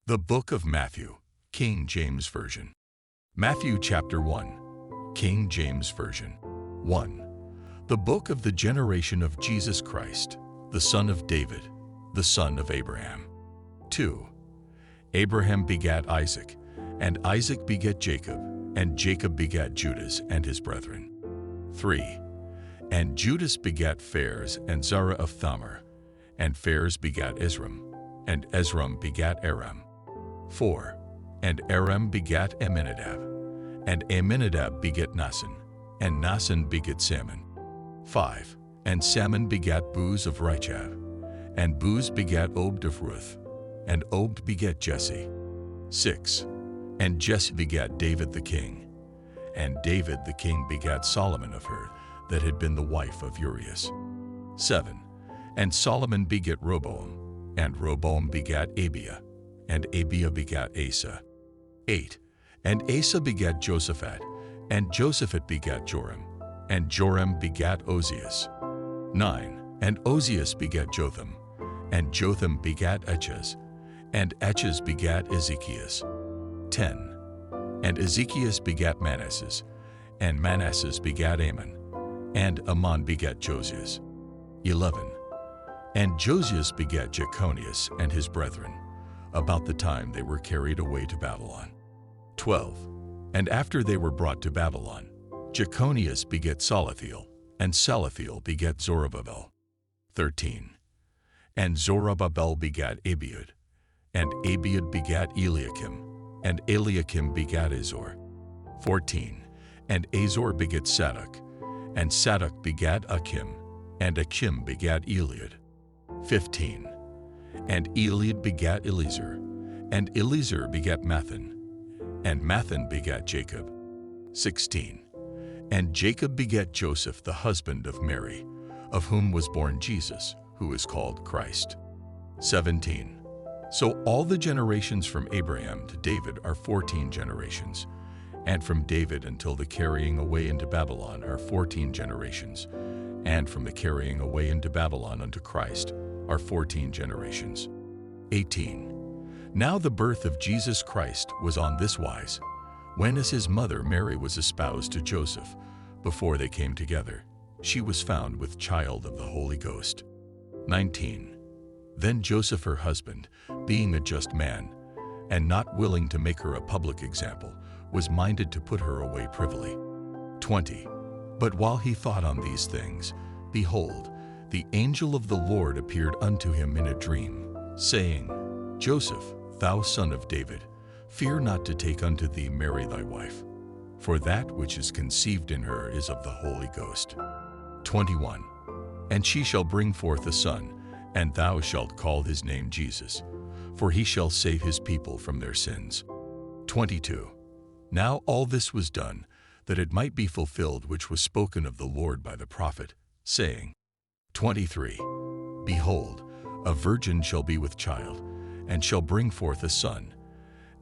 The Book of Matthew, King James Version. Matthew chapter 1, King James Version. 1. The book of the generation of Jesus Christ, the son of David, the son of Abraham. 2. Abraham begat Isaac, and Isaac begat Jacob, and Jacob begat Judas and his brethren. 3. And Judas begat Phares and Zerah of Thamar, and Phares begat Esrom, and Esrom begat Aram. 4. And Aram begat Amminadab, and Amminadab begat Naasson, and Naasson begat Salmon. 5. And Salmon begat Booz of Rechab, and Booz begat Obed of Ruth, and Obed begat Jesse. 6. And Jesse begat David the king, and David the king begat Solomon of her that had been the wife of Urias. 7. And Solomon begat Rehoboam, and Rehoboam begat Abiah, and Abiah begat Asa. 8. And Asa begat Josaphat, and Josaphat begat Joram, and Joram begat Ozias. 9. And Ozias begat Jotham, and Jotham begat Achaz, and Achaz begat Ezekias. 10. And Ezekias begat Manasses, and Manasses begat Amon, and Ammon begat Josias. 11. And Josias begat Jeconias and his brethren, about the time they were carried away to Babylon. 12. And after they were brought to Babylon, Jeconias begat Salathiel, and Salathiel begat Zorobabel. 13. And Zorobabel begat Abiud, and Abiud begat Eliakim, and Eliakim begat Azor. 14. And Azor begat Sadok, and Sadok begat Achim, and Achim begat Eliud. 15. And Eliud begat Eleazar, and Eleazar begat Matthan, and Matthan begat Jacob. 16. And Jacob begat Joseph the husband of Mary, of whom was born Jesus, who is called Christ. 17. So all the generations from Abraham to David are 14 generations, and from David until the carrying away into Babylon are 14 generations, and from the carrying away into Babylon unto Christ are 14 generations. 18. Now the birth of Jesus Christ was on this wise, when as his mother Mary was espoused to Joseph, before they came together, she was found with child of the Holy Ghost. 19. Then Joseph her husband, being a just man, and not willing to make her a public example, was minded to put her away privily. 20. But while he thought on these things, behold, the angel of the Lord appeared unto him in a dream, saying, Joseph, thou son of David, fear not to take unto thee Mary thy wife, for that which is conceived in her is of the Holy Ghost. 21. And she shall bring forth a son, and thou shalt call his name Jesus, for he shall save his people from their sins. 22. Now all this was done, that it might be fulfilled which was spoken of the Lord by the prophet, saying, 23. Behold, a virgin shall be with child, and shall bring forth a son,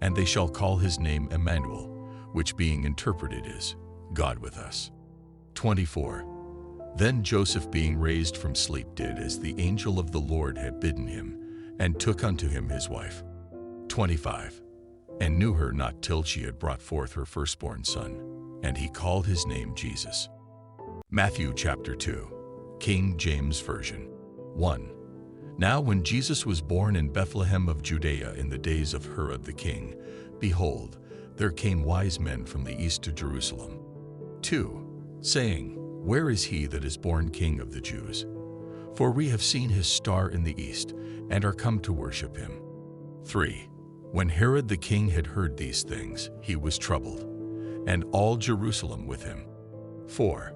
and they shall call his name Emmanuel, which being interpreted is, God with us. 24. Then Joseph being raised from sleep did as the angel of the Lord had bidden him, and took unto him his wife. 25. And knew her not till she had brought forth her firstborn son, and he called his name Jesus. Matthew chapter 2, King James Version. 1. Now when Jesus was born in Bethlehem of Judea in the days of Herod the king, behold, there came wise men from the east to Jerusalem. 2. Saying, Where is he that is born King of the Jews? For we have seen his star in the east, and are come to worship him. 3. When Herod the king had heard these things, he was troubled, and all Jerusalem with him. 4.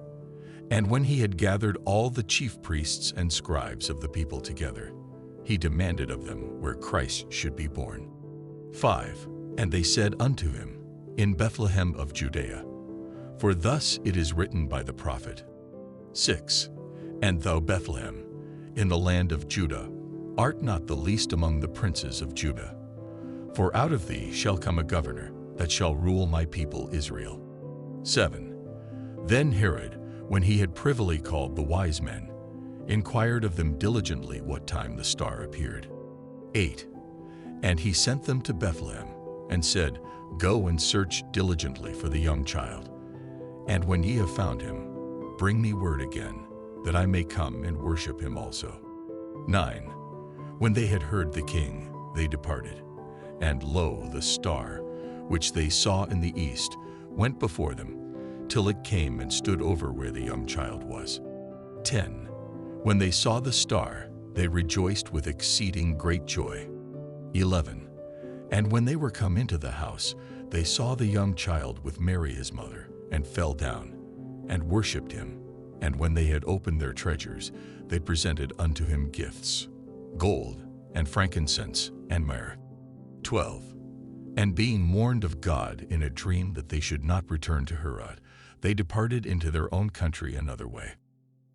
And when he had gathered all the chief priests and scribes of the people together, he demanded of them where Christ should be born. 5. And they said unto him, In Bethlehem of Judea, for thus it is written by the prophet. 6. And thou, Bethlehem, in the land of Judah, art not the least among the princes of Judah. For out of thee shall come a governor, that shall rule my people Israel. 7. Then Herod, when he had privily called the wise men, inquired of them diligently what time the star appeared. 8. And he sent them to Bethlehem, and said, Go and search diligently for the young child. And when ye have found him, bring me word again, that I may come and worship him also. 9. When they had heard the king, they departed. And lo, the star, which they saw in the east, went before them, till it came and stood over where the young child was. 10. When they saw the star, they rejoiced with exceeding great joy. 11. And when they were come into the house, they saw the young child with Mary his mother, and fell down, and worshipped him. And when they had opened their treasures, they presented unto him gifts, gold, and frankincense, and myrrh. 12. And being warned of God in a dream that they should not return to Herod, they departed into their own country another way.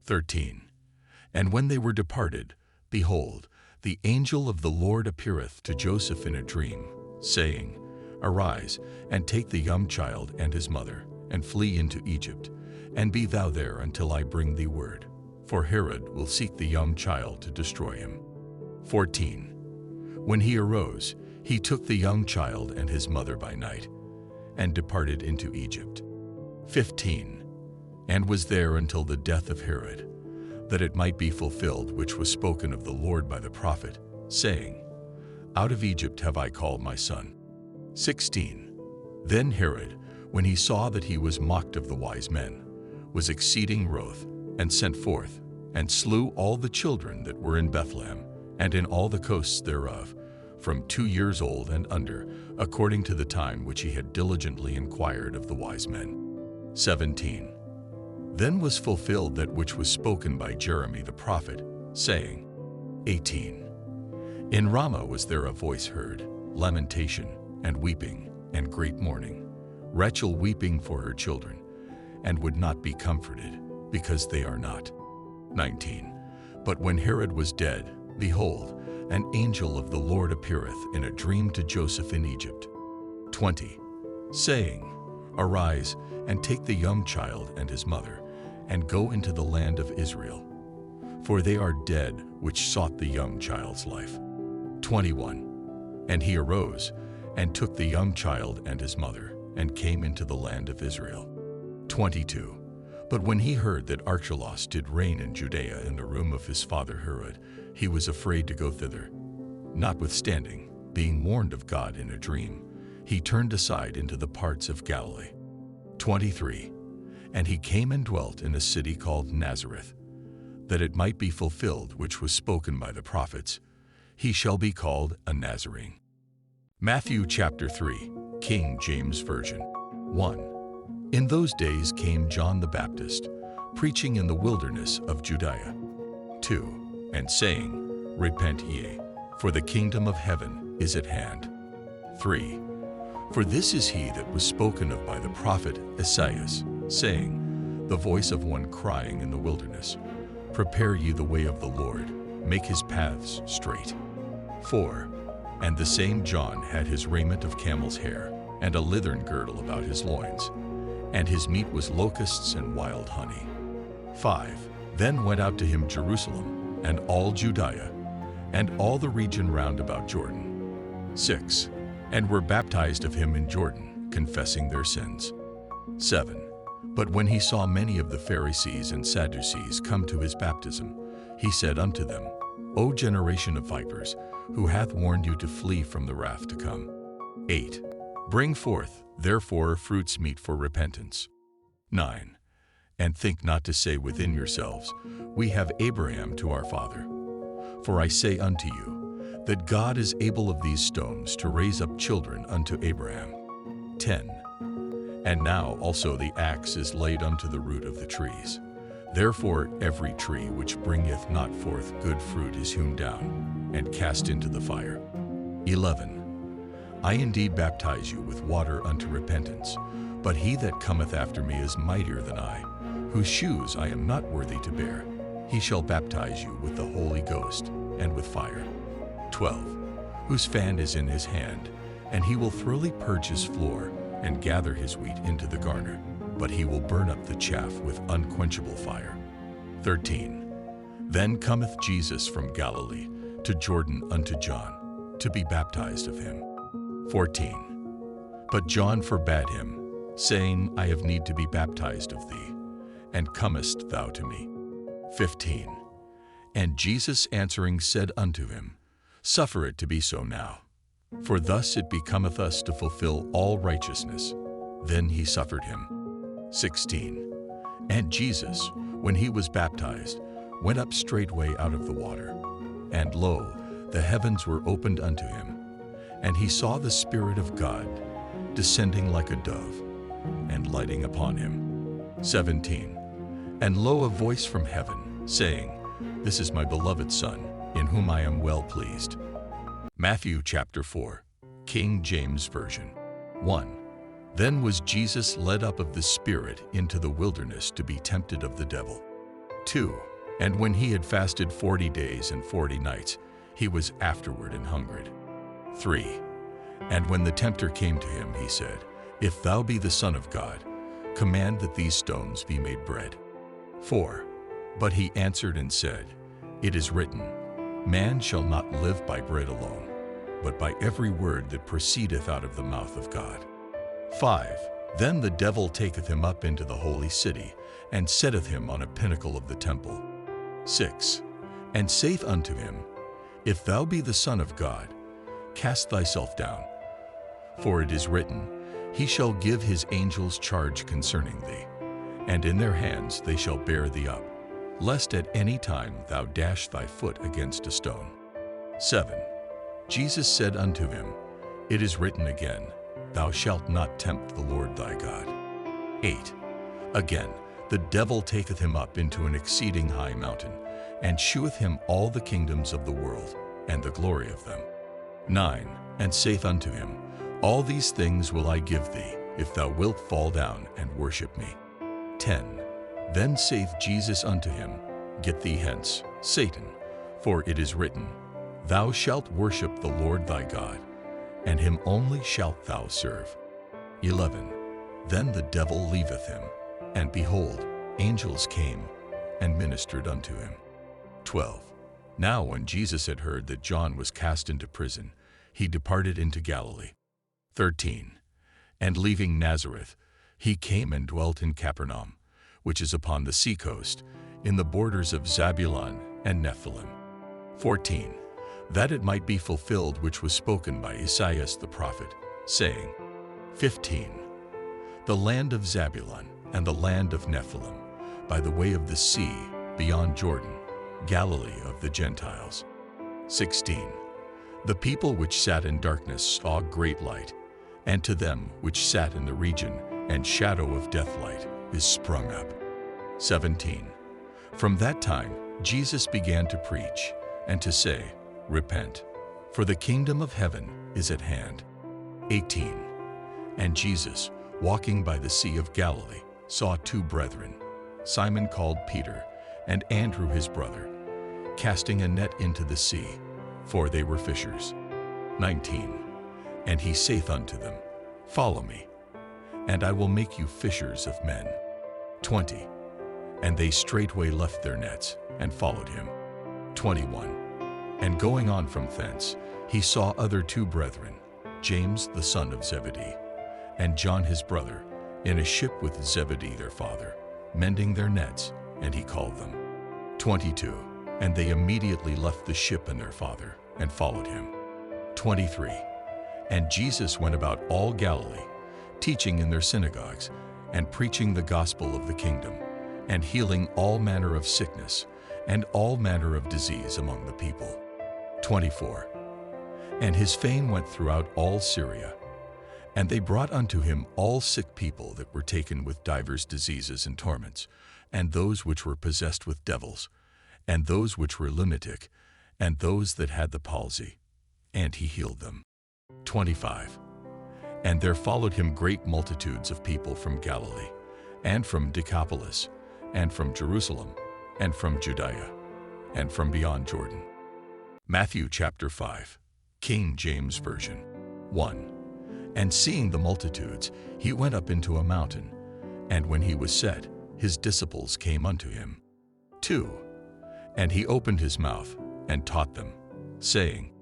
13. And when they were departed, behold, the angel of the Lord appeareth to Joseph in a dream, saying, Arise, and take the young child and his mother, and flee into Egypt, and be thou there until I bring thee word. For Herod will seek the young child to destroy him. 14. When he arose, he took the young child and his mother by night, and departed into Egypt. 15. And was there until the death of Herod, that it might be fulfilled which was spoken of the Lord by the prophet, saying, Out of Egypt have I called my son. 16. Then Herod, when he saw that he was mocked of the wise men, was exceeding wroth, and sent forth, and slew all the children that were in Bethlehem, and in all the coasts thereof, from 2 years old and under, according to the time which he had diligently inquired of the wise men. 17. Then was fulfilled that which was spoken by Jeremy the prophet, saying, 18. In Ramah was there a voice heard, lamentation, and weeping, and great mourning, Rachel weeping for her children, and would not be comforted, because they are not. 19. But when Herod was dead, behold, an angel of the Lord appeareth in a dream to Joseph in Egypt. 20. Saying, Arise, and take the young child and his mother, and go into the land of Israel. For they are dead which sought the young child's life. 21. And he arose, and took the young child and his mother, and came into the land of Israel. 22. But when he heard that Archelaus did reign in Judea in the room of his father Herod, he was afraid to go thither. Notwithstanding, being warned of God in a dream, he turned aside into the parts of Galilee. 23. And he came and dwelt in a city called Nazareth, that it might be fulfilled which was spoken by the prophets, He shall be called a Nazarene. Matthew chapter 3, King James Version. 1. In those days came John the Baptist, preaching in the wilderness of Judea. 2. And saying, Repent ye, for the kingdom of heaven is at hand. 3. For this is he that was spoken of by the prophet Esaias, saying, The voice of one crying in the wilderness, Prepare ye the way of the Lord, make his paths straight. 4. And the same John had his raiment of camel's hair, and a leathern girdle about his loins, and his meat was locusts and wild honey. 5. Then went out to him Jerusalem, and all Judea, and all the region round about Jordan. 6. And were baptized of him in Jordan, confessing their sins. 7. But when he saw many of the Pharisees and Sadducees come to his baptism, he said unto them, O generation of vipers, who hath warned you to flee from the wrath to come? 8. Bring forth, therefore, fruits meet for repentance. 9. And think not to say within yourselves, We have Abraham to our father. For I say unto you, that God is able of these stones to raise up children unto Abraham. 10. And now also the axe is laid unto the root of the trees. Therefore every tree which bringeth not forth good fruit is hewn down, and cast into the fire. 11. I indeed baptize you with water unto repentance, but he that cometh after me is mightier than I, whose shoes I am not worthy to bear. He shall baptize you with the Holy Ghost and with fire. 12. Whose fan is in his hand, and he will thoroughly purge his floor, and gather his wheat into the garner, but he will burn up the chaff with unquenchable fire. 13. Then cometh Jesus from Galilee to Jordan unto John, to be baptized of him. 14. But John forbade him, saying, I have need to be baptized of thee, and comest thou to me? 15. And Jesus answering said unto him, Suffer it to be so now, for thus it becometh us to fulfill all righteousness. Then he suffered him. 16. And Jesus, when he was baptized, went up straightway out of the water. And lo, the heavens were opened unto him, and he saw the Spirit of God descending like a dove, and lighting upon him. 17. And lo, a voice from heaven, saying, This is my beloved Son, in whom I am well pleased. Matthew chapter 4, King James Version. 1. Then was Jesus led up of the Spirit into the wilderness to be tempted of the devil. 2. And when he had fasted 40 days and 40 nights, he was afterward an hungered. 3. And when the tempter came to him, he said, If thou be the Son of God, command that these stones be made bread. 4. But he answered and said, It is written, Man shall not live by bread alone, but by every word that proceedeth out of the mouth of God. 5. Then the devil taketh him up into the holy city, and setteth him on a pinnacle of the temple. 6. And saith unto him, If thou be the Son of God, cast thyself down. For it is written, He shall give his angels charge concerning thee, and in their hands they shall bear thee up, lest at any time thou dash thy foot against a stone. 7. Jesus said unto him, It is written again, Thou shalt not tempt the Lord thy God. 8. Again, the devil taketh him up into an exceeding high mountain, and sheweth him all the kingdoms of the world, and the glory of them. 9. And saith unto him, All these things will I give thee, if thou wilt fall down and worship me. 10. Then saith Jesus unto him, Get thee hence, Satan, for it is written, Thou shalt worship the Lord thy God, and him only shalt thou serve. 11. Then the devil leaveth him, and behold, angels came and ministered unto him. 12. Now when Jesus had heard that John was cast into prison, he departed into Galilee. 13. And leaving Nazareth, he came and dwelt in Capernaum, which is upon the sea coast, in the borders of Zabulon and Nephthalim. 14. That it might be fulfilled which was spoken by Esaias the prophet, saying, 15. The land of Zabulon and the land of Nephthalim, by the way of the sea, beyond Jordan, Galilee of the Gentiles. 16. The people which sat in darkness saw great light, and to them which sat in the region and shadow of death light is sprung up. 17. From that time Jesus began to preach, and to say, Repent, for the kingdom of heaven is at hand. 18. And Jesus, walking by the sea of Galilee, saw two brethren, Simon called Peter, and Andrew his brother, casting a net into the sea, for they were fishers. 19. And he saith unto them, Follow me, and I will make you fishers of men. 20. And they straightway left their nets, and followed him. 21. And going on from thence, he saw other two brethren, James the son of Zebedee, and John his brother, in a ship with Zebedee their father, mending their nets, and he called them. 22. And they immediately left the ship and their father, and followed him. 23. And Jesus went about all Galilee, teaching in their synagogues, and preaching the gospel of the kingdom, and healing all manner of sickness, and all manner of disease among the people. 24. And his fame went throughout all Syria, and they brought unto him all sick people that were taken with divers diseases and torments, and those which were possessed with devils, and those which were lunatic, and those that had the palsy, and he healed them. 25. And there followed him great multitudes of people from Galilee, and from Decapolis, and from Jerusalem, and from Judea, and from beyond Jordan. Matthew chapter 5, King James Version. 1. And seeing the multitudes, he went up into a mountain, and when he was set, his disciples came unto him. 2. And he opened his mouth, and taught them, saying,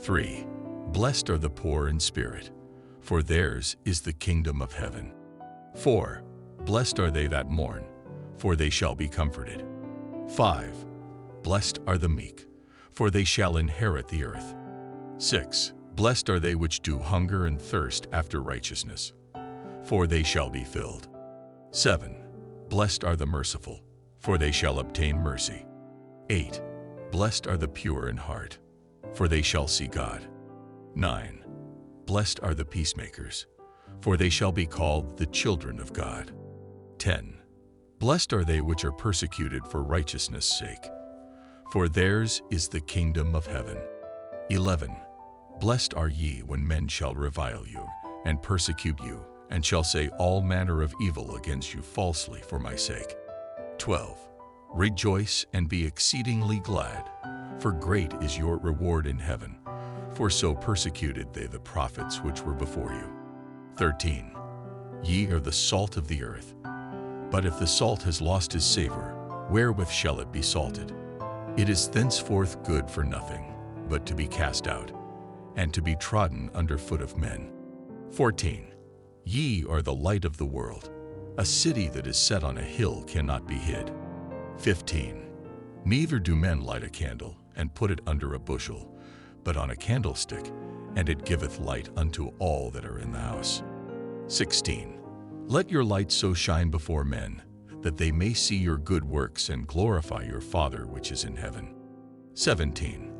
3. Blessed are the poor in spirit, for theirs is the kingdom of heaven. 4. Blessed are they that mourn, for they shall be comforted. 5. Blessed are the meek, for they shall inherit the earth. 6. Blessed are they which do hunger and thirst after righteousness, for they shall be filled. 7. Blessed are the merciful, for they shall obtain mercy. 8. Blessed are the pure in heart, for they shall see God. 9. Blessed are the peacemakers, for they shall be called the children of God. 10. Blessed are they which are persecuted for righteousness' sake, for theirs is the kingdom of heaven. 11. Blessed are ye when men shall revile you, and persecute you, and shall say all manner of evil against you falsely for my sake. 12. Rejoice and be exceedingly glad, for great is your reward in heaven, for so persecuted they the prophets which were before you. 13. Ye are the salt of the earth. But if the salt has lost his savor, wherewith shall it be salted? It is thenceforth good for nothing, but to be cast out, and to be trodden under foot of men. 14. Ye are the light of the world. A city that is set on a hill cannot be hid. 15. Neither do men light a candle, and put it under a bushel, but on a candlestick, and it giveth light unto all that are in the house. 16. Let your light so shine before men, that they may see your good works and glorify your Father which is in heaven. 17.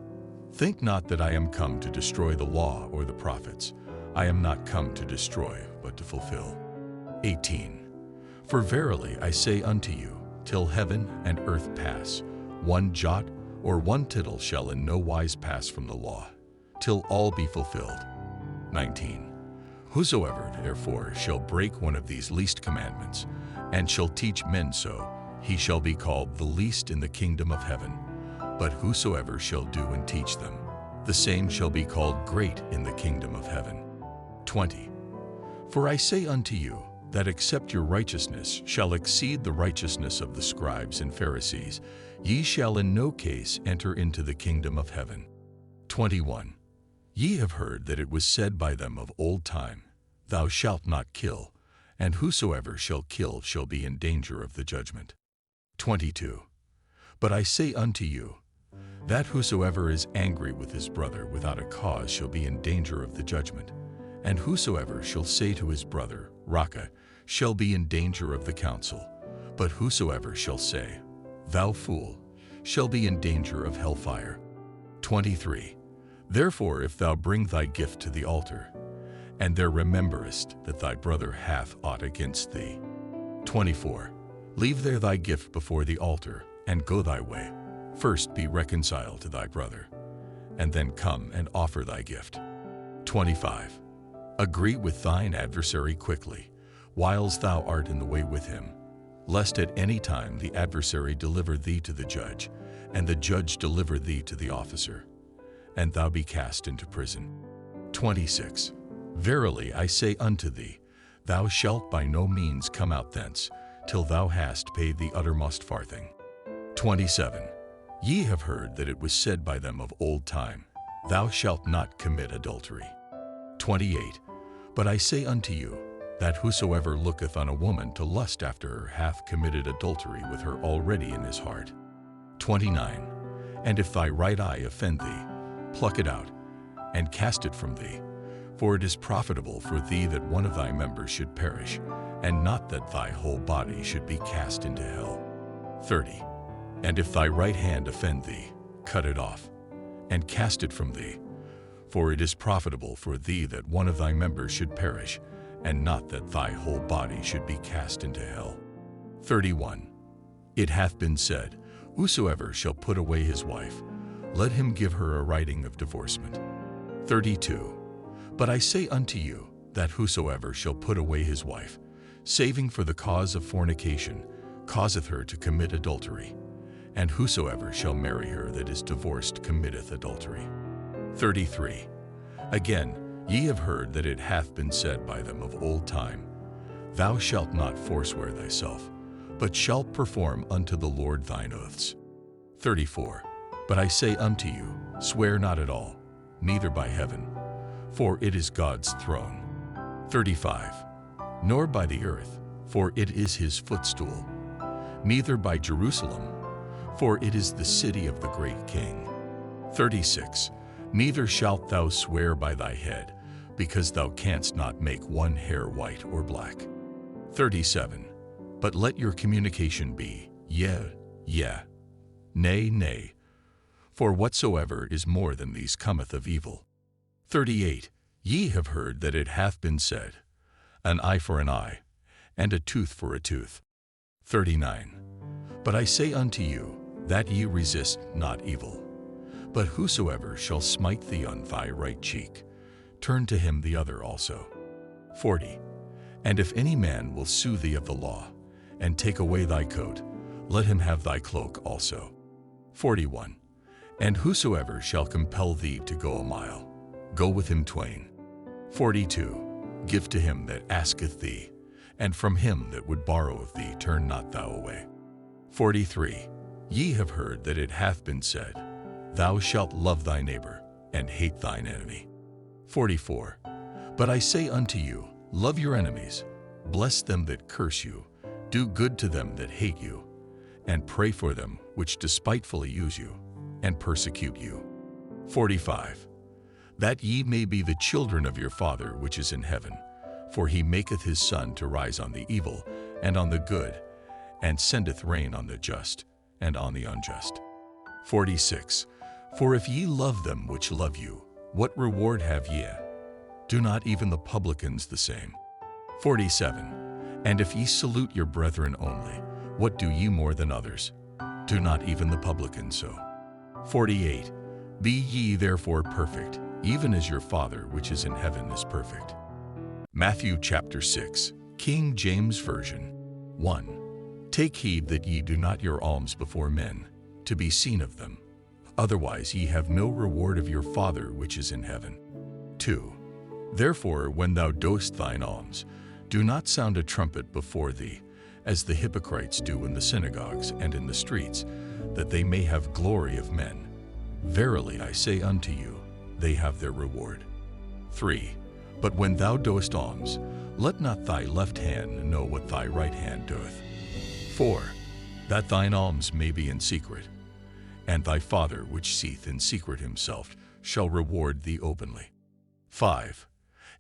Think not that I am come to destroy the law or the prophets. I am not come to destroy, but to fulfill. 18. For verily I say unto you, till heaven and earth pass, one jot or one tittle shall in no wise pass from the law, till all be fulfilled. 19. Whosoever therefore shall break one of these least commandments, and shall teach men so, he shall be called the least in the kingdom of heaven. But whosoever shall do and teach them, the same shall be called great in the kingdom of heaven. 20. For I say unto you, that except your righteousness shall exceed the righteousness of the scribes and Pharisees, ye shall in no case enter into the kingdom of heaven. 21. Ye have heard that it was said by them of old time, Thou shalt not kill, and whosoever shall kill shall be in danger of the judgment. 22. But I say unto you, that whosoever is angry with his brother without a cause shall be in danger of the judgment, and whosoever shall say to his brother, Raca, shall be in danger of the council, but whosoever shall say, Thou fool, shall be in danger of hellfire. 23. Therefore if thou bring thy gift to the altar, and there rememberest that thy brother hath aught against thee. 24. Leave there thy gift before the altar, and go thy way. First be reconciled to thy brother, and then come and offer thy gift. 25. Agree with thine adversary quickly, whiles thou art in the way with him, lest at any time the adversary deliver thee to the judge, and the judge deliver thee to the officer, and thou be cast into prison. 26. Verily I say unto thee, thou shalt by no means come out thence, till thou hast paid the uttermost farthing. 27. Ye have heard that it was said by them of old time, Thou shalt not commit adultery. 28. But I say unto you, that whosoever looketh on a woman to lust after her hath committed adultery with her already in his heart. 29. And if thy right eye offend thee, pluck it out, and cast it from thee. For it is profitable for thee that one of thy members should perish, and not that thy whole body should be cast into hell. 30. And if thy right hand offend thee, cut it off, and cast it from thee. For it is profitable for thee that one of thy members should perish, and not that thy whole body should be cast into hell. 31. It hath been said, Whosoever shall put away his wife, let him give her a writing of divorcement. 32. But I say unto you, that whosoever shall put away his wife, saving for the cause of fornication, causeth her to commit adultery, and whosoever shall marry her that is divorced committeth adultery. 33. Again, ye have heard that it hath been said by them of old time, Thou shalt not forswear thyself, but shalt perform unto the Lord thine oaths. 34. But I say unto you, swear not at all, neither by heaven, for it is God's throne. 35. Nor by the earth, for it is his footstool. Neither by Jerusalem, for it is the city of the great King. 36. Neither shalt thou swear by thy head, because thou canst not make one hair white or black. 37. But let your communication be, yea, yea, nay, nay, for whatsoever is more than these cometh of evil. 38. Ye have heard that it hath been said, an eye for an eye, and a tooth for a tooth. 39. But I say unto you, that ye resist not evil. But whosoever shall smite thee on thy right cheek, turn to him the other also. 40. And if any man will sue thee of the law, and take away thy coat, let him have thy cloak also. 41. And whosoever shall compel thee to go a mile, go with him twain. 42. Give to him that asketh thee, and from him that would borrow of thee turn not thou away. 43. Ye have heard that it hath been said, Thou shalt love thy neighbor, and hate thine enemy. 44. But I say unto you, love your enemies, bless them that curse you, do good to them that hate you, and pray for them which despitefully use you, and persecute you. 45. That ye may be the children of your Father which is in heaven, for he maketh his sun to rise on the evil and on the good, and sendeth rain on the just and on the unjust. 46. For if ye love them which love you, what reward have ye? Do not even the publicans the same? 47. And if ye salute your brethren only, what do ye more than others? Do not even the publicans so? 48. Be ye therefore perfect, even as your Father which is in heaven is perfect. Matthew chapter 6, King James Version. 1. Take heed that ye do not your alms before men, to be seen of them. Otherwise ye have no reward of your Father which is in heaven. 2. Therefore when thou doest thine alms, do not sound a trumpet before thee, as the hypocrites do in the synagogues and in the streets, that they may have glory of men. Verily I say unto you, they have their reward. 3. But when thou doest alms, let not thy left hand know what thy right hand doeth. 4. That thine alms may be in secret, and thy Father which seeth in secret himself shall reward thee openly. 5.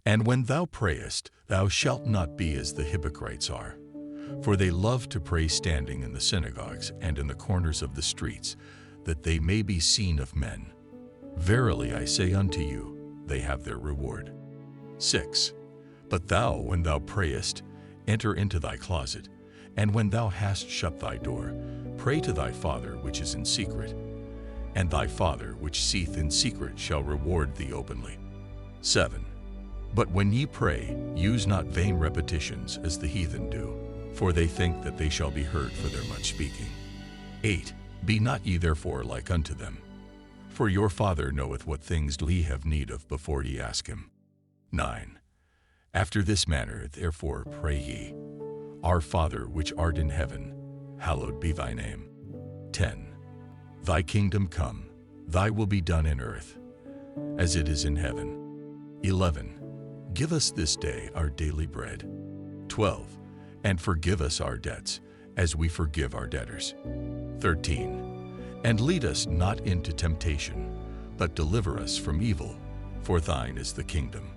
And when thou prayest, thou shalt not be as the hypocrites are, for they love to pray standing in the synagogues and in the corners of the streets, that they may be seen of men. Verily I say unto you, they have their reward. 6. But thou, when thou prayest, enter into thy closet, and when thou hast shut thy door, pray to thy Father which is in secret, and thy Father which seeth in secret shall reward thee openly. 7. But when ye pray, use not vain repetitions as the heathen do, for they think that they shall be heard for their much speaking. 8. Be not ye therefore like unto them, for your Father knoweth what things ye have need of before ye ask him. 9. After this manner therefore pray ye, Our Father which art in heaven, hallowed be thy name. 10. Thy kingdom come, thy will be done in earth, as it is in heaven. 11. Give us this day our daily bread. 12. And forgive us our debts, as we forgive our debtors. 13. And lead us not into temptation, but deliver us from evil. For thine is the kingdom,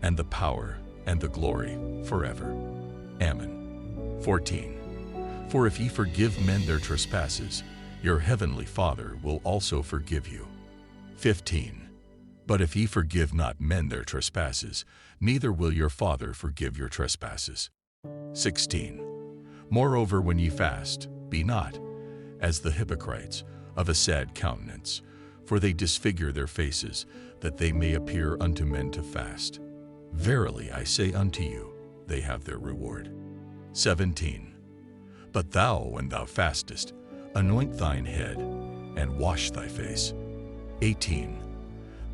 and the power, and the glory, forever. Amen. 14. For if ye forgive men their trespasses, your heavenly Father will also forgive you. 15. But if ye forgive not men their trespasses, neither will your Father forgive your trespasses. 16. Moreover, when ye fast, be not, as the hypocrites, of a sad countenance, for they disfigure their faces, that they may appear unto men to fast. Verily I say unto you, they have their reward. 17. But thou, when thou fastest, anoint thine head, and wash thy face. 18.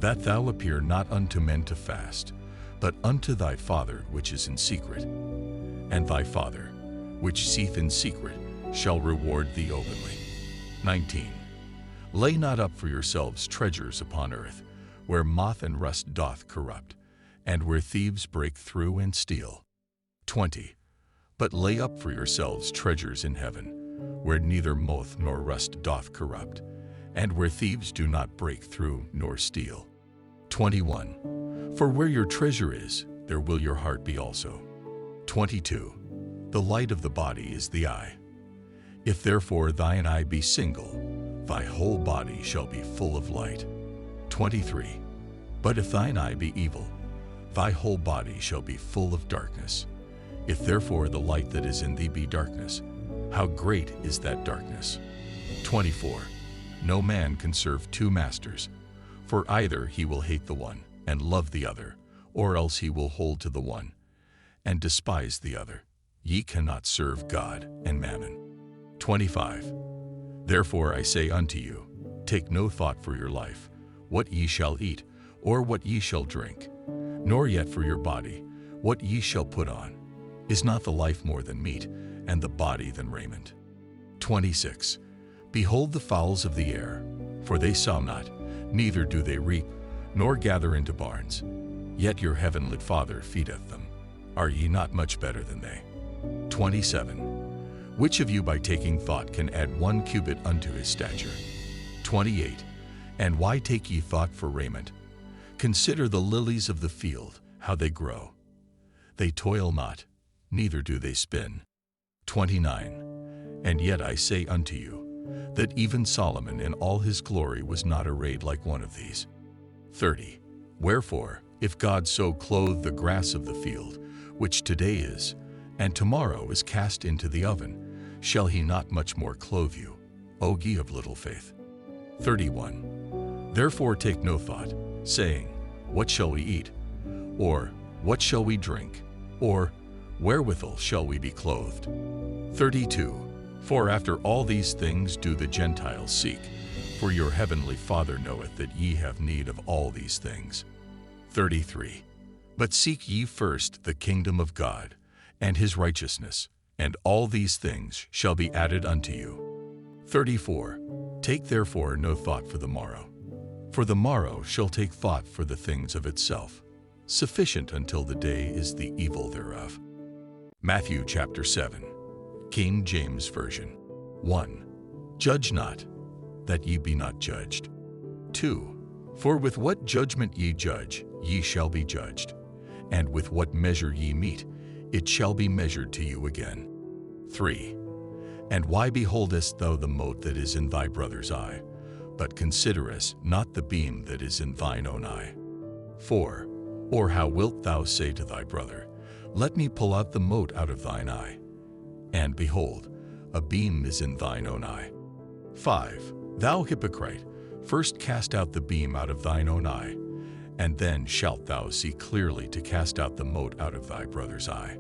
That thou appear not unto men to fast, but unto thy Father which is in secret. And thy Father, which seeth in secret, shall reward thee openly. 19. Lay not up for yourselves treasures upon earth, where moth and rust doth corrupt, and where thieves break through and steal. 20. But lay up for yourselves treasures in heaven, where neither moth nor rust doth corrupt, and where thieves do not break through nor steal. 21. For where your treasure is, there will your heart be also. 22. The light of the body is the eye. If therefore thine eye be single, thy whole body shall be full of light. 23. But if thine eye be evil, thy whole body shall be full of darkness. If therefore the light that is in thee be darkness, how great is that darkness? 24. No man can serve two masters, for either he will hate the one and love the other, or else he will hold to the one and despise the other. Ye cannot serve God and mammon. 25. Therefore I say unto you, take no thought for your life, what ye shall eat, or what ye shall drink, nor yet for your body, what ye shall put on. Is not the life more than meat, and the body than raiment? 26. Behold the fowls of the air, for they sow not, neither do they reap, nor gather into barns, yet your heavenly Father feedeth them. Are ye not much better than they? 27. Which of you by taking thought can add 1 cubit unto his stature? 28. And why take ye thought for raiment? Consider the lilies of the field, how they grow. They toil not, neither do they spin. 29. And yet I say unto you, that even Solomon in all his glory was not arrayed like one of these. 30. Wherefore, if God so clothe the grass of the field, which today is, and tomorrow is cast into the oven, shall he not much more clothe you, O ye of little faith? 31. Therefore take no thought, saying, what shall we eat? Or, what shall we drink? Or, wherewithal shall we be clothed? 32. For after all these things do the Gentiles seek, for your heavenly Father knoweth that ye have need of all these things. 33. But seek ye first the kingdom of God, and his righteousness, and all these things shall be added unto you. 34. Take therefore no thought for the morrow. For the morrow shall take thought for the things of itself. Sufficient until the day is the evil thereof. Matthew chapter 7, King James Version. 1. Judge not, that ye be not judged. 2. For with what judgment ye judge, ye shall be judged, and with what measure ye mete, it shall be measured to you again. 3. And why beholdest thou the mote that is in thy brother's eye, but considerest not the beam that is in thine own eye? 4. Or how wilt thou say to thy brother, let me pull out the mote out of thine eye, and behold, a beam is in thine own eye? 5. Thou hypocrite, first cast out the beam out of thine own eye, and then shalt thou see clearly to cast out the mote out of thy brother's eye.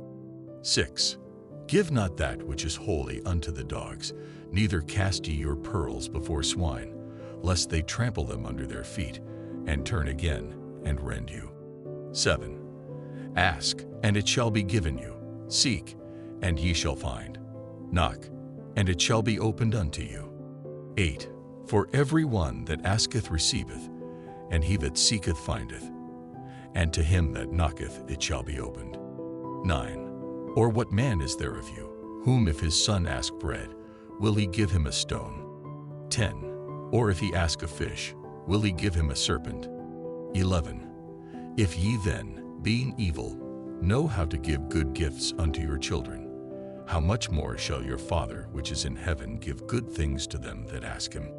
6. Give not that which is holy unto the dogs, neither cast ye your pearls before swine, lest they trample them under their feet, and turn again, and rend you. 7. Ask, and it shall be given you. Seek, and ye shall find. Knock, and it shall be opened unto you. 8. For every one that asketh receiveth, and he that seeketh findeth, and to him that knocketh it shall be opened. 9. Or what man is there of you, whom if his son ask bread, will he give him a stone? 10. Or if he ask a fish, will he give him a serpent? 11. If ye then, being evil, know how to give good gifts unto your children, how much more shall your Father which is in heaven give good things to them that ask him?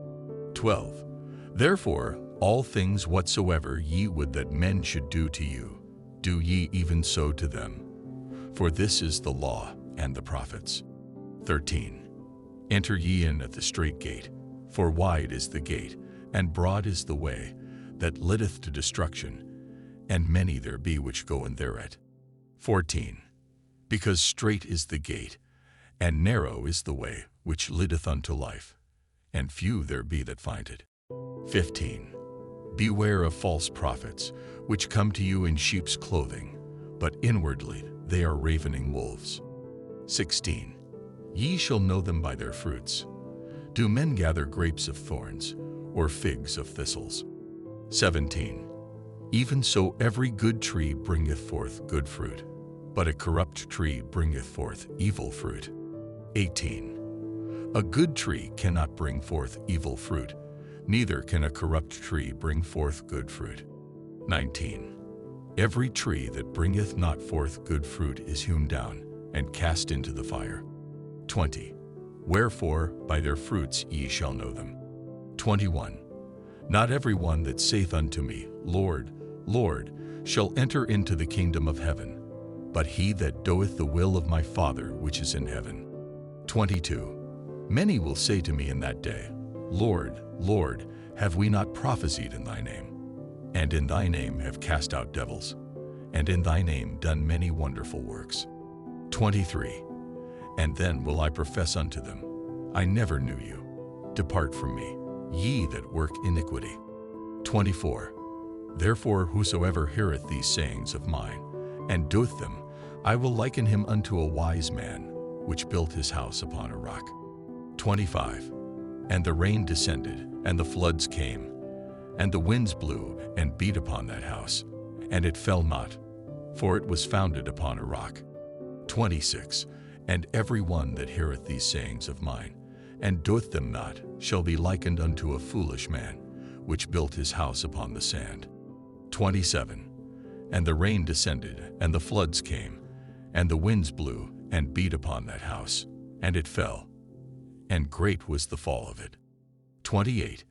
12. Therefore, all things whatsoever ye would that men should do to you, do ye even so to them. For this is the law and the prophets. 13. Enter ye in at the strait gate, for wide is the gate, and broad is the way, that leadeth to destruction, and many there be which go in thereat. 14. Because strait is the gate, and narrow is the way which leadeth unto life, and few there be that find it. 15. Beware of false prophets, which come to you in sheep's clothing, but inwardly they are ravening wolves. 16. Ye shall know them by their fruits. Do men gather grapes of thorns, or figs of thistles? 17. Even so every good tree bringeth forth good fruit, but a corrupt tree bringeth forth evil fruit. 18. A good tree cannot bring forth evil fruit, neither can a corrupt tree bring forth good fruit. 19. Every tree that bringeth not forth good fruit is hewn down, and cast into the fire. 20. Wherefore by their fruits ye shall know them. 21. Not every one that saith unto me, Lord, Lord, shall enter into the kingdom of heaven, but he that doeth the will of my Father which is in heaven. 22. Many will say to me in that day, Lord, Lord, have we not prophesied in thy name? And in thy name have cast out devils, and in thy name done many wonderful works. 23. And then will I profess unto them, I never knew you. Depart from me, ye that work iniquity. 24. Therefore whosoever heareth these sayings of mine, and doeth them, I will liken him unto a wise man, which built his house upon a rock. 25. And the rain descended, and the floods came, and the winds blew and beat upon that house, and it fell not, for it was founded upon a rock. 26. And every one that heareth these sayings of mine, and doeth them not, shall be likened unto a foolish man, which built his house upon the sand. 27. And the rain descended, and the floods came, and the winds blew and beat upon that house, and it fell, and great was the fall of it. 28.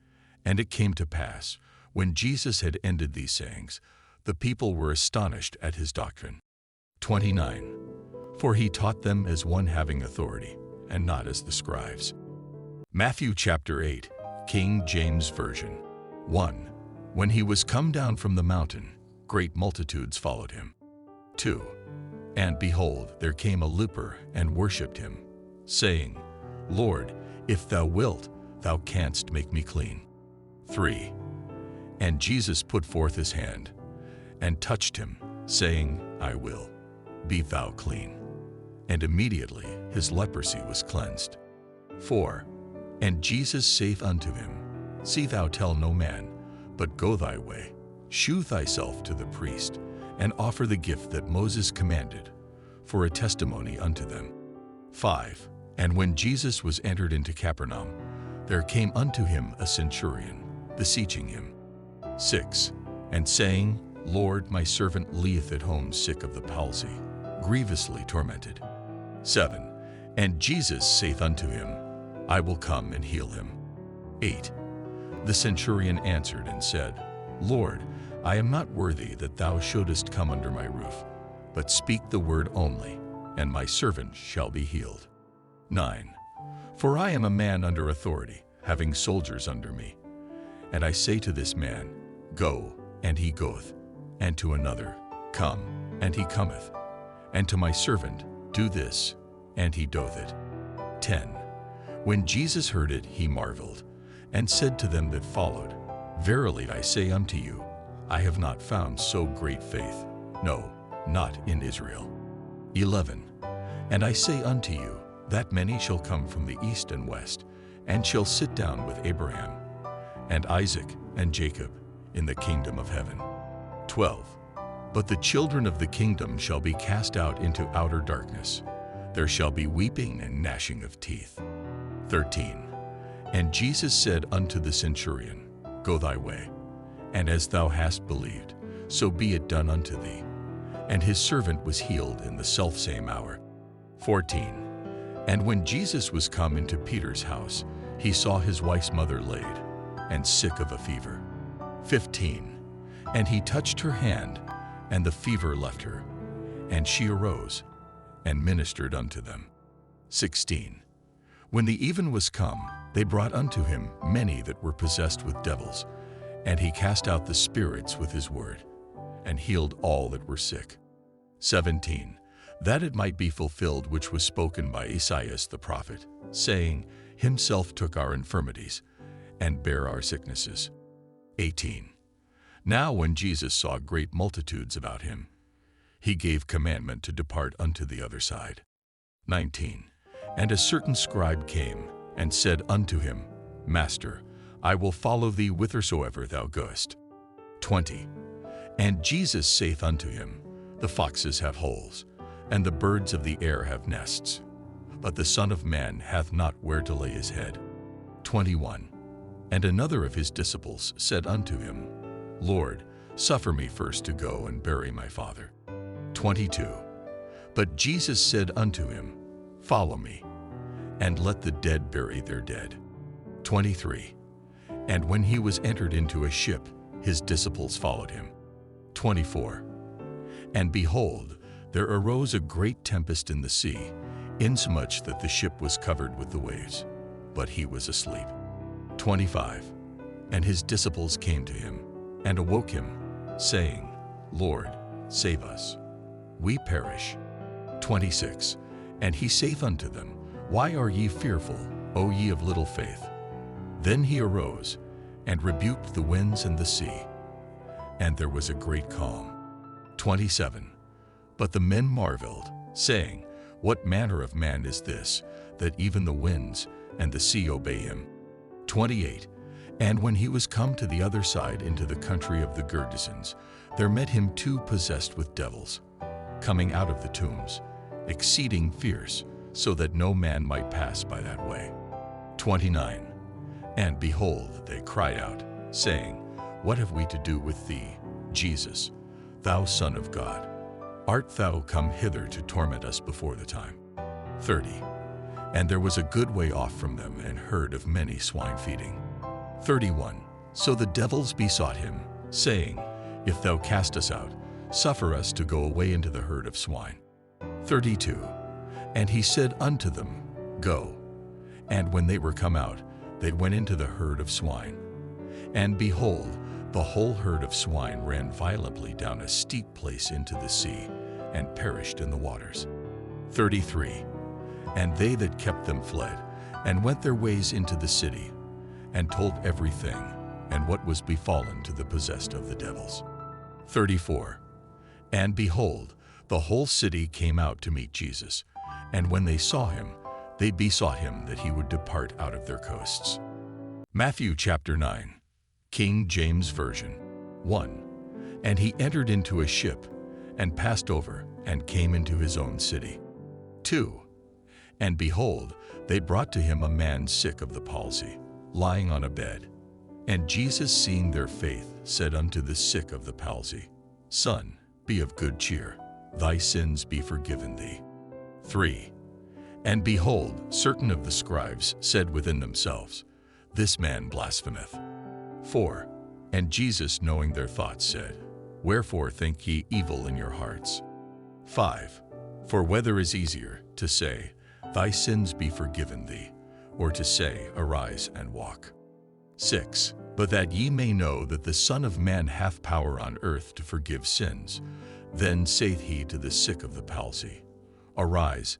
And it came to pass, when Jesus had ended these sayings, the people were astonished at his doctrine. 29. For he taught them as one having authority, and not as the scribes. Matthew chapter 8, King James Version. 1. When he was come down from the mountain, great multitudes followed him. 2. And behold, there came a leper and worshipped him, saying, Lord, if thou wilt, thou canst make me clean. 3. And Jesus put forth his hand, and touched him, saying, I will, be thou clean. And immediately his leprosy was cleansed. 4. And Jesus saith unto him, See thou tell no man, but go thy way, shew thyself to the priest, and offer the gift that Moses commanded, for a testimony unto them. 5. And when Jesus was entered into Capernaum, there came unto him a centurion, beseeching him. 6. And saying, Lord, my servant lieth at home sick of the palsy, grievously tormented. 7. And Jesus saith unto him, I will come and heal him. 8. The centurion answered and said, Lord, I am not worthy that thou shouldest come under my roof, but speak the word only, and my servant shall be healed. 9. For I am a man under authority, having soldiers under me. And I say to this man, Go, and he goeth, and to another, Come, and he cometh, and to my servant, Do this, and he doth it. 10. When Jesus heard it, he marveled, and said to them that followed, Verily I say unto you, I have not found so great faith, no, not in Israel. 11. And I say unto you, that many shall come from the east and west, and shall sit down with Abraham, and Isaac, and Jacob, in the kingdom of heaven. 12. But the children of the kingdom shall be cast out into outer darkness. There shall be weeping and gnashing of teeth. 13. And Jesus said unto the centurion, Go thy way, and as thou hast believed, so be it done unto thee. And his servant was healed in the selfsame hour. 14. And when Jesus was come into Peter's house, he saw his wife's mother laid, and sick of a fever. 15. And he touched her hand, and the fever left her, and she arose, and ministered unto them. 16. When the even was come, they brought unto him many that were possessed with devils, and he cast out the spirits with his word, and healed all that were sick. 17. That it might be fulfilled which was spoken by Esaias the prophet, saying, Himself took our infirmities, and bare our sicknesses. 18. Now when Jesus saw great multitudes about him, he gave commandment to depart unto the other side. 19. And a certain scribe came, and said unto him, Master, I will follow thee whithersoever thou goest. 20. And Jesus saith unto him, The foxes have holes, and the birds of the air have nests, but the Son of Man hath not where to lay his head. 21. And another of his disciples said unto him, Lord, suffer me first to go and bury my father. 22. But Jesus said unto him, Follow me, and let the dead bury their dead. 23. And when he was entered into a ship, his disciples followed him. 24. And behold, there arose a great tempest in the sea, insomuch that the ship was covered with the waves, but he was asleep. 25. And his disciples came to him, and awoke him, saying, Lord, save us, we perish. 26. And he saith unto them, Why are ye fearful, O ye of little faith? Then he arose, and rebuked the winds and the sea, and there was a great calm. 27. But the men marveled, saying, What manner of man is this, that even the winds and the sea obey him? 28. And when he was come to the other side into the country of the Gergesens, there met him two possessed with devils, coming out of the tombs, exceeding fierce, so that no man might pass by that way. 29. And behold, they cried out, saying, What have we to do with thee, Jesus, thou Son of God? Art thou come hither to torment us before the time? 30. And there was a good way off from them an herd of many swine feeding. 31. So the devils besought him, saying, If thou cast us out, suffer us to go away into the herd of swine. 32. And he said unto them, Go. And when they were come out, they went into the herd of swine. And behold, the whole herd of swine ran violently down a steep place into the sea, and perished in the waters. 33. And they that kept them fled, and went their ways into the city, and told everything, and what was befallen to the possessed of the devils. 34. And behold, the whole city came out to meet Jesus, and when they saw him, they besought him that he would depart out of their coasts. Matthew chapter 9, King James Version. 1. And he entered into a ship, and passed over, and came into his own city. 2. And behold, they brought to him a man sick of the palsy, lying on a bed. And Jesus, seeing their faith, said unto the sick of the palsy, Son, be of good cheer, thy sins be forgiven thee. 3. And behold, certain of the scribes said within themselves, This man blasphemeth. 4. And Jesus, knowing their thoughts, said, Wherefore think ye evil in your hearts? 5. For whether is easier, to say, Thy sins be forgiven thee, or to say, Arise and walk? 6. But that ye may know that the Son of Man hath power on earth to forgive sins, then saith he to the sick of the palsy, Arise,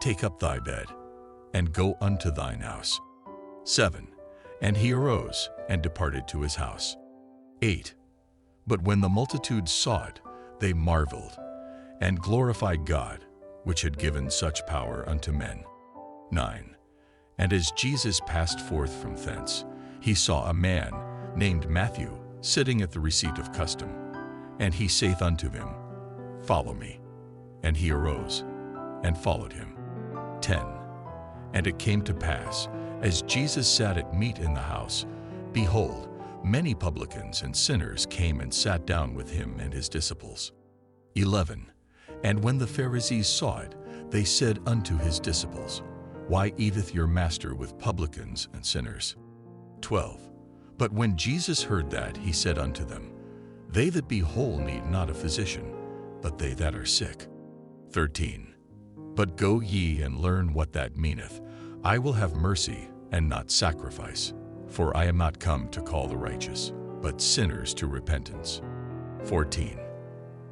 take up thy bed, and go unto thine house. 7. And he arose, and departed to his house. 8. But when the multitude saw it, they marveled, and glorified God, which had given such power unto men. 9. And as Jesus passed forth from thence, he saw a man, named Matthew, sitting at the receipt of custom. And he saith unto him, Follow me. And he arose, and followed him. 10. And it came to pass, as Jesus sat at meat in the house, behold, many publicans and sinners came and sat down with him and his disciples. 11. And when the Pharisees saw it, they said unto his disciples, Why eateth your master with publicans and sinners? 12. But when Jesus heard that, he said unto them, They that be whole need not a physician, but they that are sick. 13. But go ye and learn what that meaneth, I will have mercy and not sacrifice, for I am not come to call the righteous, but sinners to repentance. 14.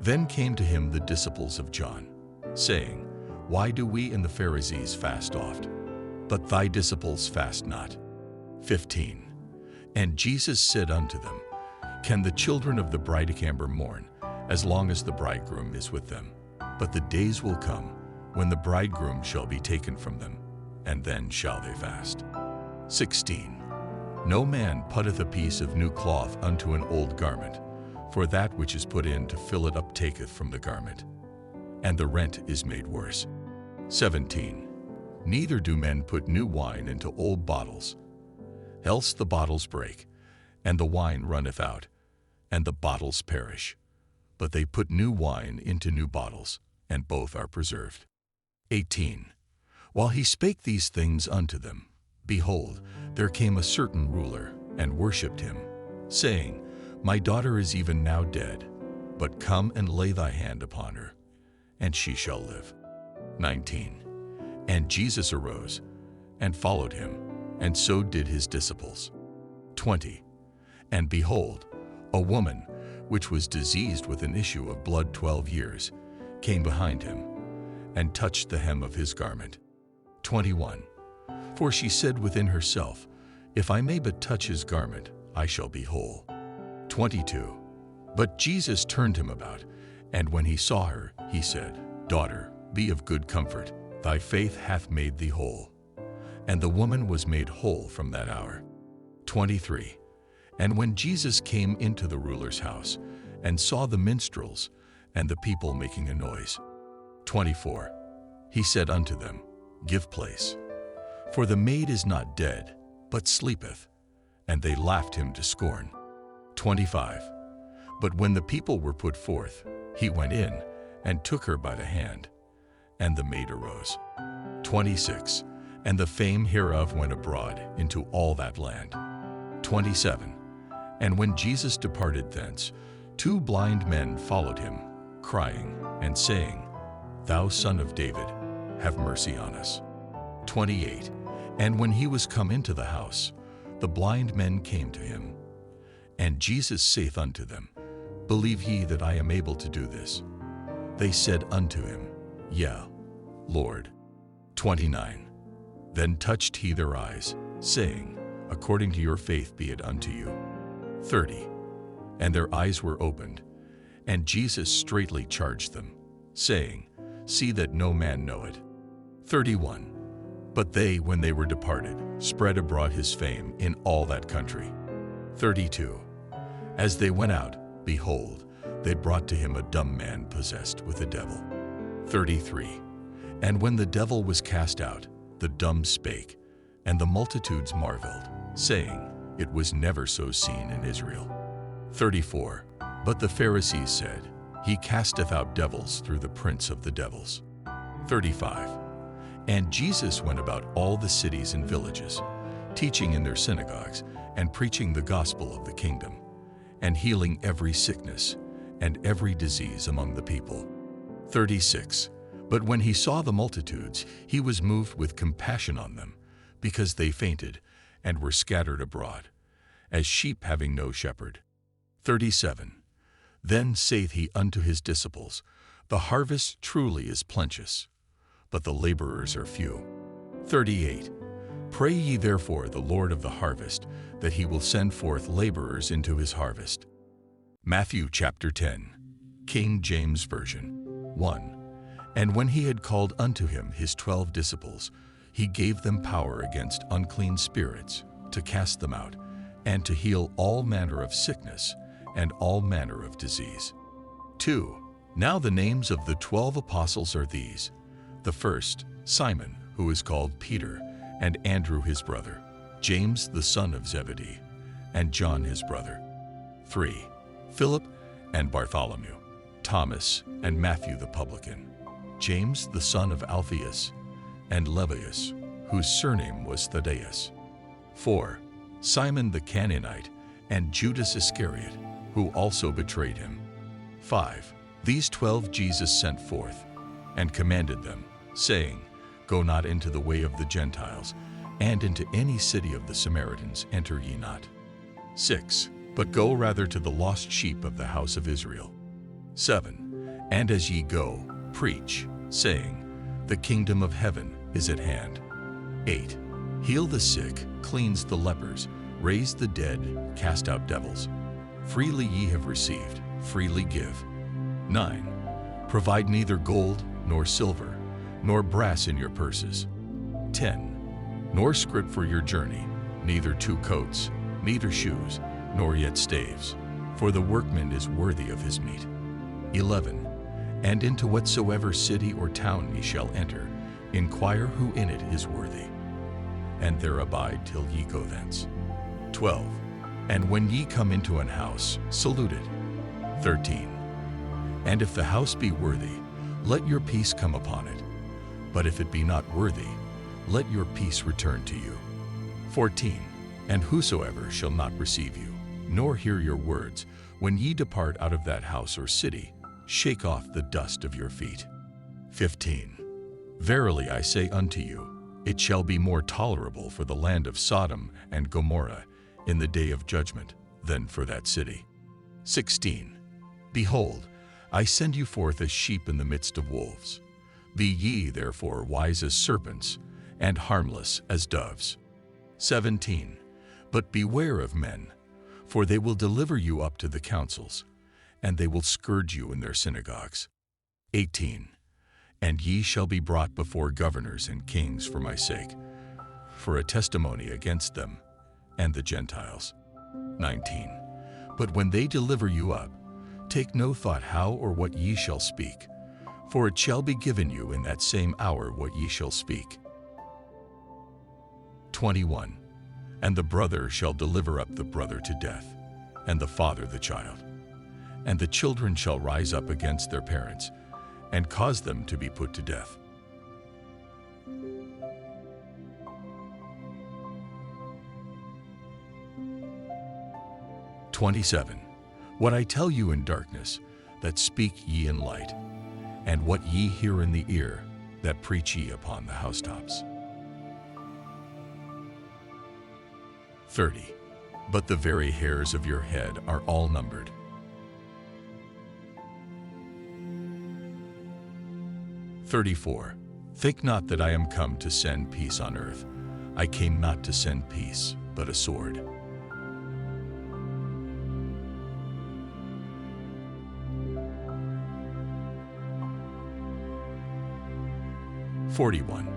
Then came to him the disciples of John, saying, Why do we and the Pharisees fast oft, but thy disciples fast not? 15. And Jesus said unto them, Can the children of the bridegroom mourn, as long as the bridegroom is with them? But the days will come, when the bridegroom shall be taken from them, and then shall they fast. 16. No man putteth a piece of new cloth unto an old garment, For that which is put in to fill it up taketh from the garment, and the rent is made worse. 17. Neither do men put new wine into old bottles, else the bottles break, and the wine runneth out, and the bottles perish. But they put new wine into new bottles, and both are preserved. 18. While he spake these things unto them, behold, there came a certain ruler, and worshipped him, saying, My daughter is even now dead, but come and lay thy hand upon her, and she shall live. 19. And Jesus arose, and followed him, and so did his disciples. 20. And behold, a woman, which was diseased with an issue of blood 12 years, came behind him, and touched the hem of his garment. 21. For she said within herself, If I may but touch his garment, I shall be whole. 22. But Jesus turned him about, and when he saw her, he said, Daughter, be of good comfort, thy faith hath made thee whole. And the woman was made whole from that hour. 23. And when Jesus came into the ruler's house, and saw the minstrels, and the people making a noise. 24. He said unto them, Give place, for the maid is not dead, but sleepeth. And they laughed him to scorn. 25. But when the people were put forth, he went in, and took her by the hand, and the maid arose. 26. And the fame hereof went abroad into all that land. 27. And when Jesus departed thence, 2 blind men followed him, crying, and saying, Thou Son of David, have mercy on us. 28. And when he was come into the house, the blind men came to him. And Jesus saith unto them, Believe ye that I am able to do this? They said unto him, Yea, Lord. 29. Then touched he their eyes, saying, According to your faith be it unto you. 30. And their eyes were opened, and Jesus straitly charged them, saying, See that no man know it. 31. But they, when they were departed, spread abroad his fame in all that country. 32. As they went out, behold, they brought to him a dumb man possessed with a devil. 33. And when the devil was cast out, the dumb spake, and the multitudes marveled, saying, It was never so seen in Israel. 34. But the Pharisees said, He casteth out devils through the prince of the devils. 35. And Jesus went about all the cities and villages, teaching in their synagogues, and preaching the gospel of the kingdom, and healing every sickness and every disease among the people. 36. But when he saw the multitudes, he was moved with compassion on them, because they fainted and were scattered abroad, as sheep having no shepherd. 37. Then saith he unto his disciples, The harvest truly is plenteous, but the laborers are few. 38. Pray ye therefore the Lord of the harvest, that he will send forth laborers into his harvest. Matthew chapter 10, King James Version. 1. And when he had called unto him his 12 disciples, he gave them power against unclean spirits, to cast them out, and to heal all manner of sickness and all manner of disease. 2. Now the names of the 12 apostles are these: the first, Simon, who is called Peter, and Andrew his brother, James the son of Zebedee, and John his brother. 3. Philip and Bartholomew, Thomas and Matthew the publican, James the son of Alphaeus, and Lebbaeus, whose surname was Thaddeus. 4. Simon the Canaanite, and Judas Iscariot, who also betrayed him. 5. These 12 Jesus sent forth, and commanded them, saying, Go not into the way of the Gentiles, and into any city of the Samaritans enter ye not. 6. But go rather to the lost sheep of the house of Israel. 7. And as ye go, preach, saying, The kingdom of heaven is at hand. 8. Heal the sick, cleanse the lepers, raise the dead, cast out devils. Freely ye have received, freely give. 9. Provide neither gold, nor silver, nor brass in your purses. 10. Nor scrip for your journey, neither 2 coats, neither shoes, nor yet staves. for the workman is worthy of his meat. 11. And into whatsoever city or town ye shall enter, inquire who in it is worthy, and there abide till ye go thence. 12. And when ye come into an house, salute it. 13. And if the house be worthy, let your peace come upon it. But if it be not worthy, let your peace return to you. 14. And whosoever shall not receive you, nor hear your words, when ye depart out of that house or city, shake off the dust of your feet. 15. Verily I say unto you, it shall be more tolerable for the land of Sodom and Gomorrah in the day of judgment than for that city. 16. Behold, I send you forth as sheep in the midst of wolves. Be ye therefore wise as serpents, and harmless as doves. 17. But beware of men, for they will deliver you up to the councils, and they will scourge you in their synagogues. 18. And ye shall be brought before governors and kings for my sake, for a testimony against them and the Gentiles. 19. But when they deliver you up, take no thought how or what ye shall speak, for it shall be given you in that same hour what ye shall speak. 21. And the brother shall deliver up the brother to death, and the father the child. And the children shall rise up against their parents, and cause them to be put to death. 27. What I tell you in darkness, that speak ye in light, and what ye hear in the ear, that preach ye upon the housetops. 30. But the very hairs of your head are all numbered. 34. Think not that I am come to send peace on earth. I came not to send peace, but a sword. 41.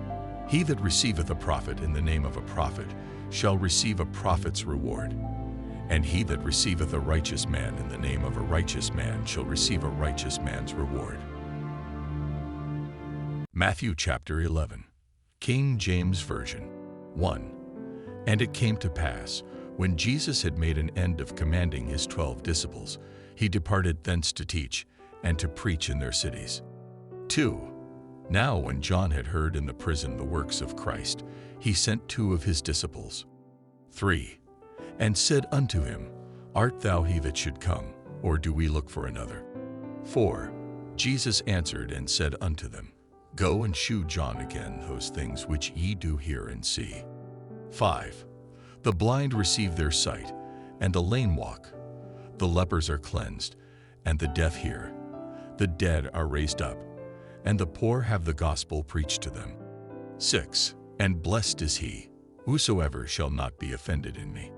He that receiveth a prophet in the name of a prophet shall receive a prophet's reward. And he that receiveth a righteous man in the name of a righteous man shall receive a righteous man's reward. Matthew chapter 11, King James Version. 1. And it came to pass, when Jesus had made an end of commanding his 12 disciples, he departed thence to teach, and to preach in their cities. 2. Now when John had heard in the prison the works of Christ, he sent 2 of his disciples. 3. And said unto him, Art thou he that should come, or do we look for another? 4. Jesus answered and said unto them, Go and shew John again those things which ye do hear and see. 5. The blind receive their sight, and the lame walk. The lepers are cleansed, and the deaf hear. The dead are raised up, and the poor have the gospel preached to them. 6. And blessed is he, whosoever shall not be offended in me.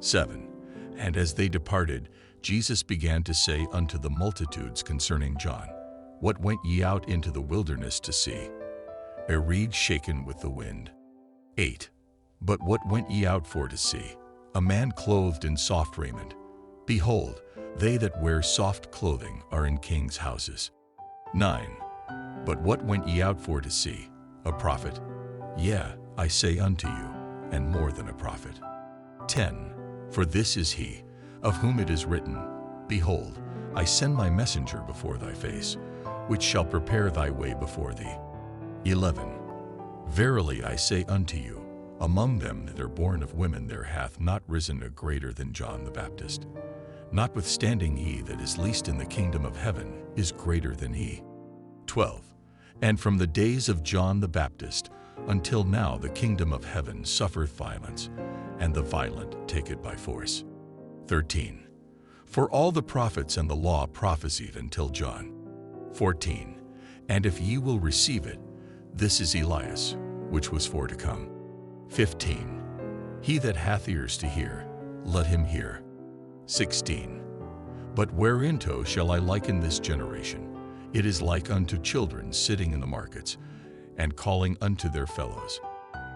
7. And as they departed, Jesus began to say unto the multitudes concerning John, What went ye out into the wilderness to see? A reed shaken with the wind. 8. But what went ye out for to see? A man clothed in soft raiment. Behold, they that wear soft clothing are in kings' houses. 9. But what went ye out for to see? A prophet? Yea, I say unto you, and more than a prophet. 10. For this is he, of whom it is written, Behold, I send my messenger before thy face, which shall prepare thy way before thee. 11. Verily I say unto you, among them that are born of women there hath not risen a greater than John the Baptist. Notwithstanding he that is least in the kingdom of heaven is greater than he. 12. And from the days of John the Baptist until now the kingdom of heaven suffereth violence, and the violent take it by force. 13. For all the prophets and the law prophesied until John. 14. And if ye will receive it, this is Elias, which was for to come. 15. He that hath ears to hear, let him hear. 16. But whereinto shall I liken this generation? It is like unto children sitting in the markets, and calling unto their fellows.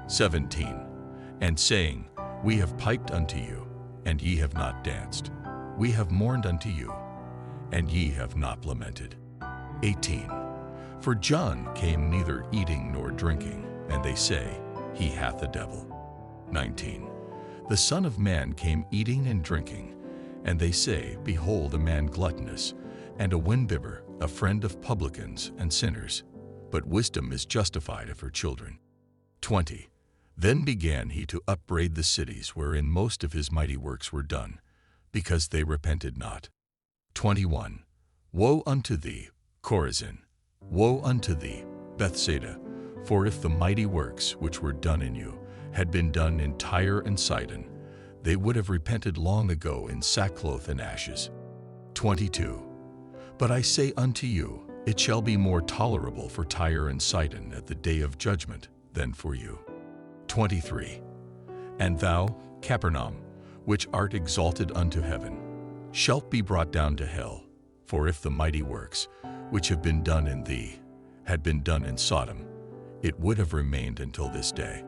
17. And saying, We have piped unto you, and ye have not danced. We have mourned unto you, and ye have not lamented. 18. For John came neither eating nor drinking, and they say, He hath a devil. 19. The Son of Man came eating and drinking, and they say, Behold, a man gluttonous, and a windbibber, a friend of publicans and sinners. But wisdom is justified of her children. 20. Then began he to upbraid the cities wherein most of his mighty works were done, because they repented not. 21. Woe unto thee, Chorazin! Woe unto thee, Bethsaida! For if the mighty works which were done in you had been done in Tyre and Sidon, they would have repented long ago in sackcloth and ashes. 22. But I say unto you, it shall be more tolerable for Tyre and Sidon at the day of judgment than for you. 23. And thou, Capernaum, which art exalted unto heaven, shalt be brought down to hell. For if the mighty works which have been done in thee had been done in Sodom, it would have remained until this day.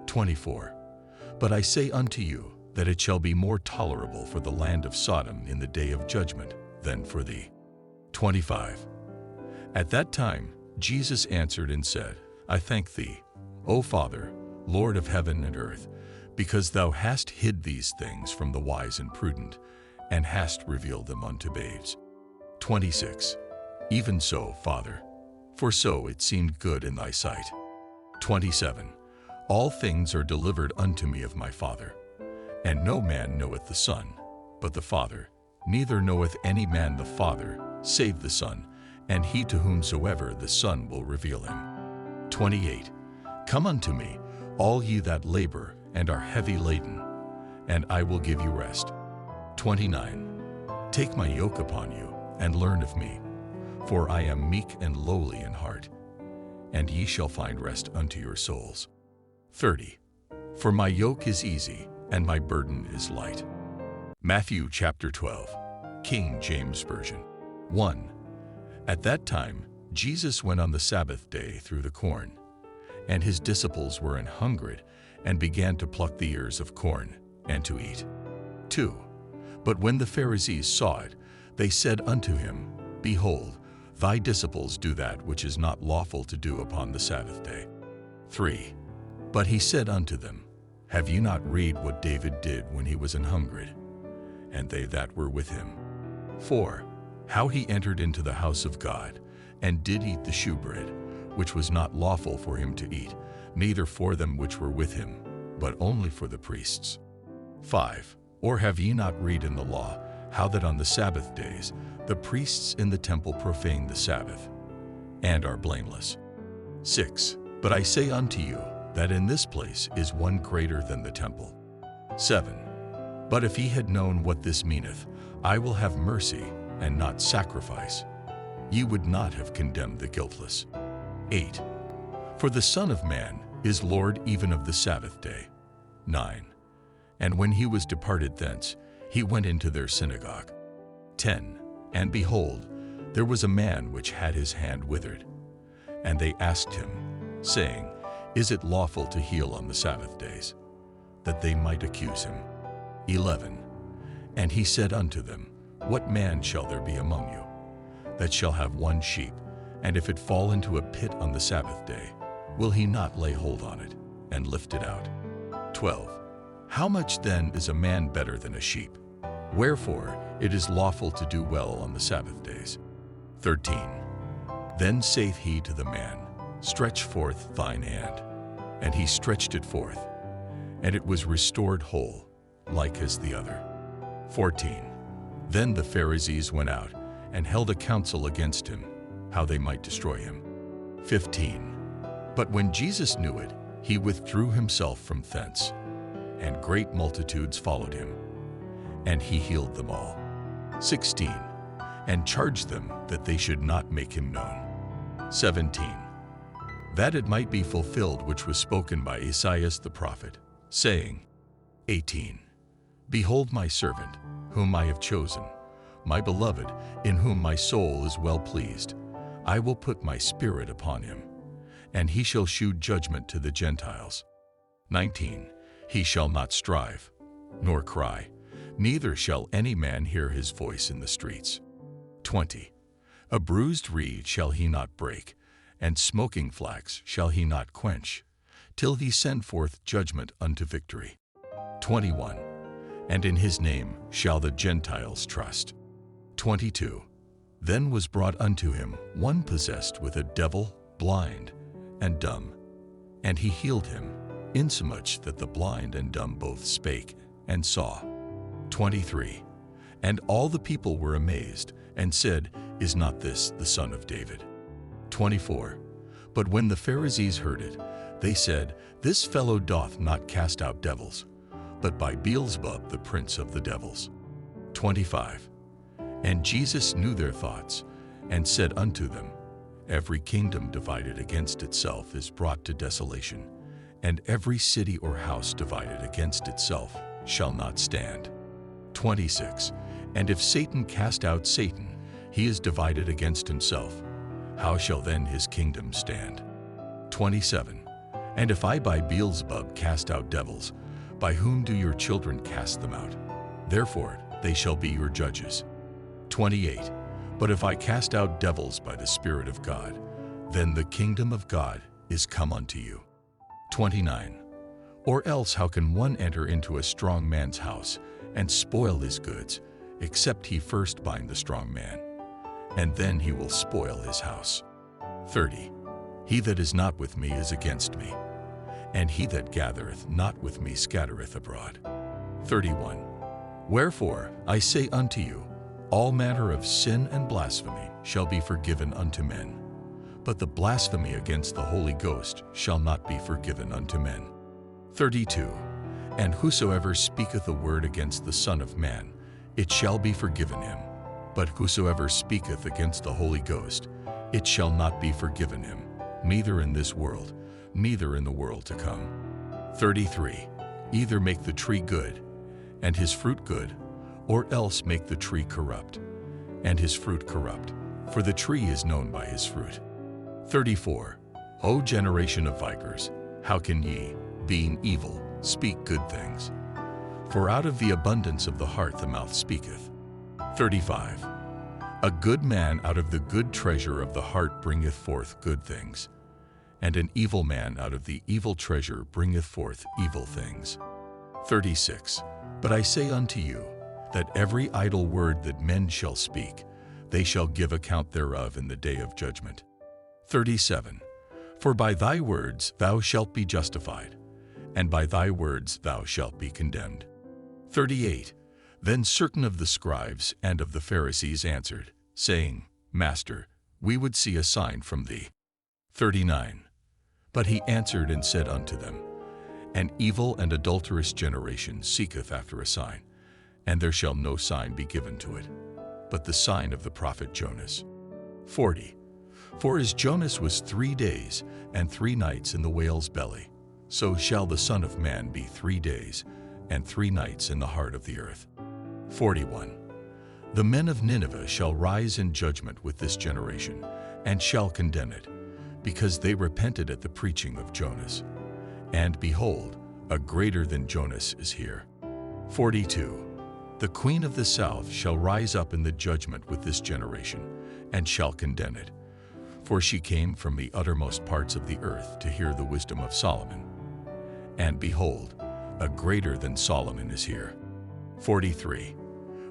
24. But I say unto you that it shall be more tolerable for the land of Sodom in the day of judgment than for thee. 25. At that time Jesus answered and said, I thank thee, O Father, Lord of heaven and earth, because thou hast hid these things from the wise and prudent, and hast revealed them unto babes. 26. Even so, Father, for so it seemed good in thy sight. 27. All things are delivered unto me of my Father, and no man knoweth the Son, but the Father, neither knoweth any man the Father, save the Son, and he to whomsoever the Son will reveal him. 28. Come unto me, all ye that labor and are heavy laden, and I will give you rest. 29. Take my yoke upon you, and learn of me, for I am meek and lowly in heart, and ye shall find rest unto your souls. 30. For my yoke is easy, and my burden is light. Matthew chapter 12, King James Version. 1. At that time Jesus went on the Sabbath day through the corn, and his disciples were an hungered, and began to pluck the ears of corn, and to eat. 2. But when the Pharisees saw it, they said unto him, Behold, thy disciples do that which is not lawful to do upon the Sabbath day. 3. But he said unto them, Have ye not read what David did when he was an hungered, and they that were with him? 4. How he entered into the house of God, and did eat the shewbread, which was not lawful for him to eat, neither for them which were with him, but only for the priests. 5. Or have ye not read in the law, how that on the Sabbath days the priests in the temple profane the Sabbath, and are blameless? 6. But I say unto you, that in this place is one greater than the temple. 7. But if ye had known what this meaneth, I will have mercy, and not sacrifice, ye would not have condemned the guiltless. 8. For the Son of Man is Lord even of the Sabbath day. 9. And when he was departed thence, he went into their synagogue. 10. And behold, there was a man which had his hand withered. And they asked him, saying, Is it lawful to heal on the Sabbath days? That they might accuse him. 11. And he said unto them, What man shall there be among you, that shall have one sheep, and if it fall into a pit on the Sabbath day, will he not lay hold on it, and lift it out? 12. How much then is a man better than a sheep? Wherefore it is lawful to do well on the Sabbath days. 13. Then saith he to the man, Stretch forth thine hand. And he stretched it forth, and it was restored whole, like as the other. 14. Then the Pharisees went out, and held a council against him, how they might destroy him. 15. But when Jesus knew it, he withdrew himself from thence, and great multitudes followed him, and he healed them all. 16. And charged them that they should not make him known. 17. That it might be fulfilled which was spoken by Esaias the prophet, saying, 18. Behold my servant, whom I have chosen, my beloved, in whom my soul is well pleased. I will put my spirit upon him, and he shall shew judgment to the Gentiles. 19. He shall not strive, nor cry, neither shall any man hear his voice in the streets. 20. A bruised reed shall he not break, and smoking flax shall he not quench, till he send forth judgment unto victory. 21. And in his name shall the Gentiles trust. 22. Then was brought unto him one possessed with a devil, blind and dumb, and he healed him, insomuch that the blind and dumb both spake and saw. 23. And all the people were amazed, and said, Is not this the son of David? 24. But when the Pharisees heard it, they said, This fellow doth not cast out devils, but by Beelzebub the prince of the devils. 25. And Jesus knew their thoughts, and said unto them, Every kingdom divided against itself is brought to desolation, and every city or house divided against itself shall not stand. 26. And if Satan cast out Satan, he is divided against himself. How shall then his kingdom stand? 27. And if I by Beelzebub cast out devils, by whom do your children cast them out? Therefore they shall be your judges. 28. But if I cast out devils by the Spirit of God, then the kingdom of God is come unto you. 29. Or else how can one enter into a strong man's house and spoil his goods, except he first bind the strong man, and then he will spoil his house. 30. He that is not with me is against me, and he that gathereth not with me scattereth abroad. 31. Wherefore I say unto you, all manner of sin and blasphemy shall be forgiven unto men, but the blasphemy against the Holy Ghost shall not be forgiven unto men. 32. And whosoever speaketh a word against the Son of Man, it shall be forgiven him. But whosoever speaketh against the Holy Ghost, it shall not be forgiven him, neither in this world, neither in the world to come. 33. Either make the tree good, and his fruit good, or else make the tree corrupt, and his fruit corrupt, for the tree is known by his fruit. 34. O generation of vipers, how can ye, being evil, speak good things? For out of the abundance of the heart the mouth speaketh. 35. A good man out of the good treasure of the heart bringeth forth good things, and an evil man out of the evil treasure bringeth forth evil things. 36. But I say unto you, that every idle word that men shall speak, they shall give account thereof in the day of judgment. 37. For by thy words thou shalt be justified, and by thy words thou shalt be condemned. 38. Then certain of the scribes and of the Pharisees answered, saying, Master, we would see a sign from thee. 39. But he answered and said unto them, An evil and adulterous generation seeketh after a sign, and there shall no sign be given to it, but the sign of the prophet Jonas. 40. For as Jonas was 3 days and 3 nights in the whale's belly, so shall the Son of Man be 3 days and 3 nights in the heart of the earth. 41. The men of Nineveh shall rise in judgment with this generation, and shall condemn it, because they repented at the preaching of Jonas. And behold, a greater than Jonas is here. 42. The queen of the south shall rise up in the judgment with this generation, and shall condemn it. For she came from the uttermost parts of the earth to hear the wisdom of Solomon. And behold, a greater than Solomon is here. 43.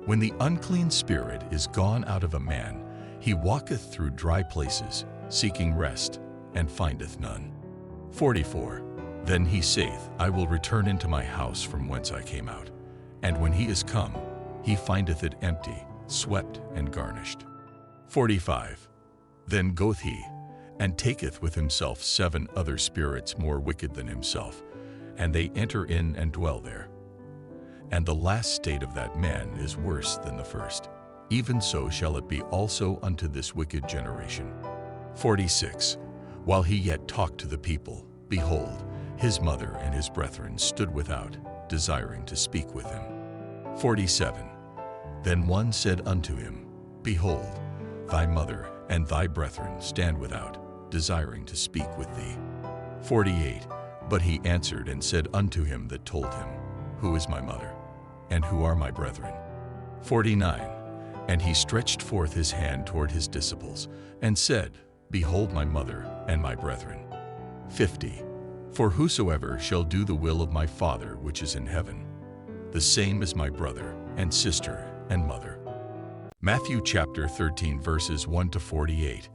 When the unclean spirit is gone out of a man, he walketh through dry places, seeking rest, and findeth none. 44. Then he saith, I will return into my house from whence I came out. And when he is come, he findeth it empty, swept, and garnished. 45. Then goeth he, and taketh with himself 7 other spirits more wicked than himself, and they enter in and dwell there. And the last state of that man is worse than the first. Even so shall it be also unto this wicked generation. 46. While he yet talked to the people, behold, his mother and his brethren stood without, desiring to speak with him. 47. Then one said unto him, Behold, thy mother and thy brethren stand without, desiring to speak with thee. 48. But he answered and said unto him that told him, Who is my mother? and who are my brethren? 49. And he stretched forth his hand toward his disciples, and said, Behold my mother and my brethren. 50. For whosoever shall do the will of my Father which is in heaven, the same is my brother and sister and mother. Matthew chapter 13 verses 1 to 48,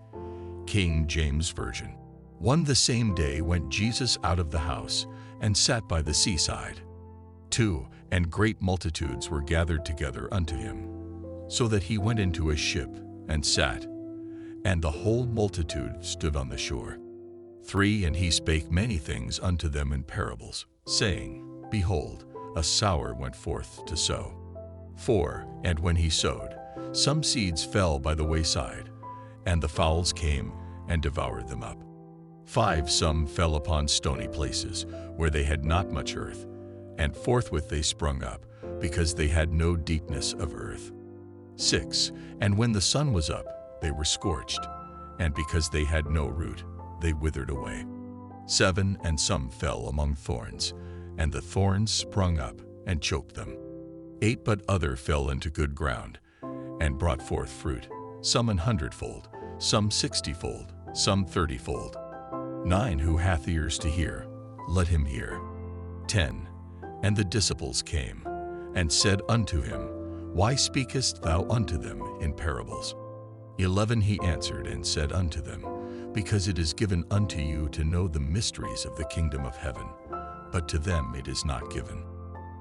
King James Version. The same day went Jesus out of the house, and sat by the seaside. 2. And great multitudes were gathered together unto him, so that he went into a ship, and sat, and the whole multitude stood on the shore. 3. And he spake many things unto them in parables, saying, Behold, a sower went forth to sow. 4. And when he sowed, some seeds fell by the wayside, and the fowls came and devoured them up. 5. Some fell upon stony places, where they had not much earth, and forthwith they sprung up, because they had no deepness of earth. 6. And when the sun was up, they were scorched, and because they had no root, they withered away. 7. And some fell among thorns, and the thorns sprung up and choked them. 8. But other fell into good ground, and brought forth fruit, some 100-fold, some 60-fold, some 30-fold. 9. Who hath ears to hear, let him hear. 10. And the disciples came, and said unto him, Why speakest thou unto them in parables? 11. He answered and said unto them, Because it is given unto you to know the mysteries of the kingdom of heaven, but to them it is not given.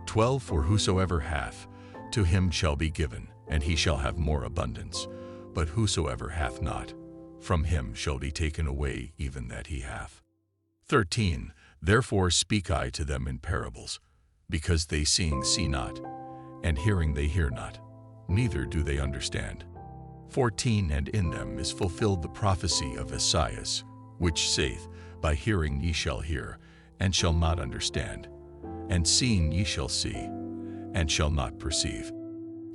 12. For whosoever hath, to him shall be given, and he shall have more abundance. But whosoever hath not, from him shall be taken away even that he hath. 13. Therefore speak I to them in parables, because they seeing see not, and hearing they hear not, neither do they understand. 14. And in them is fulfilled the prophecy of Esaias, which saith, By hearing ye shall hear, and shall not understand, and seeing ye shall see, and shall not perceive.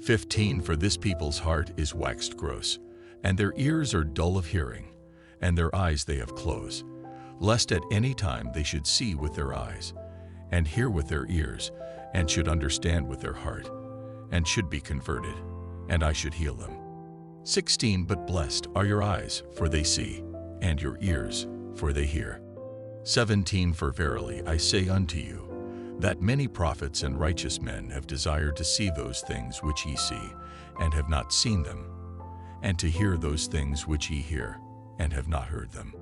15. For this people's heart is waxed gross, and their ears are dull of hearing, and their eyes they have closed, lest at any time they should see with their eyes, and hear with their ears, and should understand with their heart, and should be converted, and I should heal them. 16. But blessed are your eyes, for they see, and your ears, for they hear. 17. For verily I say unto you, that many prophets and righteous men have desired to see those things which ye see, and have not seen them, and to hear those things which ye hear, and have not heard them.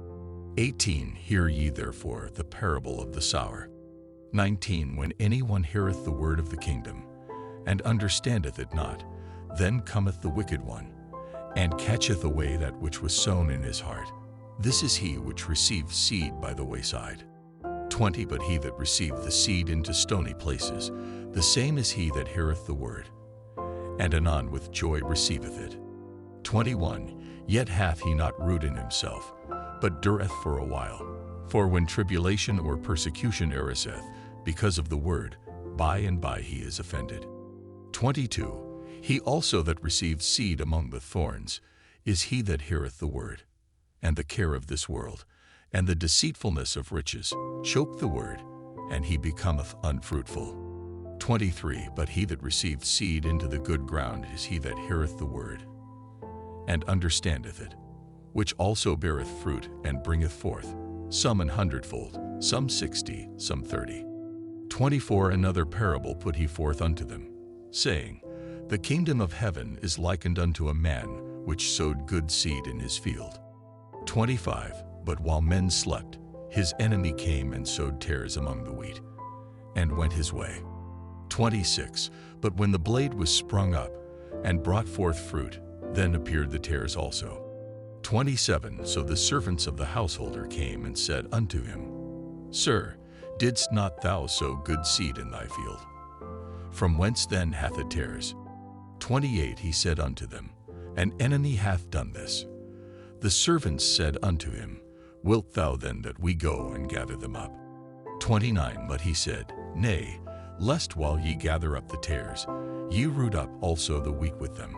18. Hear ye therefore the parable of the sower. 19. When any one heareth the word of the kingdom, and understandeth it not, then cometh the wicked one, and catcheth away that which was sown in his heart. This is he which received seed by the wayside. 20. But he that received the seed into stony places, the same is he that heareth the word, and anon with joy receiveth it. 21. Yet hath he not root in himself, but dureth for a while. For when tribulation or persecution ariseth, because of the word, by and by he is offended. 22. He also that received seed among the thorns is he that heareth the word, and the care of this world, and the deceitfulness of riches, choke the word, and he becometh unfruitful. 23. But he that received seed into the good ground is he that heareth the word, and understandeth it, which also beareth fruit, and bringeth forth, some 100-fold, some 60, some 30. 24. Another parable put he forth unto them, saying, The kingdom of heaven is likened unto a man which sowed good seed in his field. 25. But while men slept, his enemy came and sowed tares among the wheat, and went his way. 26. But when the blade was sprung up, and brought forth fruit, then appeared the tares also. 27. So the servants of the householder came and said unto him, Sir, didst not thou sow good seed in thy field? From whence then hath it tares? 28. He said unto them, An enemy hath done this. The servants said unto him, Wilt thou then that we go and gather them up? 29. But he said, Nay, lest while ye gather up the tares, ye root up also the wheat with them.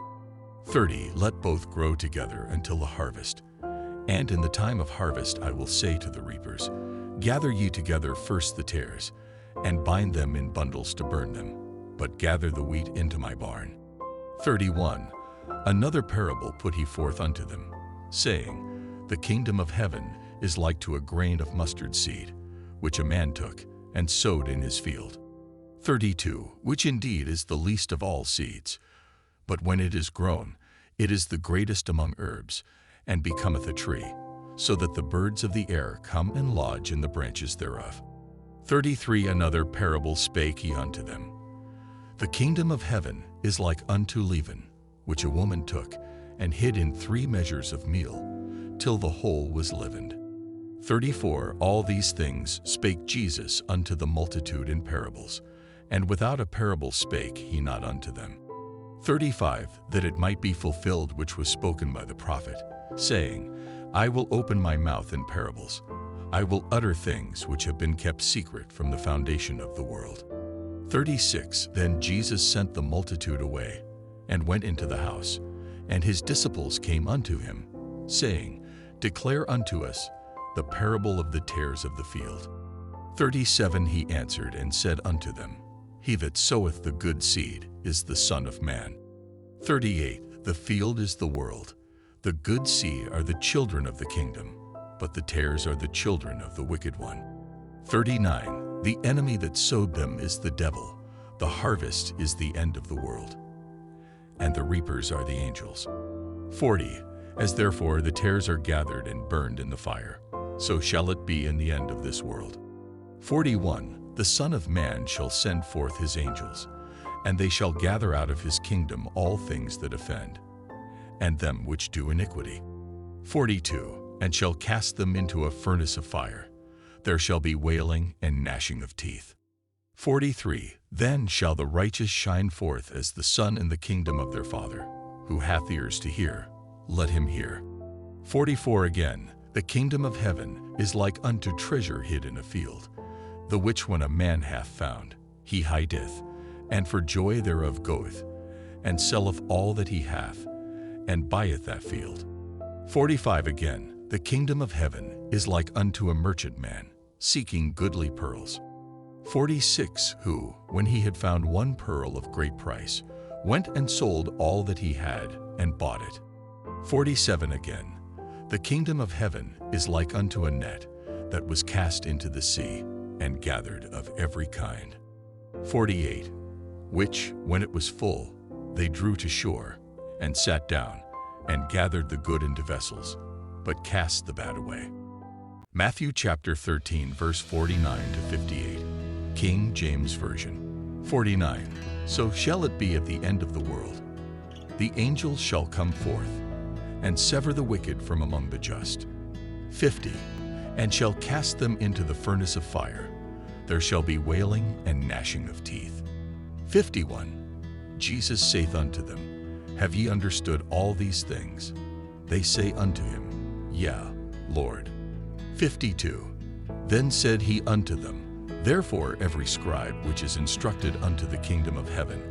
30. Let both grow together until the harvest. And in the time of harvest I will say to the reapers, Gather ye together first the tares, and bind them in bundles to burn them, but gather the wheat into my barn. 31. Another parable put he forth unto them, saying, The kingdom of heaven is like to a grain of mustard seed, which a man took and sowed in his field. 32. Which indeed is the least of all seeds, but when it is grown, it is the greatest among herbs, and becometh a tree, so that the birds of the air come and lodge in the branches thereof. 33. Another parable spake he unto them. The kingdom of heaven is like unto leaven, which a woman took and hid in 3 measures of meal, till the whole was leavened. 34. All these things spake Jesus unto the multitude in parables, and without a parable spake he not unto them. 35. That it might be fulfilled which was spoken by the prophet, saying, I will open my mouth in parables. I will utter things which have been kept secret from the foundation of the world. 36. Then Jesus sent the multitude away, and went into the house, and his disciples came unto him, saying, Declare unto us the parable of the tares of the field. 37. He answered and said unto them, He that soweth the good seed is the Son of Man. 38. The field is the world. The good seed are the children of the kingdom, but the tares are the children of the wicked one. 39. The enemy that sowed them is the devil. The harvest is the end of the world, and the reapers are the angels. 40. As therefore the tares are gathered and burned in the fire, so shall it be in the end of this world. 41. The Son of Man shall send forth his angels, and they shall gather out of his kingdom all things that offend, and them which do iniquity. 42. And shall cast them into a furnace of fire. There shall be wailing and gnashing of teeth. 43. Then shall the righteous shine forth as the sun in the kingdom of their Father. Who hath ears to hear, let him hear. 44. Again, the kingdom of heaven is like unto treasure hid in a field, the which when a man hath found, he hideth, and for joy thereof goeth, and selleth all that he hath, and buyeth that field. 45. Again, the kingdom of heaven is like unto a merchantman, seeking goodly pearls. 46. Who, when he had found one pearl of great price, went and sold all that he had, and bought it. 47. Again, the kingdom of heaven is like unto a net that was cast into the sea, and gathered of every kind. 48. Which, when it was full, they drew to shore, and sat down, and gathered the good into vessels, but cast the bad away. Matthew chapter 13, verse 49 to 58, King James Version. 49. So shall it be at the end of the world. The angels shall come forth, and sever the wicked from among the just. 50. And shall cast them into the furnace of fire. There shall be wailing and gnashing of teeth. 51. Jesus saith unto them, Have ye understood all these things? They say unto him, Yea, Lord. 52. Then said he unto them, Therefore every scribe which is instructed unto the kingdom of heaven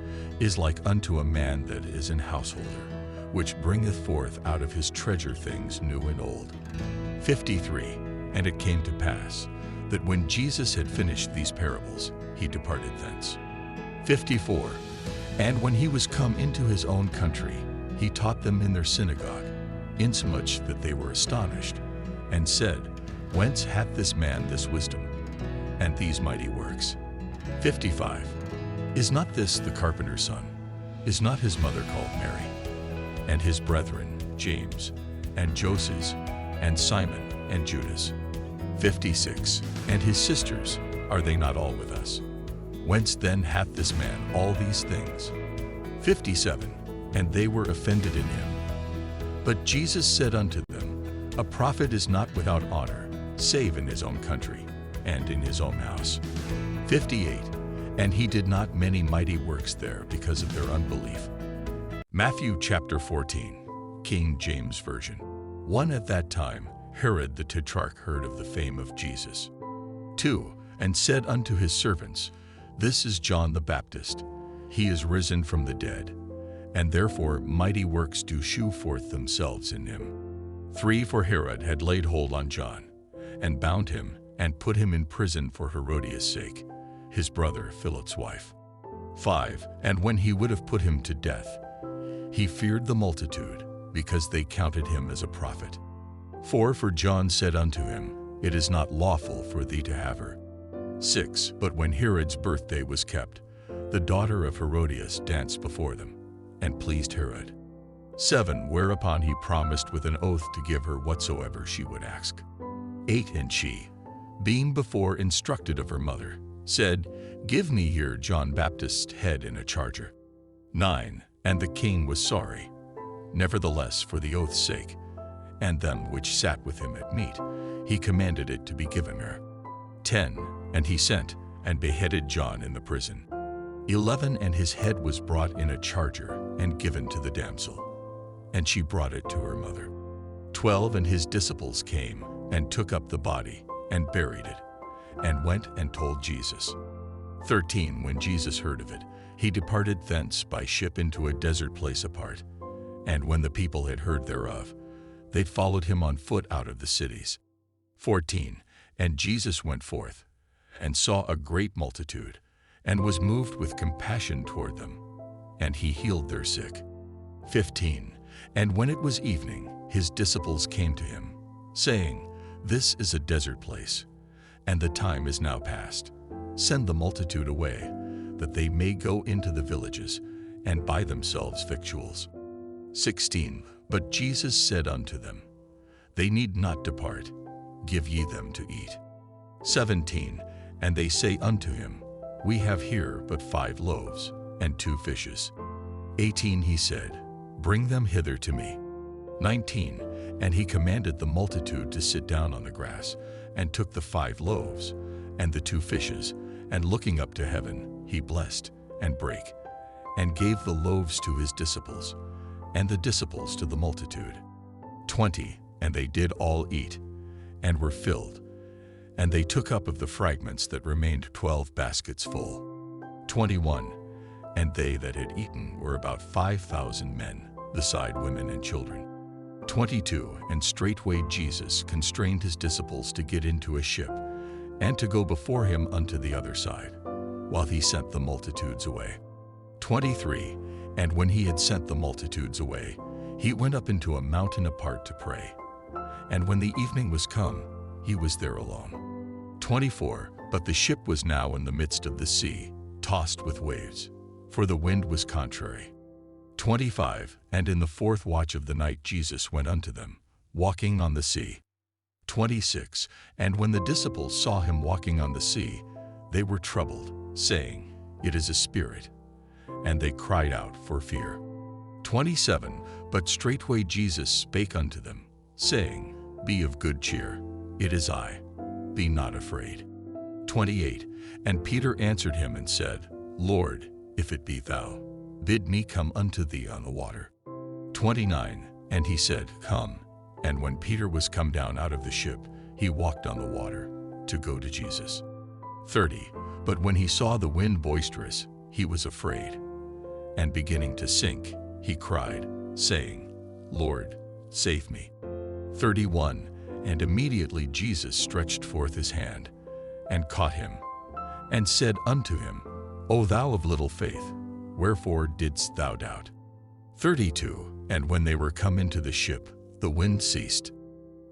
is like unto a man that is an householder, which bringeth forth out of his treasure things new and old. 53. And it came to pass, that when Jesus had finished these parables, he departed thence. 54. And when he was come into his own country, he taught them in their synagogue, insomuch that they were astonished, and said, Whence hath this man this wisdom, and these mighty works? 55. Is not this the carpenter's son? Is not his mother called Mary? And his brethren, James, and Joses, and Simon, and Judas? 56. And his sisters, are they not all with us? Whence then hath this man all these things? 57. And they were offended in him. But Jesus said unto them, A prophet is not without honor, save in his own country, and in his own house. 58. And he did not many mighty works there because of their unbelief. Matthew chapter 14, King James Version. 1. At that time Herod the Tetrarch heard of the fame of Jesus. 2. And said unto his servants, This is John the Baptist. He is risen from the dead, and therefore mighty works do shew forth themselves in him. 3. For Herod had laid hold on John, and bound him, and put him in prison for Herodias' sake, his brother Philip's wife. 5. And when he would have put him to death, he feared the multitude, because they counted him as a prophet. 4. For John said unto him, It is not lawful for thee to have her. 6. But when Herod's birthday was kept, the daughter of Herodias danced before them, and pleased Herod. 7. Whereupon he promised with an oath to give her whatsoever she would ask. 8. And she, being before instructed of her mother, said, Give me here John Baptist's head in a charger. 9. And the king was sorry. Nevertheless, for the oath's sake, and them which sat with him at meat, he commanded it to be given her. 10. And he sent, and beheaded John in the prison. 11. And his head was brought in a charger, and given to the damsel, and she brought it to her mother. 12. And his disciples came, and took up the body, and buried it, and went and told Jesus. 13. When Jesus heard of it, he departed thence by ship into a desert place apart. And when the people had heard thereof, they followed him on foot out of the cities. 14. And Jesus went forth, and saw a great multitude, and was moved with compassion toward them, and he healed their sick. 15. And when it was evening, his disciples came to him, saying, This is a desert place, and the time is now past. Send the multitude away, that they may go into the villages, and buy themselves victuals. 16. But Jesus said unto them, They need not depart, give ye them to eat. 17. And they say unto him, We have here but 5 loaves, and 2 fishes. 18. He said, Bring them hither to me. 19. And he commanded the multitude to sit down on the grass, and took the 5 loaves, and the 2 fishes, and looking up to heaven, he blessed, and brake, and gave the loaves to his disciples, and the disciples to the multitude. 20. And they did all eat, and were filled, and they took up of the fragments that remained 12 baskets full. 21. And they that had eaten were about 5,000 men, beside women and children. 22. And straightway Jesus constrained his disciples to get into a ship, and to go before him unto the other side, while he sent the multitudes away. 23. And when he had sent the multitudes away, he went up into a mountain apart to pray. And when the evening was come, he was there alone. 24. But the ship was now in the midst of the sea, tossed with waves, for the wind was contrary. 25. And in the 4th watch of the night Jesus went unto them, walking on the sea. 26. And when the disciples saw him walking on the sea, they were troubled, saying, It is a spirit. And they cried out for fear. 27. But straightway Jesus spake unto them, saying, Be of good cheer, it is I, be not afraid. 28. And Peter answered him and said, Lord, if it be thou, bid me come unto thee on the water. 29. And he said, Come. And when Peter was come down out of the ship, he walked on the water, to go to Jesus. 30. But when he saw the wind boisterous, he was afraid, and beginning to sink, he cried, saying, Lord, save me. 31. And immediately Jesus stretched forth his hand, and caught him, and said unto him, O thou of little faith, wherefore didst thou doubt? 32. And when they were come into the ship, the wind ceased.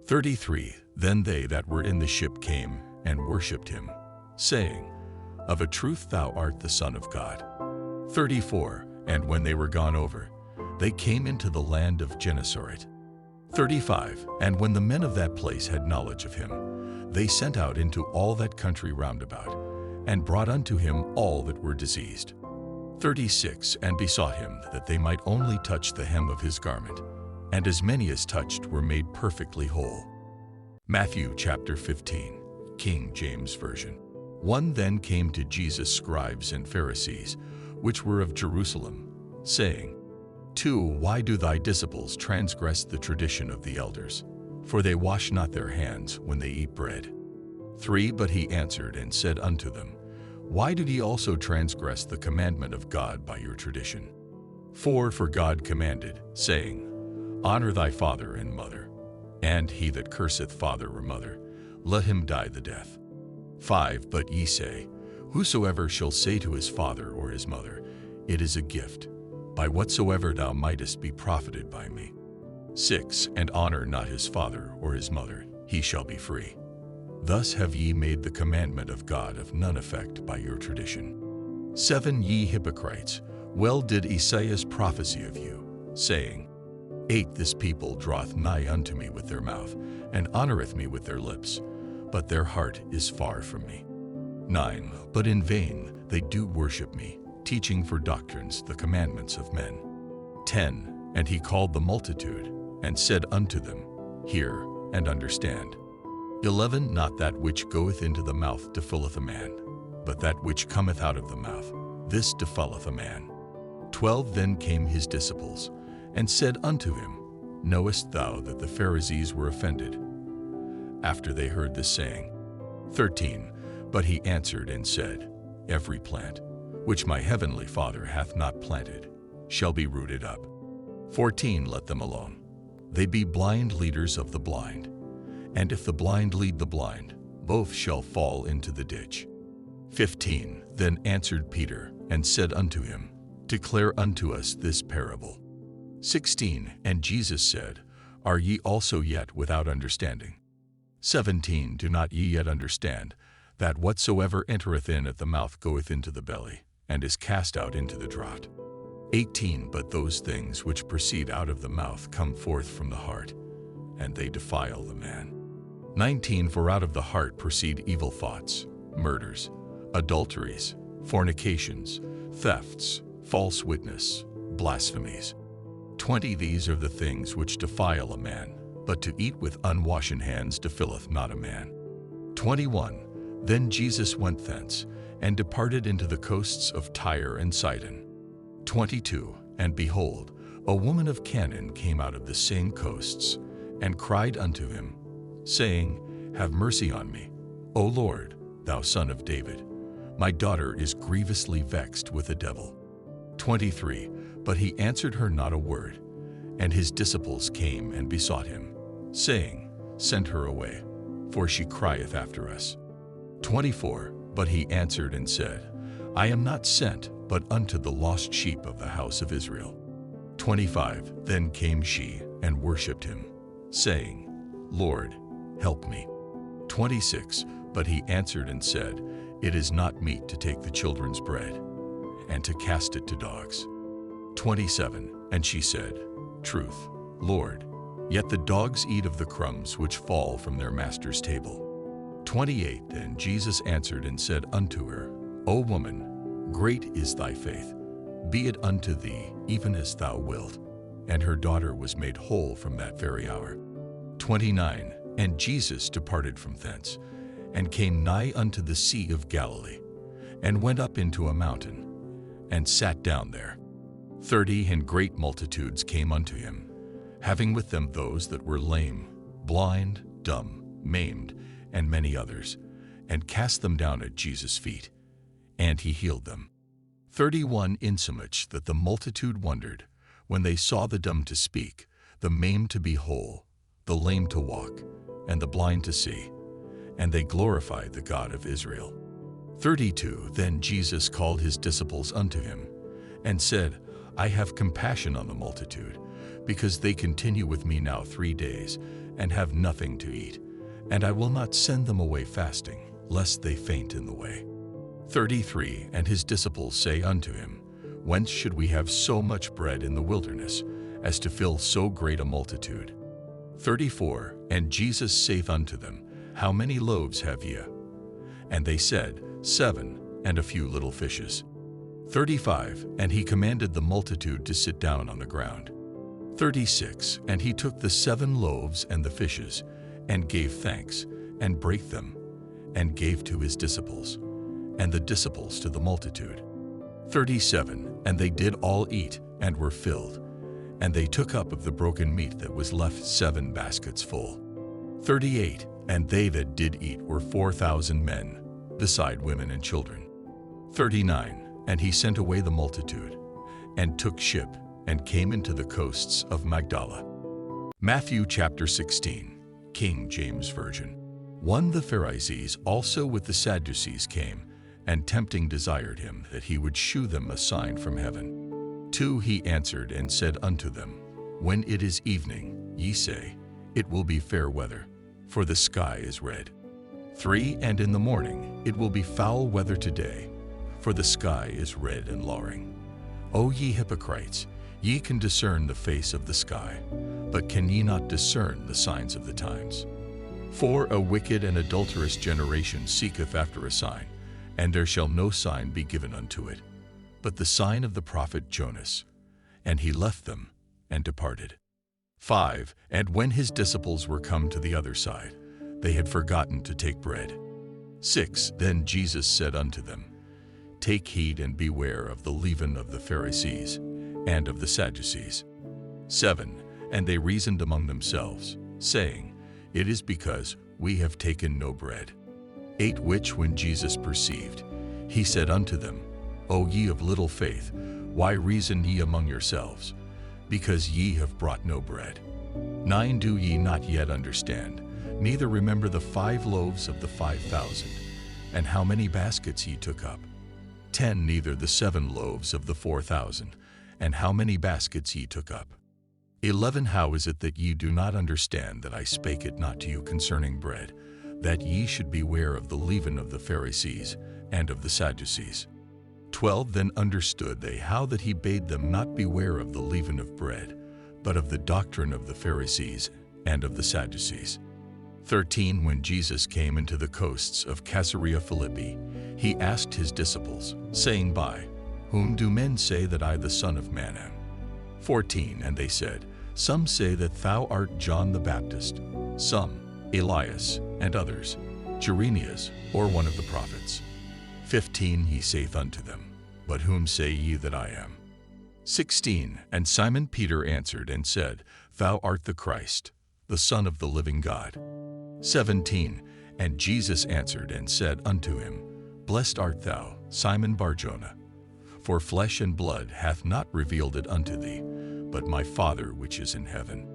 33. Then they that were in the ship came and worshipped him, saying, Of a truth thou art the Son of God. 34. And when they were gone over, they came into the land of Gennesaret. 35. And when the men of that place had knowledge of him, they sent out into all that country round about, and brought unto him all that were diseased. 36. And besought him that they might only touch the hem of his garment, and as many as touched were made perfectly whole. Matthew chapter 15, King James Version. 1. Then came to Jesus scribes and Pharisees, which were of Jerusalem, saying, 2. Why do thy disciples transgress the tradition of the elders? For they wash not their hands when they eat bread. 3. But he answered and said unto them, Why do ye also transgress the commandment of God by your tradition? 4. For God commanded, saying, Honor thy father and mother, and he that curseth father or mother, let him die the death. 5. But ye say, Whosoever shall say to his father or his mother, It is a gift, by whatsoever thou mightest be profited by me. 6. And honor not his father or his mother, he shall be free. Thus have ye made the commandment of God of none effect by your tradition. 7. Ye hypocrites, well did Esaias prophesy of you, saying, 8. This people draweth nigh unto me with their mouth, and honoreth me with their lips, but their heart is far from me. 9. But in vain they do worship me, teaching for doctrines the commandments of men. 10. And he called the multitude, and said unto them, Hear and understand. 11. Not that which goeth into the mouth defileth a man, but that which cometh out of the mouth, this defileth a man. 12. Then came his disciples, and said unto him, Knowest thou that the Pharisees were offended after they heard this saying? 13. But he answered and said, Every plant, which my heavenly Father hath not planted, shall be rooted up. 14. Let them alone. They be blind leaders of the blind. And if the blind lead the blind, both shall fall into the ditch. 15. Then answered Peter, and said unto him, Declare unto us this parable. 16. And Jesus said, Are ye also yet without understanding? 17. Do not ye yet understand, that whatsoever entereth in at the mouth goeth into the belly, and is cast out into the draught? 18. But those things which proceed out of the mouth come forth from the heart, and they defile the man. 19. For out of the heart proceed evil thoughts, murders, adulteries, fornications, thefts, false witness, blasphemies. 20. These are the things which defile a man, but to eat with unwashen hands defileth not a man. 21. Then Jesus went thence, and departed into the coasts of Tyre and Sidon. 22. And behold, a woman of Canaan came out of the same coasts, and cried unto him, saying, Have mercy on me, O Lord, thou Son of David. My daughter is grievously vexed with a devil. 23. But he answered her not a word. And his disciples came and besought him, saying, Send her away, for she crieth after us. 24. But he answered and said, I am not sent, but unto the lost sheep of the house of Israel. 25. Then came she and worshipped him, saying, Lord, help me. 26. But he answered and said, It is not meet to take the children's bread, and to cast it to dogs. 27. And she said, Truth, Lord, yet the dogs eat of the crumbs which fall from their master's table. 28. And Jesus answered and said unto her, O woman, great is thy faith. Be it unto thee even as thou wilt. And her daughter was made whole from that very hour. 29. And Jesus departed from thence, and came nigh unto the Sea of Galilee, and went up into a mountain, and sat down there. 30. And great multitudes came unto him, having with them those that were lame, blind, dumb, maimed, and many others, and cast them down at Jesus' feet, and he healed them. 31. Insomuch that the multitude wondered, when they saw the dumb to speak, the maimed to be whole, the lame to walk, and the blind to see, and they glorified the God of Israel. 32. Then Jesus called his disciples unto him, and said, I have compassion on the multitude, because they continue with me now 3 days, and have nothing to eat, and I will not send them away fasting, lest they faint in the way. 33. And his disciples say unto him, Whence should we have so much bread in the wilderness, as to fill so great a multitude? 34. And Jesus saith unto them, How many loaves have ye? And they said, 7, and a few little fishes. 35. And he commanded the multitude to sit down on the ground. 36. And he took the 7 loaves and the fishes, and gave thanks, and brake them, and gave to his disciples, and the disciples to the multitude. 37. And they did all eat, and were filled. And they took up of the broken meat that was left 7 baskets full. 38. And they that did eat were 4,000 men, beside women and children. 39. And he sent away the multitude, and took ship, and came into the coasts of Magdala. Matthew chapter 16, King James Version. 1. The Pharisees also with the Sadducees came, and tempting desired him that he would shew them a sign from heaven. 2. He answered and said unto them, When it is evening, ye say, It will be fair weather, for the sky is red. 3. And in the morning it will be foul weather today, for the sky is red and lowring. O ye hypocrites, ye can discern the face of the sky, but can ye not discern the signs of the times? 4. A wicked and adulterous generation seeketh after a sign, and there shall no sign be given unto it, but the sign of the prophet Jonas. And he left them, and departed. 5. And when his disciples were come to the other side, they had forgotten to take bread. 6. Then Jesus said unto them, Take heed and beware of the leaven of the Pharisees and of the Sadducees. 7. And they reasoned among themselves, saying, It is because we have taken no bread. 8. Which when Jesus perceived, he said unto them, O ye of little faith, why reason ye among yourselves, because ye have brought no bread? 9. Do ye not yet understand, neither remember the 5 loaves of the 5,000, and how many baskets ye took up? 10. Neither the 7 loaves of the 4,000, and how many baskets ye took up? 11. How is it that ye do not understand that I spake it not to you concerning bread, that ye should beware of the leaven of the Pharisees and of the Sadducees? 12. Then understood they how that he bade them not beware of the leaven of bread, but of the doctrine of the Pharisees and of the Sadducees. 13. When Jesus came into the coasts of Caesarea Philippi, he asked his disciples, saying, By whom do men say that I the Son of Man am? 14. And they said, Some say that thou art John the Baptist, some Elias, and others, Jeremias, or one of the prophets. 15. He saith unto them, But whom say ye that I am? 16. And Simon Peter answered and said, Thou art the Christ, the Son of the living God. 17. And Jesus answered and said unto him, Blessed art thou, Simon Bar-Jonah, for flesh and blood hath not revealed it unto thee, but my Father which is in heaven.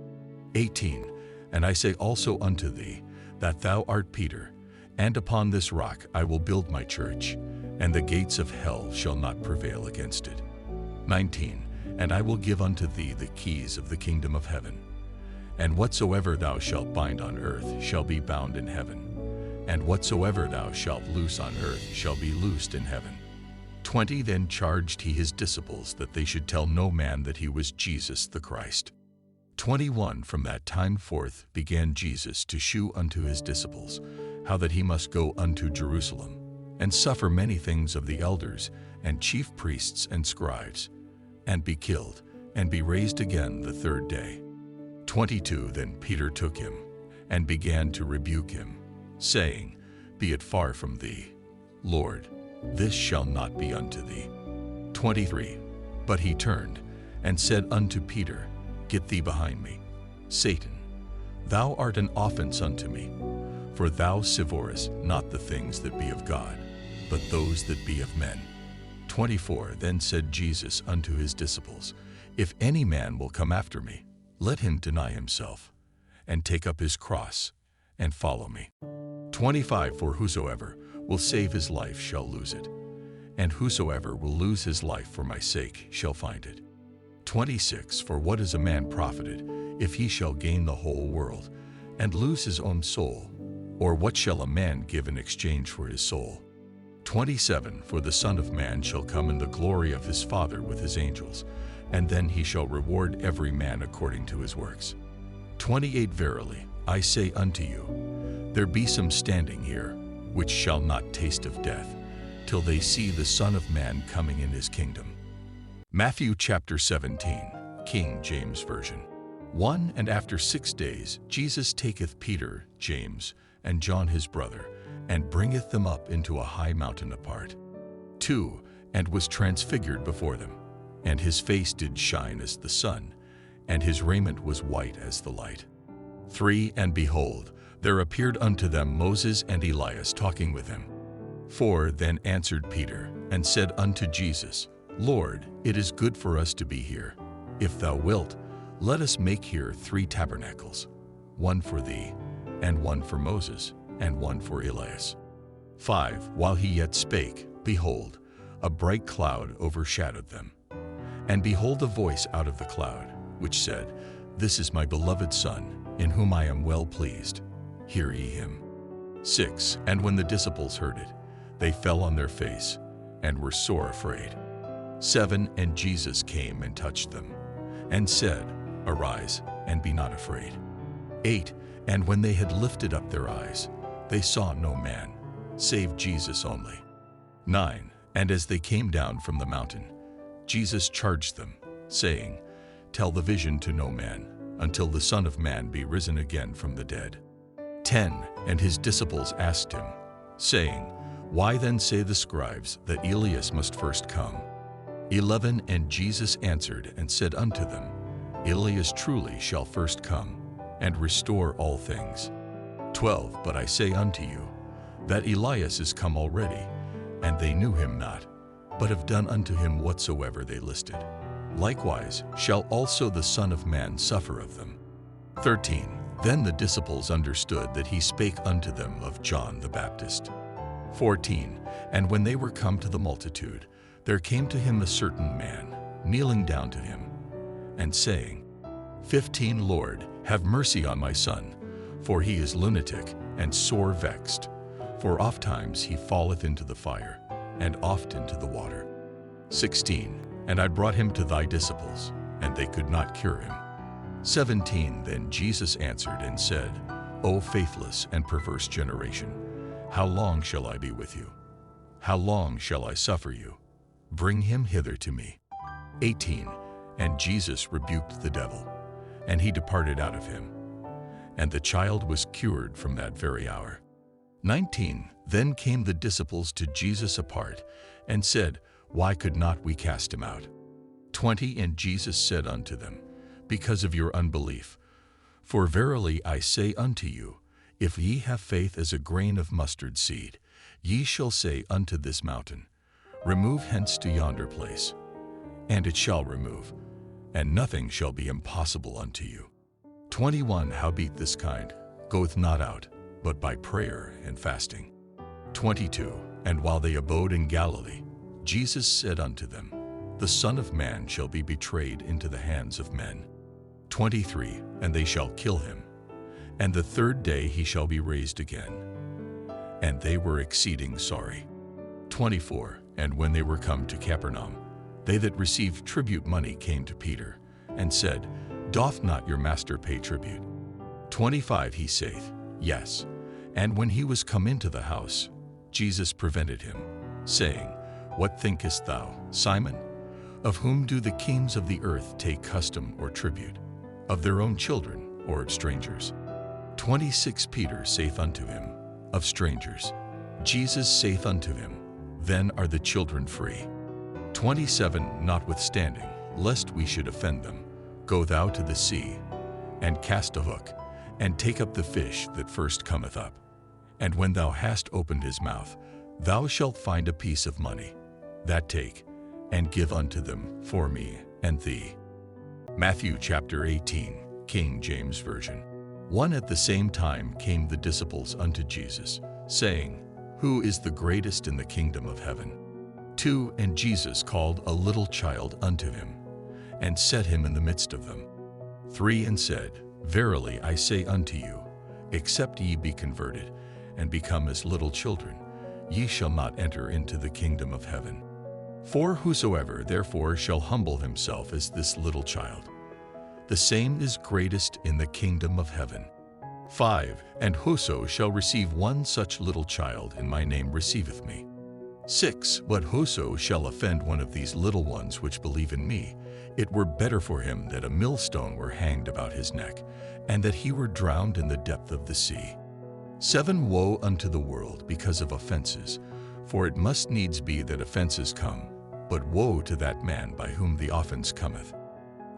18. And I say also unto thee, that thou art Peter, and upon this rock I will build my church, and the gates of hell shall not prevail against it. 19. And I will give unto thee the keys of the kingdom of heaven. And whatsoever thou shalt bind on earth shall be bound in heaven, and whatsoever thou shalt loose on earth shall be loosed in heaven. 20. Then charged he his disciples that they should tell no man that he was Jesus the Christ. 21. From that time forth began Jesus to shew unto his disciples how that he must go unto Jerusalem, and suffer many things of the elders and chief priests and scribes, and be killed, and be raised again the 3rd day. 22. Then Peter took him, and began to rebuke him, saying, Be it far from thee, Lord, this shall not be unto thee. 23. But he turned, and said unto Peter, Get thee behind me, Satan, thou art an offense unto me, for thou savourest not the things that be of God, but those that be of men. 24. Then said Jesus unto his disciples, If any man will come after me, let him deny himself, and take up his cross, and follow me. 25. For whosoever will save his life shall lose it, and whosoever will lose his life for my sake shall find it. 26. For what is a man profited, if he shall gain the whole world, and lose his own soul? Or what shall a man give in exchange for his soul? 27. For the Son of Man shall come in the glory of his Father with his angels, and then he shall reward every man according to his works. 28. Verily, I say unto you, there be some standing here, which shall not taste of death, till they see the Son of Man coming in his kingdom. Matthew chapter 17, King James Version. 1. And after 6 days Jesus taketh Peter, James, and John his brother, and bringeth them up into a high mountain apart. 2. And was transfigured before them, and his face did shine as the sun, and his raiment was white as the light. 3. And behold, there appeared unto them Moses and Elias talking with him. 4. Then answered Peter, and said unto Jesus, Lord, it is good for us to be here. If thou wilt, let us make here 3 tabernacles, one for thee, and one for Moses, and one for Elias. 5. While he yet spake, behold, a bright cloud overshadowed them. And behold, a voice out of the cloud, which said, This is my beloved Son, in whom I am well pleased. Hear ye him. 6. And when the disciples heard it, they fell on their face, and were sore afraid. 7. And Jesus came and touched them, and said, Arise, and be not afraid. 8. And when they had lifted up their eyes, they saw no man, save Jesus only. 9. And as they came down from the mountain, Jesus charged them, saying, Tell the vision to no man, until the Son of Man be risen again from the dead. 10. And his disciples asked him, saying, Why then say the scribes that Elias must first come? 11. And Jesus answered and said unto them, Elias truly shall first come, and restore all things. 12. But I say unto you, that Elias is come already, and they knew him not, but have done unto him whatsoever they listed. Likewise shall also the Son of Man suffer of them. 13. Then the disciples understood that he spake unto them of John the Baptist. 14. And when they were come to the multitude, there came to him a certain man, kneeling down to him, and saying, 15. Lord, have mercy on my son, for he is lunatic and sore vexed. For ofttimes he falleth into the fire, and oft into the water. 16. And I brought him to thy disciples, and they could not cure him. 17. Then Jesus answered and said, O faithless and perverse generation, how long shall I be with you? How long shall I suffer you? Bring him hither to me. 18. And Jesus rebuked the devil, and he departed out of him. And the child was cured from that very hour. 19. Then came the disciples to Jesus apart, and said, Why could not we cast him out? 20. And Jesus said unto them, Because of your unbelief. For verily I say unto you, if ye have faith as a grain of mustard seed, ye shall say unto this mountain, Remove hence to yonder place, and it shall remove, and nothing shall be impossible unto you. 21. Howbeit this kind goeth not out, but by prayer and fasting. 22. And while they abode in Galilee, Jesus said unto them, The Son of Man shall be betrayed into the hands of men. 23. And they shall kill him, and the third day he shall be raised again. And they were exceeding sorry. 24. And when they were come to Capernaum, they that received tribute money came to Peter, and said, Doth not your master pay tribute? 25. He saith, Yes. And when he was come into the house, Jesus prevented him, saying, What thinkest thou, Simon? Of whom do the kings of the earth take custom or tribute? Of their own children, or of strangers? 26. Peter saith unto him, Of strangers. Jesus saith unto him, Then are the children free. 27. Notwithstanding, lest we should offend them, go thou to the sea, and cast a hook, and take up the fish that first cometh up. And when thou hast opened his mouth, thou shalt find a piece of money. That take, and give unto them for me and thee. Matthew chapter 18, King James Version. 1. At the same time came the disciples unto Jesus, saying, Who is the greatest in the kingdom of heaven? 2. And Jesus called a little child unto him, and set him in the midst of them. 3. And said, Verily I say unto you, except ye be converted, and become as little children, ye shall not enter into the kingdom of heaven. 4. Whosoever therefore shall humble himself as this little child, the same is greatest in the kingdom of heaven. 5. And whoso shall receive one such little child in my name receiveth me. 6. But whoso shall offend one of these little ones which believe in me, it were better for him that a millstone were hanged about his neck, and that he were drowned in the depth of the sea. 7. Woe unto the world because of offenses, for it must needs be that offenses come, but woe to that man by whom the offense cometh.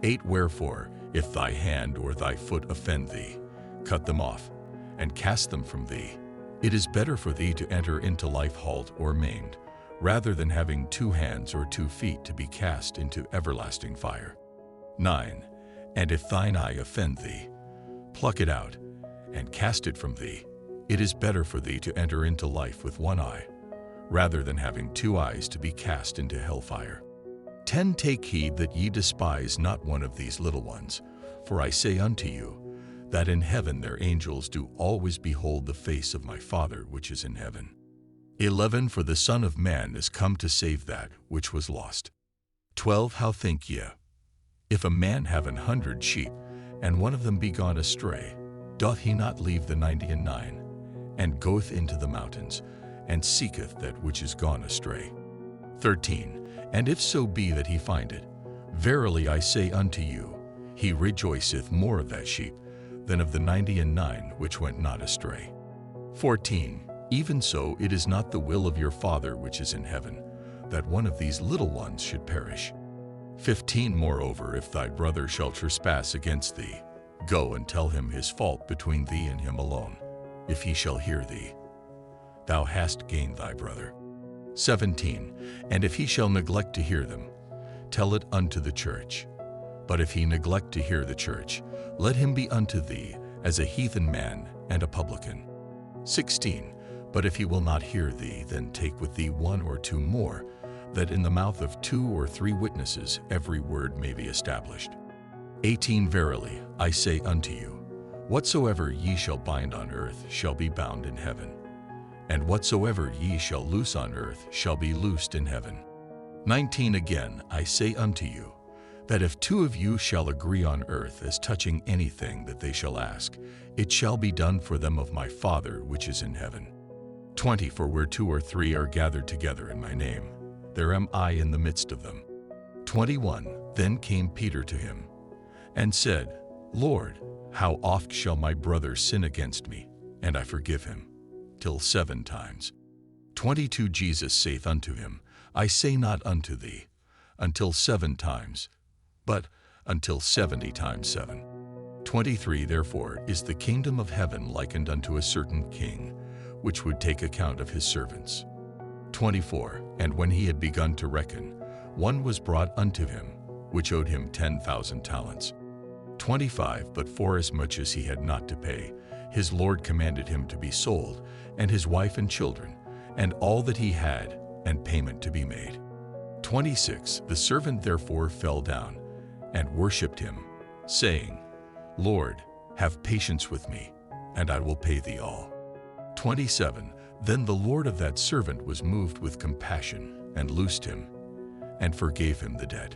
8. Wherefore, if thy hand or thy foot offend thee, cut them off, and cast them from thee. It is better for thee to enter into life halt or maimed, rather than having 2 hands or 2 feet to be cast into everlasting fire. 9. And if thine eye offend thee, pluck it out, and cast it from thee. It is better for thee to enter into life with 1 eye, rather than having 2 eyes to be cast into hellfire. 10 Take heed that ye despise not one of these little ones, for I say unto you, that in heaven their angels do always behold the face of my Father which is in heaven. 11 For the Son of Man is come to save that which was lost. 12 How think ye? If a man have 100 sheep, and one of them be gone astray, doth he not leave the 99, and goeth into the mountains, and seeketh that which is gone astray? 13 And if so be that he find it, verily I say unto you, he rejoiceth more of that sheep than of the 99 which went not astray. 14 Even so it is not the will of your Father which is in heaven, that one of these little ones should perish. 15 Moreover, if thy brother shall trespass against thee, go and tell him his fault between thee and him alone. If he shall hear thee, thou hast gained thy brother. 17 And if he shall neglect to hear them, tell it unto the church. But if he neglect to hear the church, let him be unto thee as a heathen man and a publican. 16 But if he will not hear thee, then take with thee 1 or 2 more, that in the mouth of 2 or 3 witnesses every word may be established. 18 Verily I say unto you, whatsoever ye shall bind on earth shall be bound in heaven, and whatsoever ye shall loose on earth shall be loosed in heaven. 19 Again I say unto you, that if 2 of you shall agree on earth as touching anything that they shall ask, it shall be done for them of my Father which is in heaven. 20 For where 2 or 3 are gathered together in my name, there am I in the midst of them. 21 Then came Peter to him, and said, Lord, how oft shall my brother sin against me, and I forgive him? Till 7 times. 22 Jesus saith unto him, I say not unto thee, until 7 times, but until 70 times 7. 23 Therefore is the kingdom of heaven likened unto a certain king, which would take account of his servants. 24 And when he had begun to reckon, one was brought unto him, which owed him 10,000 talents. 25 But forasmuch as he had not to pay, his Lord commanded him to be sold, and his wife and children, and all that he had, and payment to be made. 26 The servant therefore fell down, and worshipped him, saying, Lord, have patience with me, and I will pay thee all. 27 Then the Lord of that servant was moved with compassion, and loosed him, and forgave him the debt.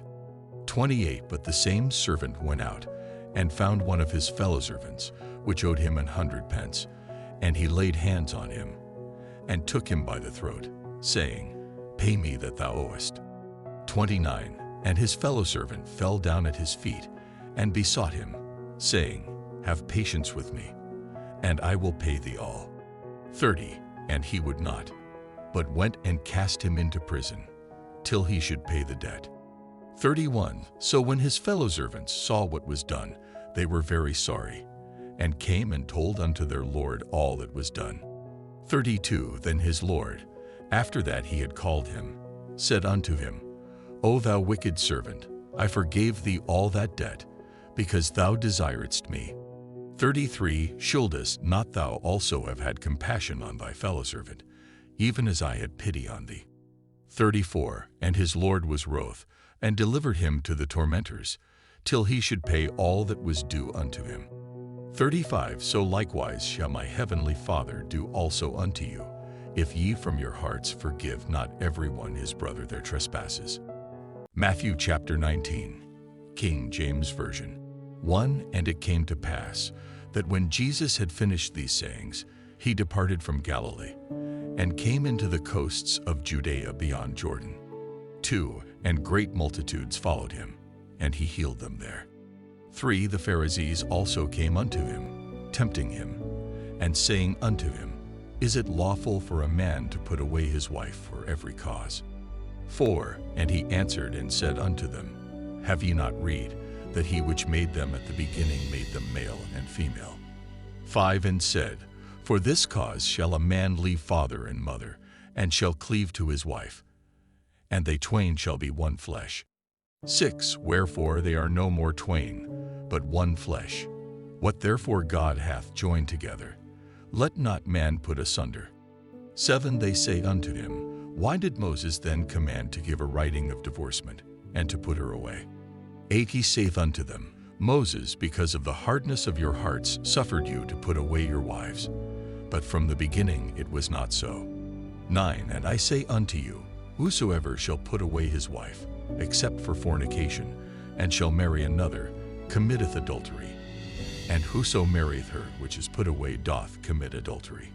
28 But the same servant went out, and found one of his fellow servants, which owed him 100 pence, and he laid hands on him, and took him by the throat, saying, Pay me that thou owest. 29 And his fellow servant fell down at his feet, and besought him, saying, Have patience with me, and I will pay thee all. 30 And he would not, but went and cast him into prison, till he should pay the debt. 31 So when his fellow servants saw what was done, they were very sorry, and came and told unto their Lord all that was done. 32 Then his Lord, after that he had called him, said unto him, O thou wicked servant, I forgave thee all that debt, because thou desiredst me. 33 Shouldest not thou also have had compassion on thy fellow servant, even as I had pity on thee? 34 And his Lord was wroth, and delivered him to the tormentors, till he should pay all that was due unto him. 35 So likewise shall my heavenly Father do also unto you, if ye from your hearts forgive not every one his brother their trespasses. Matthew chapter 19, King James Version. 1 And it came to pass, that when Jesus had finished these sayings, he departed from Galilee, and came into the coasts of Judea beyond Jordan. 2 And great multitudes followed him, and he healed them there. 3 The Pharisees also came unto him, tempting him, and saying unto him, Is it lawful for a man to put away his wife for every cause? 4 And he answered and said unto them, Have ye not read, that he which made them at the beginning made them male and female? 5 And said, For this cause shall a man leave father and mother, and shall cleave to his wife, and they twain shall be one flesh. 6 Wherefore they are no more twain, but one flesh. What therefore God hath joined together, let not man put asunder. 7 They say unto him, Why did Moses then command to give a writing of divorcement, and to put her away? 8 He saith unto them, Moses, because of the hardness of your hearts, suffered you to put away your wives. But from the beginning it was not so. 9 And I say unto you, whosoever shall put away his wife, except for fornication, and shall marry another, committeth adultery. And whoso marrieth her which is put away doth commit adultery.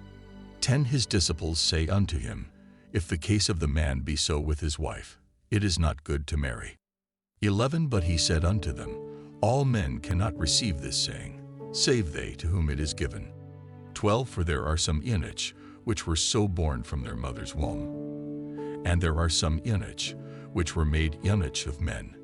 10 His disciples say unto him, If the case of the man be so with his wife, it is not good to marry. 11 But he said unto them, All men cannot receive this saying, save they to whom it is given. 12 For there are some Enoch, which were so born from their mother's womb. And there are some Enoch, which were made Enoch of men.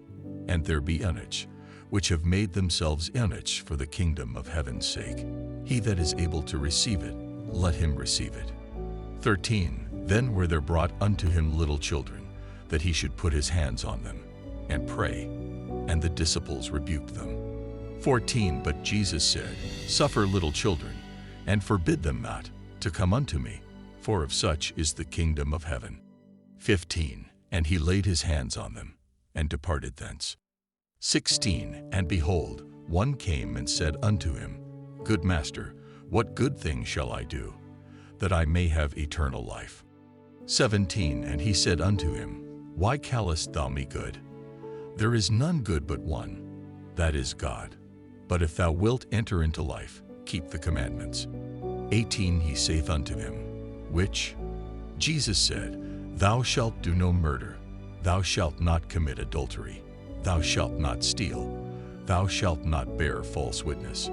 And there be Enoch, which have made themselves Enoch for the kingdom of heaven's sake. He that is able to receive it, let him receive it. 13 Then were there brought unto him little children, that he should put his hands on them, and pray. And the disciples rebuked them. 14 But Jesus said, Suffer little children, and forbid them not, to come unto me, for of such is the kingdom of heaven. 15 And he laid his hands on them, and departed thence. 16 And behold, one came and said unto him, Good Master, what good thing shall I do, that I may have eternal life? 17 And he said unto him, Why callest thou me good? There is none good but one, that is God. But if thou wilt enter into life, keep the commandments. 18 He saith unto him, Which? Jesus said, Thou shalt do no murder, thou shalt not commit adultery, thou shalt not steal, thou shalt not bear false witness.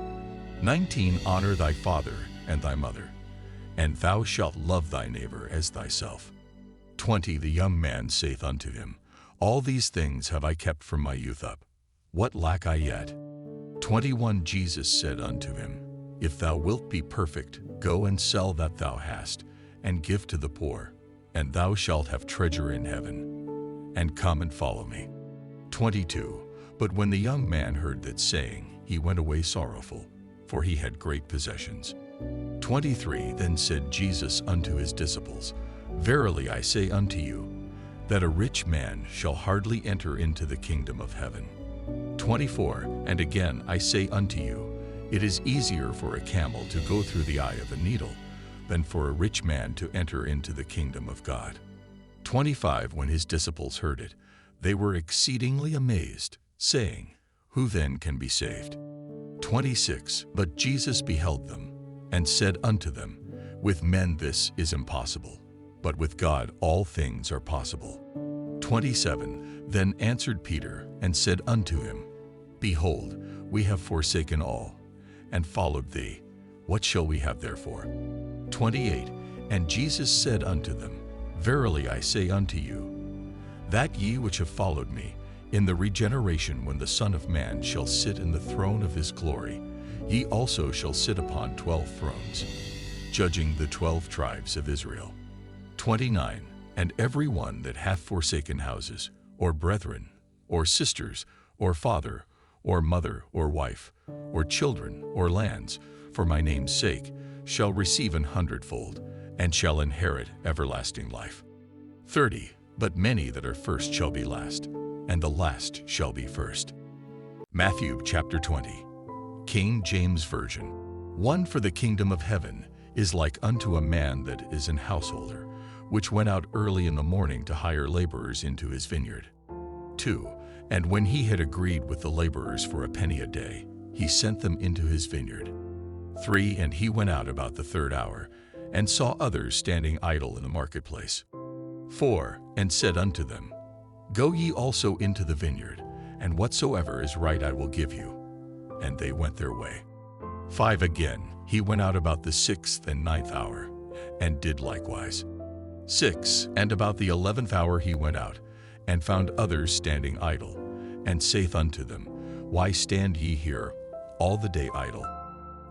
19 Honor thy father and thy mother, and thou shalt love thy neighbor as thyself. 20 The young man saith unto him, All these things have I kept from my youth up. What lack I yet? 21 Jesus said unto him, If thou wilt be perfect, go and sell that thou hast, and give to the poor, and thou shalt have treasure in heaven. And come and follow me. 22 But when the young man heard that saying, he went away sorrowful, for he had great possessions. 23 Then said Jesus unto his disciples, Verily I say unto you, that a rich man shall hardly enter into the kingdom of heaven. 24 And again I say unto you, it is easier for a camel to go through the eye of a needle than for a rich man to enter into the kingdom of God. 25 When his disciples heard it, they were exceedingly amazed, saying, Who then can be saved? 26 But Jesus beheld them, and said unto them, With men this is impossible, but with God all things are possible. 27 Then answered Peter, and said unto him, Behold, we have forsaken all, and followed thee. What shall we have therefore? 28 And Jesus said unto them, Verily I say unto you, that ye which have followed me, in the regeneration when the Son of Man shall sit in the throne of his glory, ye also shall sit upon 12 thrones, judging the 12 tribes of Israel. 29 And every one that hath forsaken houses, or brethren, or sisters, or father, or mother, or wife, or children, or lands, for my name's sake, shall receive 100-fold, and shall inherit everlasting life. 30 But many that are first shall be last, and the last shall be first. Matthew chapter 20, King James Version. One for the kingdom of heaven is like unto a man that is an householder, which went out early in the morning to hire laborers into his vineyard. 2 And when he had agreed with the laborers for a penny a day, he sent them into his vineyard. 3 And he went out about the third hour, and saw others standing idle in the marketplace. 4 And said unto them, Go ye also into the vineyard, and whatsoever is right I will give you. And they went their way. 5 Again he went out about the 6th and 9th hour, and did likewise. 6 And about the 11th hour he went out, and found others standing idle, and saith unto them, Why stand ye here all the day idle?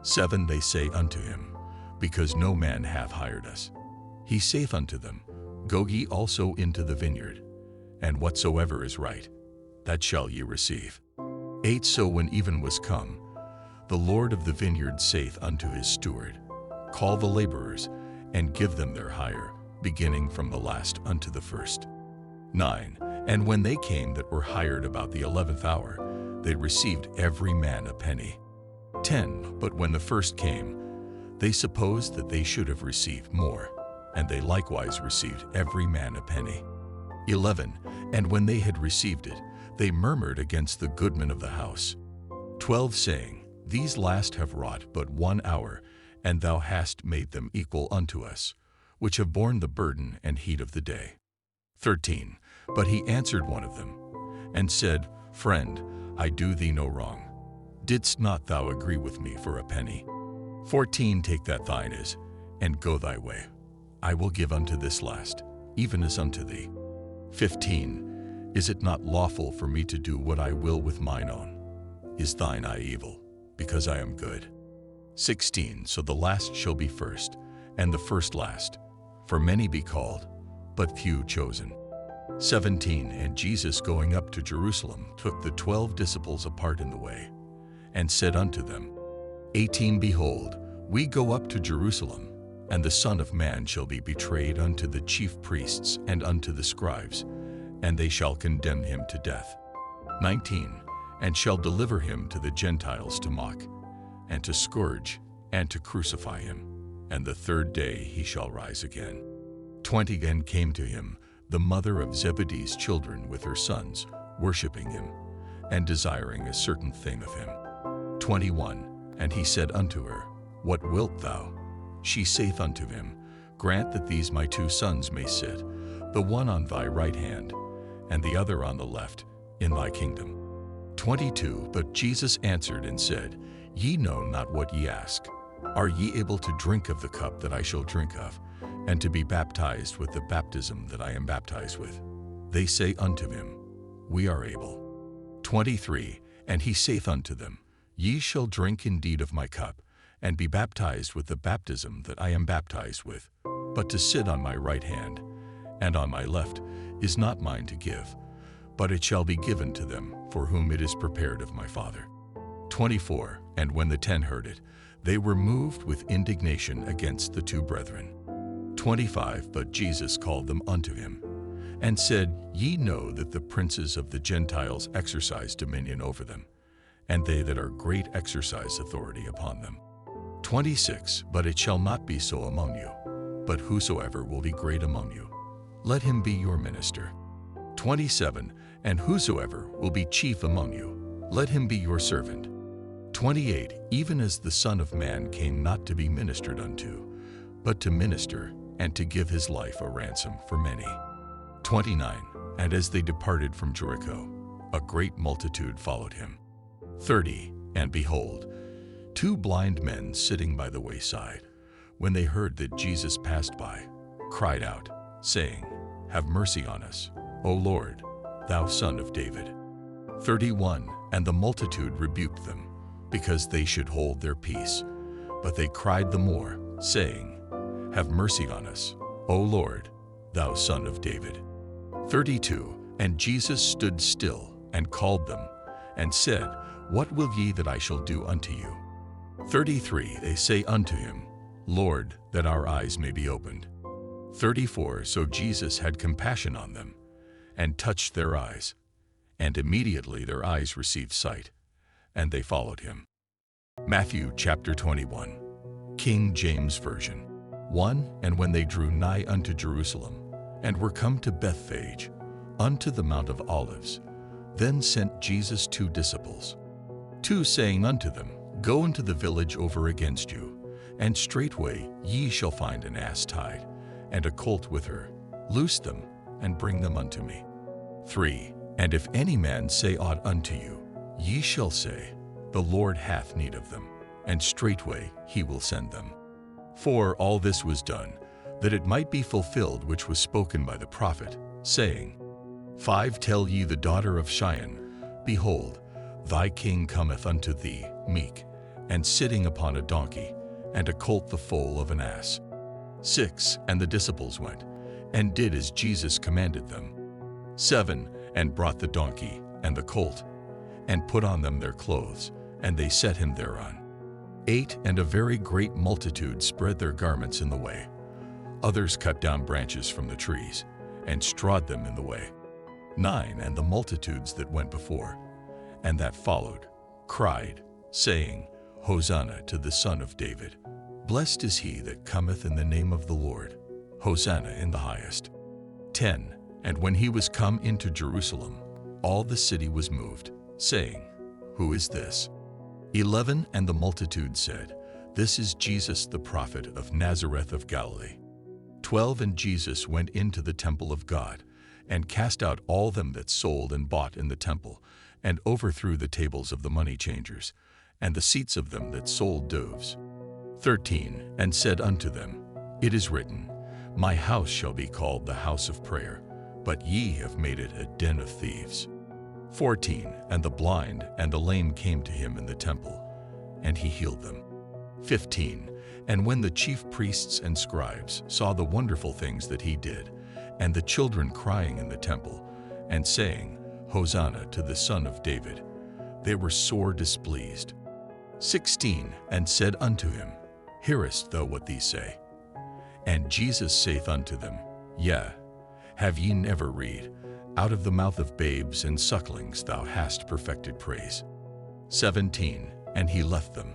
7 They say unto him, Because no man hath hired us. He saith unto them, Go ye also into the vineyard, and whatsoever is right, that shall ye receive. 8 So when even was come, the Lord of the vineyard saith unto his steward, Call the laborers, and give them their hire, beginning from the last unto the first. 9. And when they came that were hired about the 11th hour, they received every man a penny. 10. But when the first came, they supposed that they should have received more, and they likewise received every man a penny. 11. And when they had received it, they murmured against the goodman of the house. 12. Saying, These last have wrought but 1 hour, and thou hast made them equal unto us, which have borne the burden and heat of the day. 13. But he answered one of them, and said, Friend, I do thee no wrong. Didst not thou agree with me for a penny? 14. Take that thine is, and go thy way. I will give unto this last, even as unto thee. 15. Is it not lawful for me to do what I will with mine own? Is thine eye evil, because I am good? 16. So the last shall be first, and the first last. For many be called, but few chosen. 17. And Jesus going up to Jerusalem took the 12 disciples apart in the way, and said unto them, 18. Behold, we go up to Jerusalem, and the Son of Man shall be betrayed unto the chief priests and unto the scribes, and they shall condemn him to death. 19. And shall deliver him to the Gentiles to mock, and to scourge, and to crucify him. And the third day he shall rise again. 20. And came to him the mother of Zebedee's children with her sons, worshipping him, and desiring a certain thing of him. 21. And he said unto her, What wilt thou? She saith unto him, Grant that these my 2 sons may sit, the one on thy right hand, and the other on the left, in thy kingdom. 22. But Jesus answered and said, Ye know not what ye ask. Are ye able to drink of the cup that I shall drink of, and to be baptized with the baptism that I am baptized with? They say unto him, We are able. 23. And he saith unto them, Ye shall drink indeed of my cup, and be baptized with the baptism that I am baptized with. But to sit on my right hand and on my left is not mine to give, but it shall be given to them for whom it is prepared of my Father. 24. And when the 10 heard it, they were moved with indignation against the 2 brethren. 25. But Jesus called them unto him, and said, Ye know that the princes of the Gentiles exercise dominion over them, and they that are great exercise authority upon them. 26. But it shall not be so among you, but whosoever will be great among you, let him be your minister. 27. And whosoever will be chief among you, let him be your servant. 28. Even as the Son of Man came not to be ministered unto, but to minister, and to give his life a ransom for many. 29. And as they departed from Jericho, a great multitude followed him. 30. And behold, 2 blind men sitting by the wayside, when they heard that Jesus passed by, cried out, saying, Have mercy on us, O Lord, thou Son of David. 31. And the multitude rebuked them, because they should hold their peace. But they cried the more, saying, Have mercy on us, O Lord, thou Son of David. 32. And Jesus stood still, and called them, and said, What will ye that I shall do unto you? 33. They say unto him, Lord, that our eyes may be opened. 34. So Jesus had compassion on them, and touched their eyes, and immediately their eyes received sight, and they followed him. Matthew chapter 21, King James Version. 1. And when they drew nigh unto Jerusalem, and were come to Bethphage, unto the Mount of Olives, then sent Jesus 2 disciples. 2 saying unto them, Go into the village over against you, and straightway ye shall find an ass tied, and a colt with her. Loose them, and bring them unto me. 3. And if any man say aught unto you, ye shall say, The Lord hath need of them, and straightway he will send them. 4. All this was done, that it might be fulfilled which was spoken by the prophet, saying, 5. Tell ye the daughter of Shion, Behold, thy king cometh unto thee, meek, and sitting upon a donkey, and a colt the foal of an ass. 6. And the disciples went, and did as Jesus commanded them. 7. And brought the donkey and the colt, and put on them their clothes, and they set him thereon. 8. And a very great multitude spread their garments in the way. Others cut down branches from the trees and strawed them in the way. 9. And the multitudes that went before and that followed cried, saying, Hosanna to the Son of David. Blessed is he that cometh in the name of the Lord. Hosanna in the highest. 10. And when he was come into Jerusalem, all the city was moved, saying, Who is this? 11. And the multitude said, This is Jesus the prophet of Nazareth of Galilee. 12. And Jesus went into the temple of God, and cast out all them that sold and bought in the temple, and overthrew the tables of the money changers, and the seats of them that sold doves. 13. And said unto them, It is written, My house shall be called the house of prayer, but ye have made it a den of thieves. 14. And the blind and the lame came to him in the temple, and he healed them. 15. And when the chief priests and scribes saw the wonderful things that he did, and the children crying in the temple, and saying, Hosanna to the Son of David, they were sore displeased. 16. And said unto him, Hearest thou what these say? And Jesus saith unto them, Yea, have ye never read, Out of the mouth of babes and sucklings thou hast perfected praise? 17. And he left them,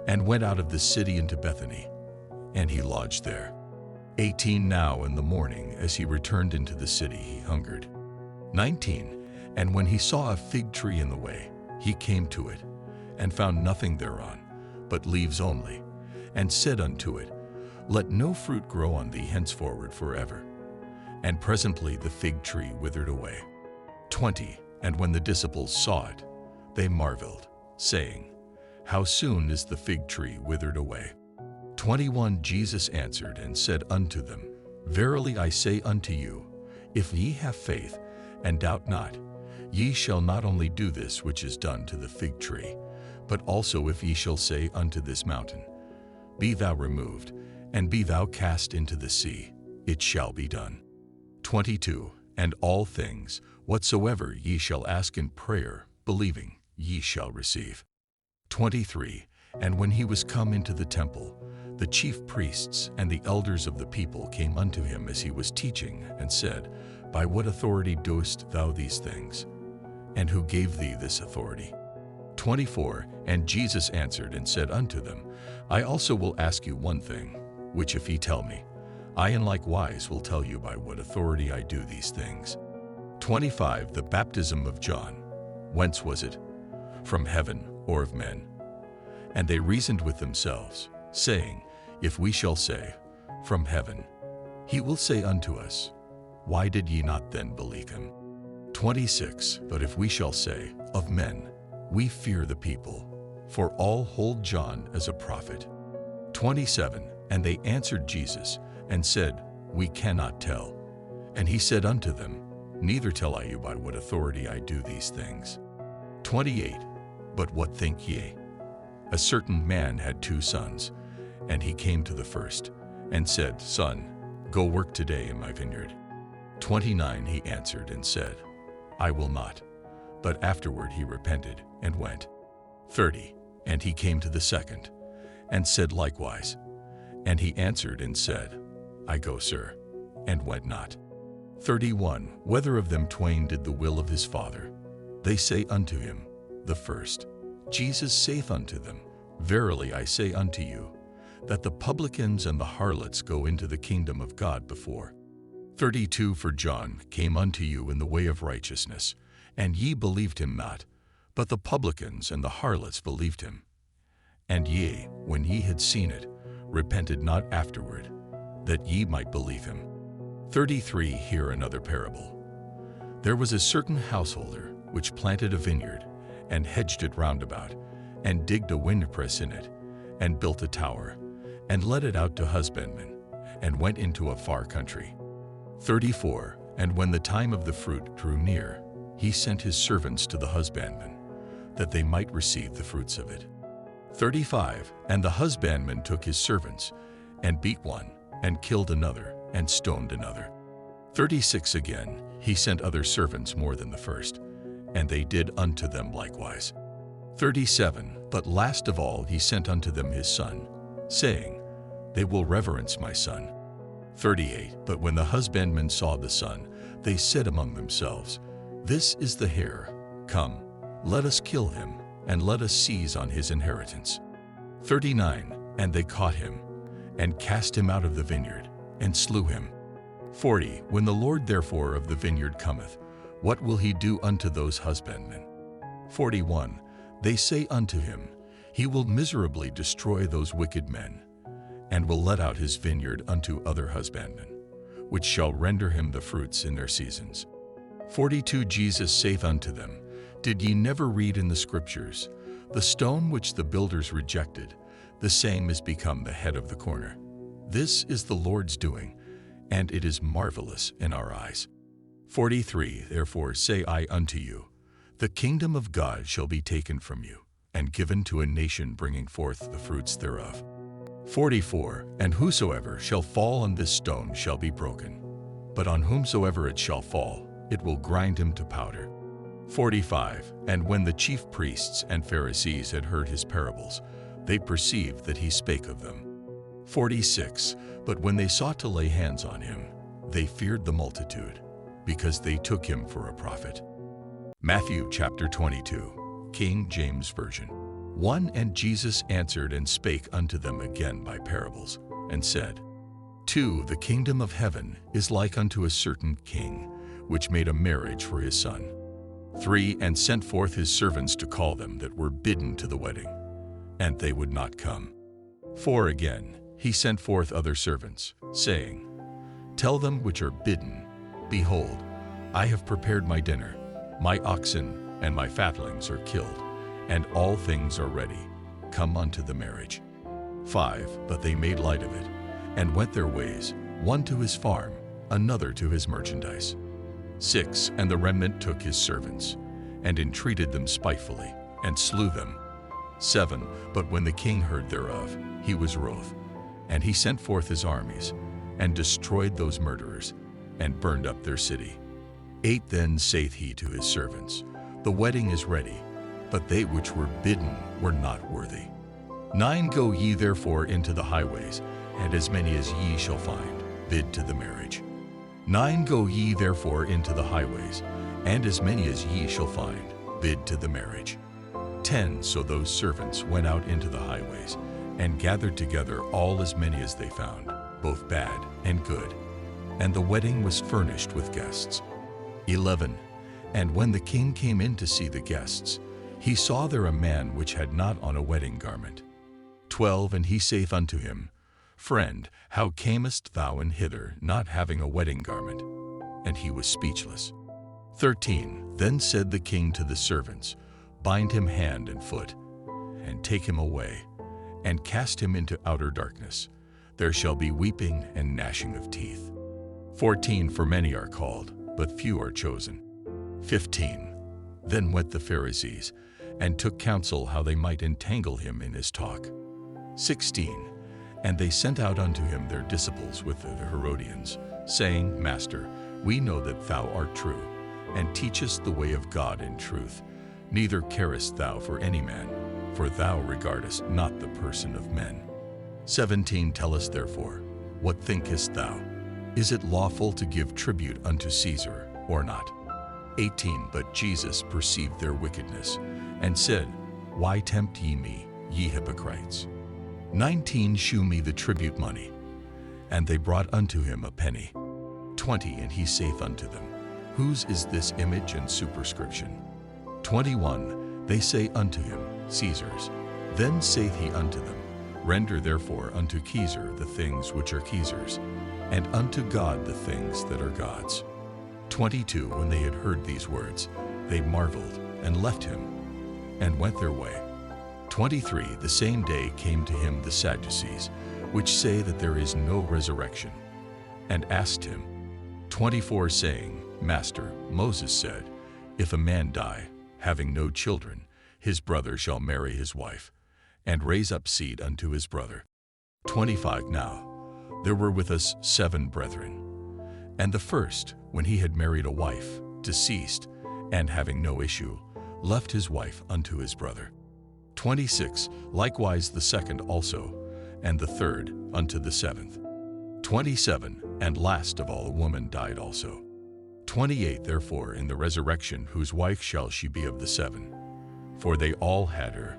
and went out of the city into Bethany, and he lodged there. 18. Now in the morning, as he returned into the city, he hungered. 19. And when he saw a fig tree in the way, he came to it, and found nothing thereon, but leaves only, and said unto it, Let no fruit grow on thee henceforward forever. And presently the fig tree withered away. 20. And when the disciples saw it, they marveled, saying, How soon is the fig tree withered away? 21. Jesus answered and said unto them, Verily I say unto you, if ye have faith, and doubt not, ye shall not only do this which is done to the fig tree, but also if ye shall say unto this mountain, Be thou removed, and be thou cast into the sea, it shall be done. 22. And all things, whatsoever ye shall ask in prayer, believing, ye shall receive. 23. And when he was come into the temple, the chief priests and the elders of the people came unto him as he was teaching, and said, By what authority doest thou these things? And who gave thee this authority? 24. And Jesus answered and said unto them, I also will ask you one thing, which if ye tell me, I in like wise will tell you by what authority I do these things. 25. The baptism of John, whence was it? From heaven or of men? And they reasoned with themselves, saying, If we shall say, From heaven, he will say unto us, Why did ye not then believe him? 26. But if we shall say, Of men, we fear the people, for all hold John as a prophet. 27. And they answered Jesus, and said, We cannot tell. And he said unto them, Neither tell I you by what authority I do these things. 28. But what think ye? A certain man had 2 sons, and he came to the first, and said, Son, go work today in my vineyard. 29. He answered and said, I will not. But afterward he repented, and went. 30. And he came to the second, and said likewise. And he answered and said, I go, sir, and went not. 31. Whether of them twain did the will of his father? They say unto him, the first. Jesus saith unto them, Verily I say unto you, that the publicans and the harlots go into the kingdom of God before. 32. For John came unto you in the way of righteousness, and ye believed him not, but the publicans and the harlots believed him. And ye, when ye had seen it, repented not afterward, that ye might believe him. 33. Hear another parable. There was a certain householder which planted a vineyard, and hedged it round about, and digged a windpress in it, and built a tower, and let it out to husbandmen, and went into a far country. 34. And when the time of the fruit drew near, he sent his servants to the husbandmen, that they might receive the fruits of it. 35. And the husbandman took his servants, and beat one, and killed another, and stoned another. 36. Again, he sent other servants more than the first, and they did unto them likewise. 37. But last of all he sent unto them his son, saying, They will reverence my son. 38. But when the husbandmen saw the son, they said among themselves, This is the heir. Come, let us kill him, and let us seize on his inheritance. 39. And they caught him, and cast him out of the vineyard, and slew him. 40. When the Lord therefore of the vineyard cometh, what will he do unto those husbandmen? 41. They say unto him, He will miserably destroy those wicked men, and will let out his vineyard unto other husbandmen, which shall render him the fruits in their seasons. 42. Jesus saith unto them, Did ye never read in the Scriptures, The stone which the builders rejected, the same is become the head of the corner. This is the Lord's doing, and it is marvelous in our eyes. 43. Therefore say I unto you, The kingdom of God shall be taken from you, and given to a nation bringing forth the fruits thereof. 44. And whosoever shall fall on this stone shall be broken, but on whomsoever it shall fall, it will grind him to powder. 45. And when the chief priests and Pharisees had heard his parables, they perceived that he spake of them. 46. But when they sought to lay hands on him, they feared the multitude, because they took him for a prophet. Matthew chapter 22, King James Version. 1. And Jesus answered and spake unto them again by parables, and said, 2. The kingdom of heaven is like unto a certain king, which made a marriage for his son. 3. And sent forth his servants to call them that were bidden to the wedding, and they would not come. 4. Again, he sent forth other servants, saying, Tell them which are bidden, Behold, I have prepared my dinner, my oxen and my fatlings are killed, and all things are ready. Come unto the marriage. 5. But they made light of it, and went their ways, one to his farm, another to his merchandise. 6. And the remnant took his servants, and entreated them spitefully, and slew them. 7. But when the king heard thereof, he was wroth, and he sent forth his armies, and destroyed those murderers, and burned up their city. 8. Then saith he to his servants, The wedding is ready, but they which were bidden were not worthy. 9. Go ye therefore into the highways, and as many as ye shall find, bid to the marriage. 9. Go ye therefore into the highways, and as many as ye shall find, bid to the marriage. 10. So those servants went out into the highways, and gathered together all as many as they found, both bad and good. And the wedding was furnished with guests. 11. And when the king came in to see the guests, he saw there a man which had not on a wedding garment. 12. And he saith unto him, Friend, how camest thou in hither, not having a wedding garment? And he was speechless. 13. Then said the king to the servants, Bind him hand and foot, and take him away, and cast him into outer darkness. There shall be weeping and gnashing of teeth. 14. For many are called, but few are chosen. 15. Then went the Pharisees, and took counsel how they might entangle him in his talk. 16. And they sent out unto him their disciples with the Herodians, saying, Master, we know that thou art true, and teachest the way of God in truth. Neither carest thou for any man, for thou regardest not the person of men. 17. Tell us therefore, what thinkest thou? Is it lawful to give tribute unto Caesar, or not? 18. But Jesus perceived their wickedness, and said, Why tempt ye me, ye hypocrites? 19. Shew me the tribute money. And they brought unto him a penny. 20. And he saith unto them, Whose is this image and superscription? 21. They say unto him, Caesar's. Then saith he unto them, Render therefore unto Caesar the things which are Caesar's, and unto God the things that are God's. 22. When they had heard these words, they marveled, and left him, and went their way. 23. The same day came to him the Sadducees, which say that there is no resurrection, and asked him. 24. Saying, Master, Moses said, If a man die, having no children, his brother shall marry his wife, and raise up seed unto his brother. 25. Now there were with us 7 brethren, and the first, when he had married a wife, deceased, and having no issue, left his wife unto his brother. 26. Likewise the second also, and the third unto the 7th. 27. And last of all a woman died also. 28. Therefore in the resurrection whose wife shall she be of the 7? For they all had her.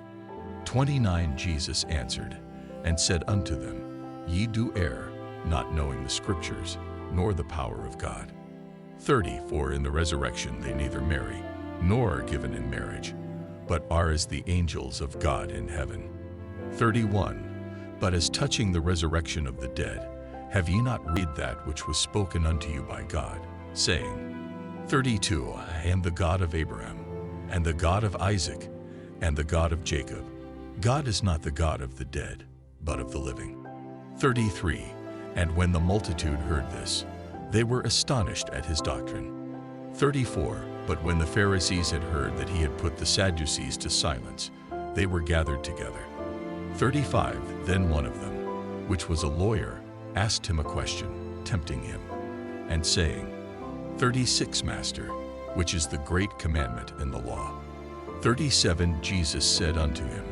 29. Jesus answered and said unto them, Ye do err, not knowing the Scriptures, nor the power of God. 30. For in the resurrection they neither marry, nor are given in marriage, but are as the angels of God in heaven. 31. But as touching the resurrection of the dead, have ye not read that which was spoken unto you by God, saying, 32. I am the God of Abraham, and the God of Isaac, and the God of Jacob. God is not the God of the dead, but of the living. 33. And when the multitude heard this, they were astonished at his doctrine. 34. But when the Pharisees had heard that he had put the Sadducees to silence, they were gathered together. 35. Then one of them, which was a lawyer, asked him a question, tempting him, and saying, 36. Master, which is the great commandment in the law? 37. Jesus said unto him,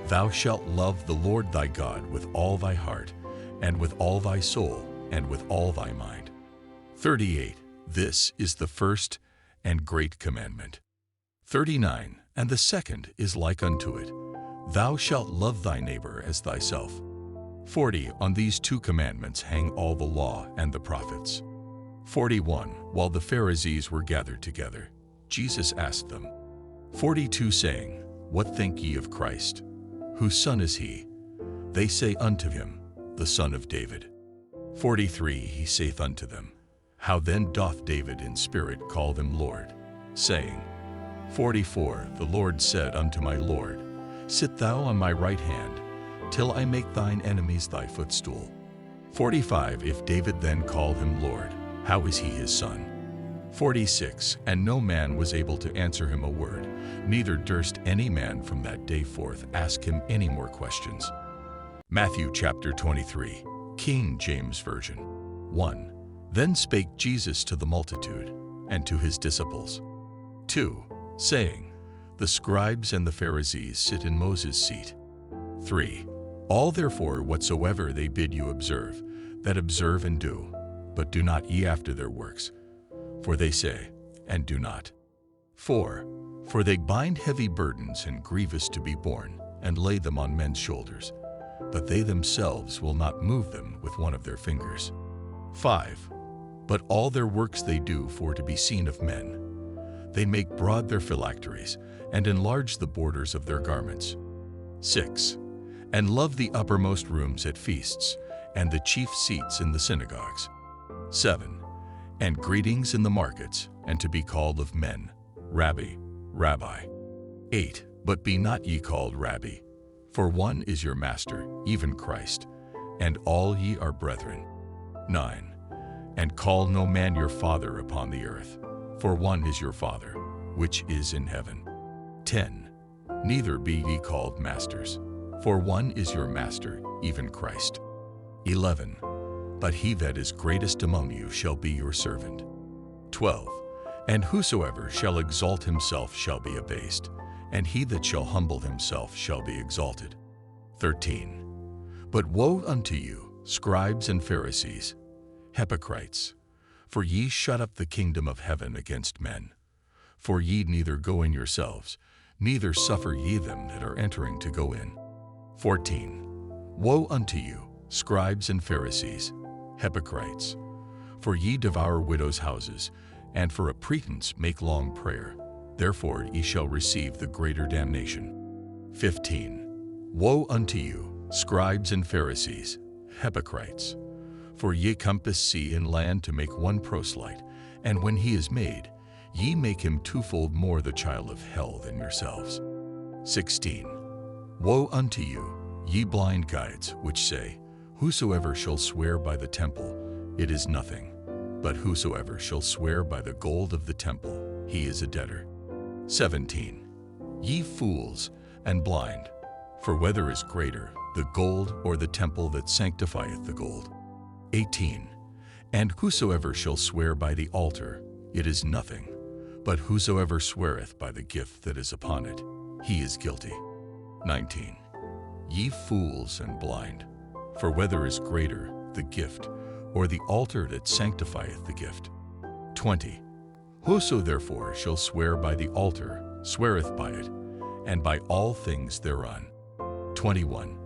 Thou shalt love the Lord thy God with all thy heart, and with all thy soul, and with all thy mind. 38. This is the first and great commandment. 39. And the second is like unto it, Thou shalt love thy neighbor as thyself. 40. On these 2 commandments hang all the law and the prophets. 41. While the Pharisees were gathered together, Jesus asked them, 42. Saying, What think ye of Christ? Whose son is he? They say unto him, The son of David. 43. He saith unto them, How then doth David in spirit call him Lord, saying, 44. The Lord said unto my Lord, Sit thou on my right hand, till I make thine enemies thy footstool. 45. If David then called him Lord, how is he his son? 46. And no man was able to answer him a word, neither durst any man from that day forth ask him any more questions. Matthew chapter 23, King James Version. 1. Then spake Jesus to the multitude, and to his disciples. 2. Saying, The scribes and the Pharisees sit in Moses' seat. 3. All therefore whatsoever they bid you observe, that observe and do, but do not ye after their works. For they say, and do not. 4. For they bind heavy burdens and grievous to be borne, and lay them on men's shoulders, but they themselves will not move them with one of their fingers. 5. But all their works they do for to be seen of men. They make broad their phylacteries, and enlarge the borders of their garments. 6. And love the uppermost rooms at feasts, and the chief seats in the synagogues. 7. And greetings in the markets, and to be called of men, Rabbi, Rabbi. 8. But be not ye called Rabbi, for one is your master, even Christ, and all ye are brethren. 9. And call no man your father upon the earth, for one is your Father, which is in heaven. 10. Neither be ye called masters, for one is your master, even Christ. 11. But he that is greatest among you shall be your servant. 12. And whosoever shall exalt himself shall be abased, and he that shall humble himself shall be exalted. 13. But woe unto you, scribes and Pharisees, hypocrites! For ye shut up the kingdom of heaven against men. For ye neither go in yourselves, neither suffer ye them that are entering to go in. 14. Woe unto you, scribes and Pharisees, hypocrites! For ye devour widows' houses, and for a pretense make long prayer. Therefore ye shall receive the greater damnation. 15. Woe unto you, scribes and Pharisees, hypocrites! For ye compass sea and land to make one proselyte, and when he is made, ye make him twofold more the child of hell than yourselves. 16. Woe unto you, ye blind guides, which say, Whosoever shall swear by the temple, it is nothing, but whosoever shall swear by the gold of the temple, he is a debtor. 17. Ye fools and blind, for whether is greater, the gold or the temple that sanctifieth the gold? 18. And whosoever shall swear by the altar, it is nothing, but whosoever sweareth by the gift that is upon it, he is guilty. 19. Ye fools and blind, for whether is greater, the gift or the altar that sanctifieth the gift. 20. Whoso therefore shall swear by the altar, sweareth by it, and by all things thereon. 21.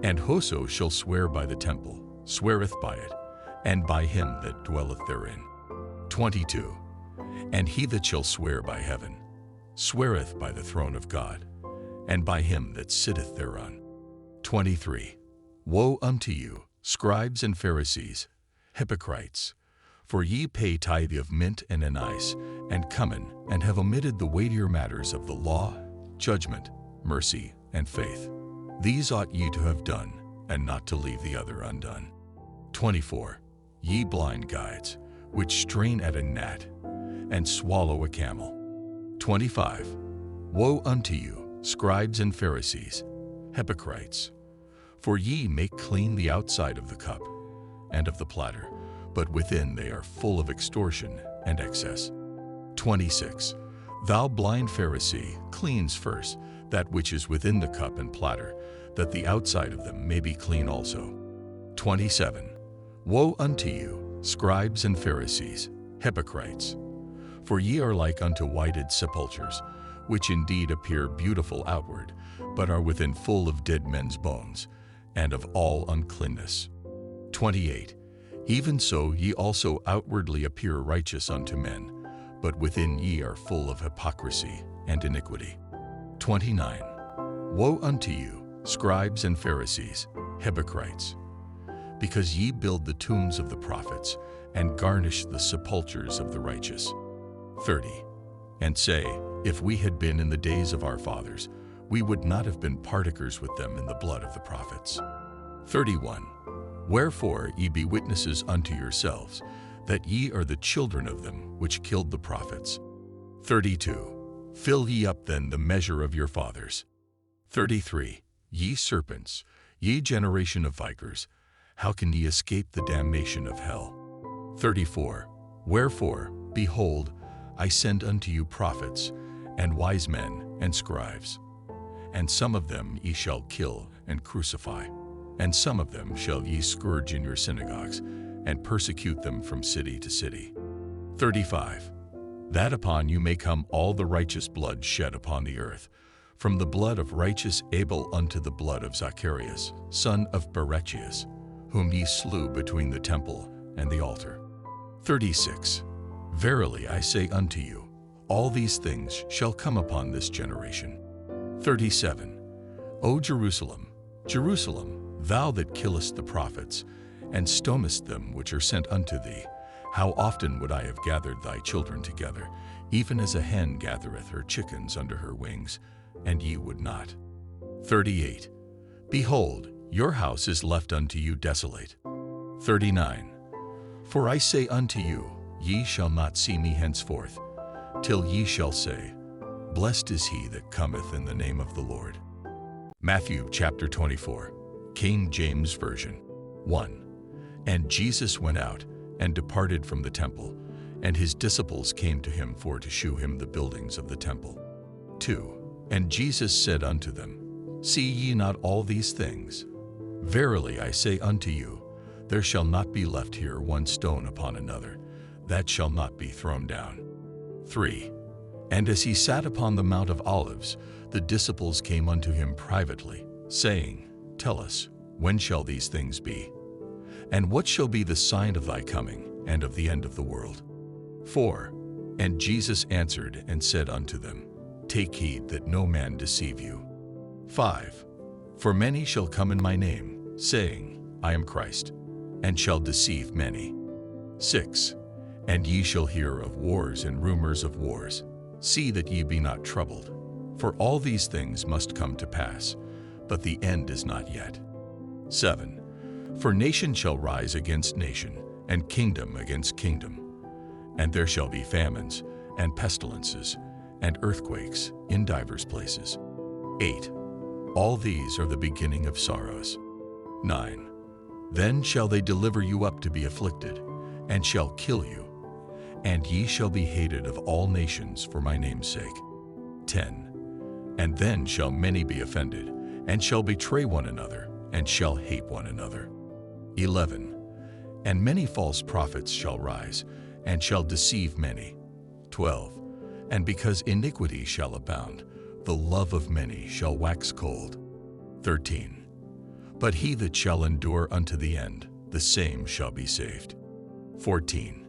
And whoso shall swear by the temple, sweareth by it, and by him that dwelleth therein. 22. And he that shall swear by heaven, sweareth by the throne of God, and by him that sitteth thereon. 23. Woe unto you, scribes and Pharisees, hypocrites! For ye pay tithe of mint and anise, and cumin, and have omitted the weightier matters of the law, judgment, mercy, and faith. These ought ye to have done, and not to leave the other undone. 24. Ye blind guides, which strain at a gnat, and swallow a camel. 25. Woe unto you, scribes and Pharisees, hypocrites! For ye make clean the outside of the cup and of the platter, but within they are full of extortion and excess. 26. Thou blind Pharisee, cleanse first that which is within the cup and platter, that the outside of them may be clean also. 27. Woe unto you, scribes and Pharisees, hypocrites! For ye are like unto whited sepulchres, which indeed appear beautiful outward, but are within full of dead men's bones, and of all uncleanness. 28. Even so ye also outwardly appear righteous unto men, but within ye are full of hypocrisy and iniquity. 29. Woe unto you, scribes and Pharisees, hypocrites! Because ye build the tombs of the prophets, and garnish the sepulchres of the righteous. 30. And say, if we had been in the days of our fathers, we would not have been partakers with them in the blood of the prophets. 31. Wherefore ye be witnesses unto yourselves, that ye are the children of them which killed the prophets. 32. Fill ye up then the measure of your fathers. 33. Ye serpents, ye generation of vipers, how can ye escape the damnation of hell? 34. Wherefore, behold, I send unto you prophets, and wise men, and scribes. And some of them ye shall kill and crucify, and some of them shall ye scourge in your synagogues, and persecute them from city to city. 35. That upon you may come all the righteous blood shed upon the earth, from the blood of righteous Abel unto the blood of Zacharias, son of Berechias, whom ye slew between the temple and the altar. 36. Verily I say unto you, all these things shall come upon this generation. 37. O Jerusalem, Jerusalem, thou that killest the prophets, and stonest them which are sent unto thee, how often would I have gathered thy children together, even as a hen gathereth her chickens under her wings, and ye would not. 38. Behold, your house is left unto you desolate. 39. For I say unto you, ye shall not see me henceforth, till ye shall say, Blessed is he that cometh in the name of the Lord. Matthew chapter 24, King James Version. 1. And Jesus went out, and departed from the temple, and his disciples came to him for to shew him the buildings of the temple. 2. And Jesus said unto them, See ye not all these things? Verily I say unto you, there shall not be left here one stone upon another, that shall not be thrown down. 3. And as he sat upon the Mount of Olives, the disciples came unto him privately, saying, Tell us, when shall these things be? And what shall be the sign of thy coming, and of the end of the world? 4. And Jesus answered and said unto them, Take heed that no man deceive you. 5. For many shall come in my name, saying, I am Christ, and shall deceive many. 6. And ye shall hear of wars and rumors of wars. See that ye be not troubled. For all these things must come to pass, but the end is not yet. 7. For nation shall rise against nation, and kingdom against kingdom. And there shall be famines, and pestilences, and earthquakes in divers places. 8. All these are the beginning of sorrows. 9. Then shall they deliver you up to be afflicted, and shall kill you, and ye shall be hated of all nations for my name's sake. 10. And then shall many be offended, and shall betray one another, and shall hate one another. 11. And many false prophets shall rise, and shall deceive many. 12. And because iniquity shall abound, the love of many shall wax cold. 13. But he that shall endure unto the end, the same shall be saved. 14.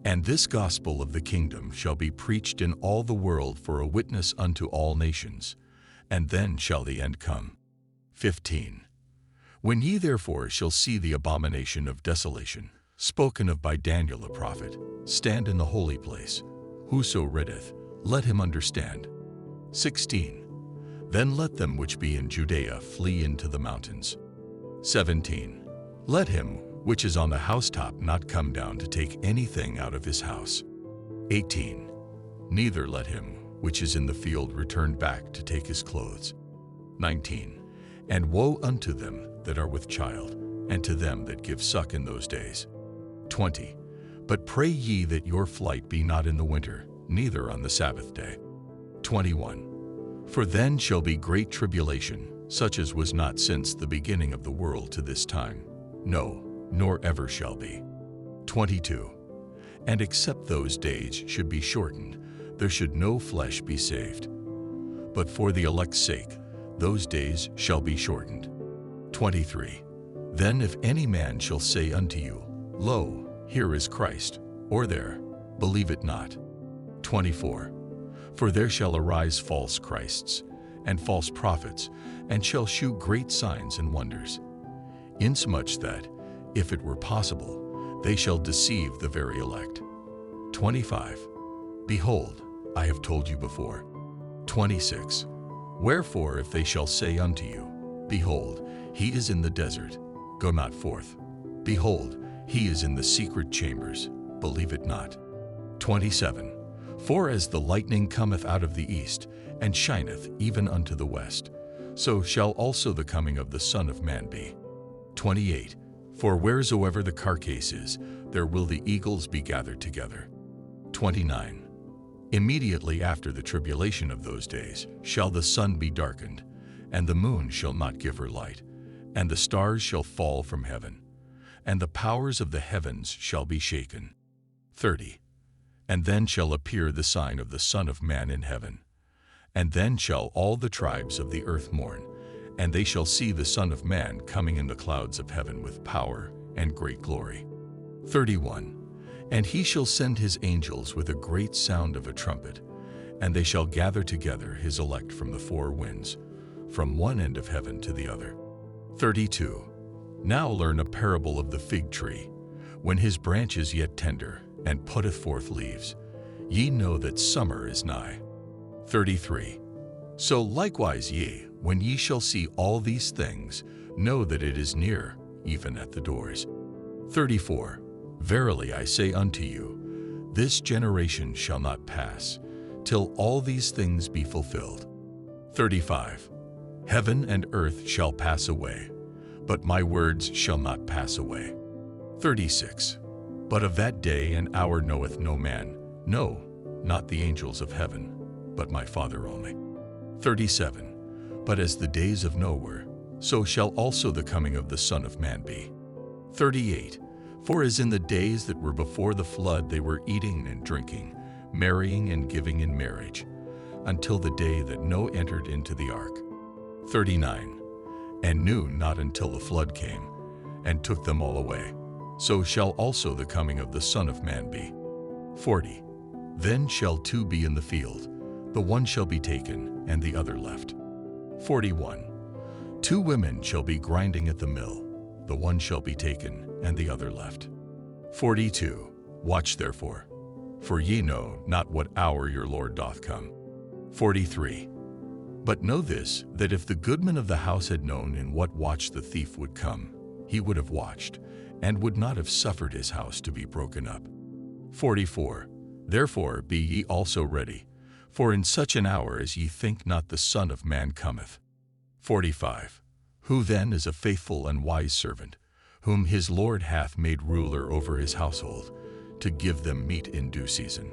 And this gospel of the kingdom shall be preached in all the world for a witness unto all nations, and then shall the end come. 15. When ye therefore shall see the abomination of desolation, spoken of by Daniel the prophet, stand in the holy place. Whoso readeth, let him understand. 16. Then let them which be in Judea flee into the mountains. 17. Let him which is on the housetop not come down to take anything out of his house. 18. Neither let him which is in the field return back to take his clothes. 19. And woe unto them that are with child, and to them that give suck in those days. 20. But pray ye that your flight be not in the winter, neither on the Sabbath day. 21. For then shall be great tribulation, such as was not since the beginning of the world to this time, no, nor ever shall be. 22. And except those days should be shortened, there should no flesh be saved. But for the elect's sake, those days shall be shortened. 23. Then if any man shall say unto you, Lo, here is Christ, or there, believe it not. 24. For there shall arise false Christs, and false prophets, and shall shew great signs and wonders, insomuch that, if it were possible, they shall deceive the very elect. 25. Behold, I have told you before. 26. Wherefore if they shall say unto you, Behold, he is in the desert, go not forth. Behold, he is in the secret chambers, believe it not. 27. For as the lightning cometh out of the east, and shineth even unto the west, so shall also the coming of the Son of Man be. 28. For wheresoever the carcase is, there will the eagles be gathered together. 29. Immediately after the tribulation of those days shall the sun be darkened, and the moon shall not give her light, and the stars shall fall from heaven, and the powers of the heavens shall be shaken. 30. And then shall appear the sign of the Son of Man in heaven. And then shall all the tribes of the earth mourn, and they shall see the Son of Man coming in the clouds of heaven with power and great glory. 31. And he shall send his angels with a great sound of a trumpet, and they shall gather together his elect from the four winds, from one end of heaven to the other. 32. Now learn a parable of the fig tree. When his branch is yet tender, and putteth forth leaves, ye know that summer is nigh. 33. So likewise ye, when ye shall see all these things, know that it is near, even at the doors. 34. Verily I say unto you, this generation shall not pass, till all these things be fulfilled. 35. Heaven and earth shall pass away, but my words shall not pass away. 36. But of that day and hour knoweth no man, no, not the angels of heaven, but my Father only. 37. But as the days of Noah were, so shall also the coming of the Son of Man be. 38. For as in the days that were before the flood they were eating and drinking, marrying and giving in marriage, until the day that Noah entered into the ark. 39. And knew not until the flood came, and took them all away. So shall also the coming of the Son of Man be. 40. Then shall two be in the field, the one shall be taken, and the other left. 41. Two women shall be grinding at the mill, the one shall be taken, and the other left. 42. Watch therefore, for ye know not what hour your Lord doth come. 43. But know this, that if the goodman of the house had known in what watch the thief would come, he would have watched, and would not have suffered his house to be broken up. 44. Therefore be ye also ready, for in such an hour as ye think not the Son of Man cometh. 45. Who then is a faithful and wise servant, whom his Lord hath made ruler over his household, to give them meat in due season?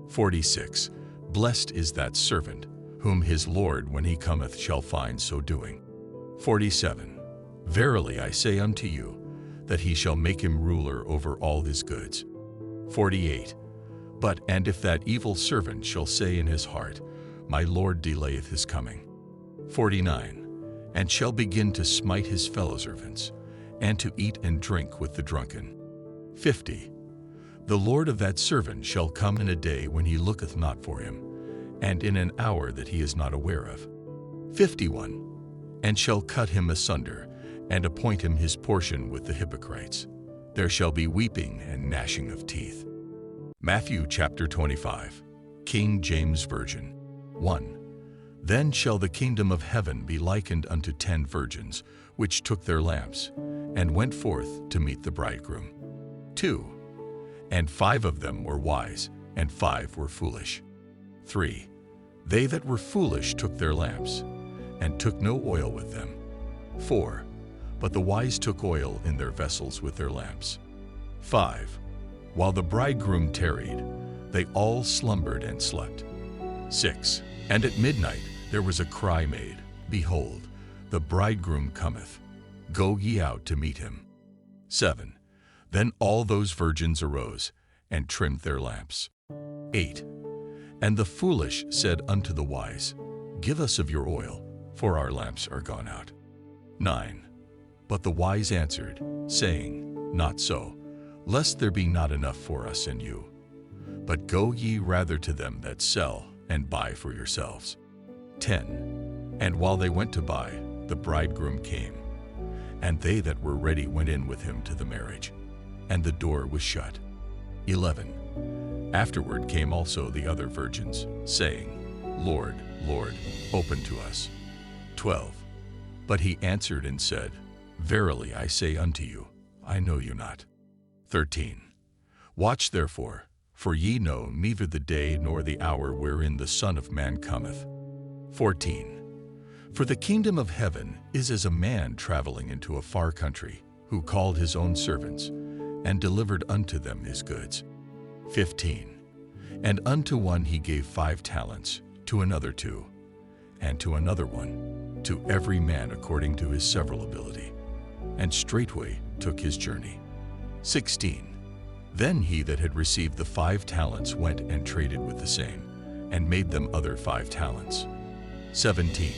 46. Blessed is that servant, whom his Lord when he cometh shall find so doing. 47. Verily I say unto you, that he shall make him ruler over all his goods. 48. But and if that evil servant shall say in his heart, My Lord delayeth his coming. 49. And shall begin to smite his fellow servants, and to eat and drink with the drunken. 50. The Lord of that servant shall come in a day when he looketh not for him, and in an hour that he is not aware of. 51. And shall cut him asunder, and appoint him his portion with the hypocrites. There shall be weeping and gnashing of teeth. Matthew chapter 25, King James Version. 1. Then shall the kingdom of heaven be likened unto 10 virgins, which took their lamps, and went forth to meet the bridegroom. 2. And 5 of them were wise, and 5 were foolish. 3. They that were foolish took their lamps, and took no oil with them. 4. But the wise took oil in their vessels with their lamps. 5. While the bridegroom tarried, they all slumbered and slept. 6. And at midnight there was a cry made, Behold, the bridegroom cometh. Go ye out to meet him. 7. Then all those virgins arose, and trimmed their lamps. 8. And the foolish said unto the wise, Give us of your oil, for our lamps are gone out. 9. But the wise answered, saying, Not so, lest there be not enough for us and you. But go ye rather to them that sell, and buy for yourselves. 10. And while they went to buy, the bridegroom came. And they that were ready went in with him to the marriage, and the door was shut. 11. Afterward came also the other virgins, saying, Lord, Lord, open to us. 12. But he answered and said, Verily I say unto you, I know you not. 13. Watch therefore, for ye know neither the day nor the hour wherein the Son of Man cometh. 14. For the kingdom of heaven is as a man traveling into a far country, who called his own servants, and delivered unto them his goods. 15. And unto one he gave 5 talents, to another 2, and to another 1, to every man according to his several ability. And straightway took his journey. 16. Then he that had received the 5 talents went and traded with the same, and made them other 5 talents. 17.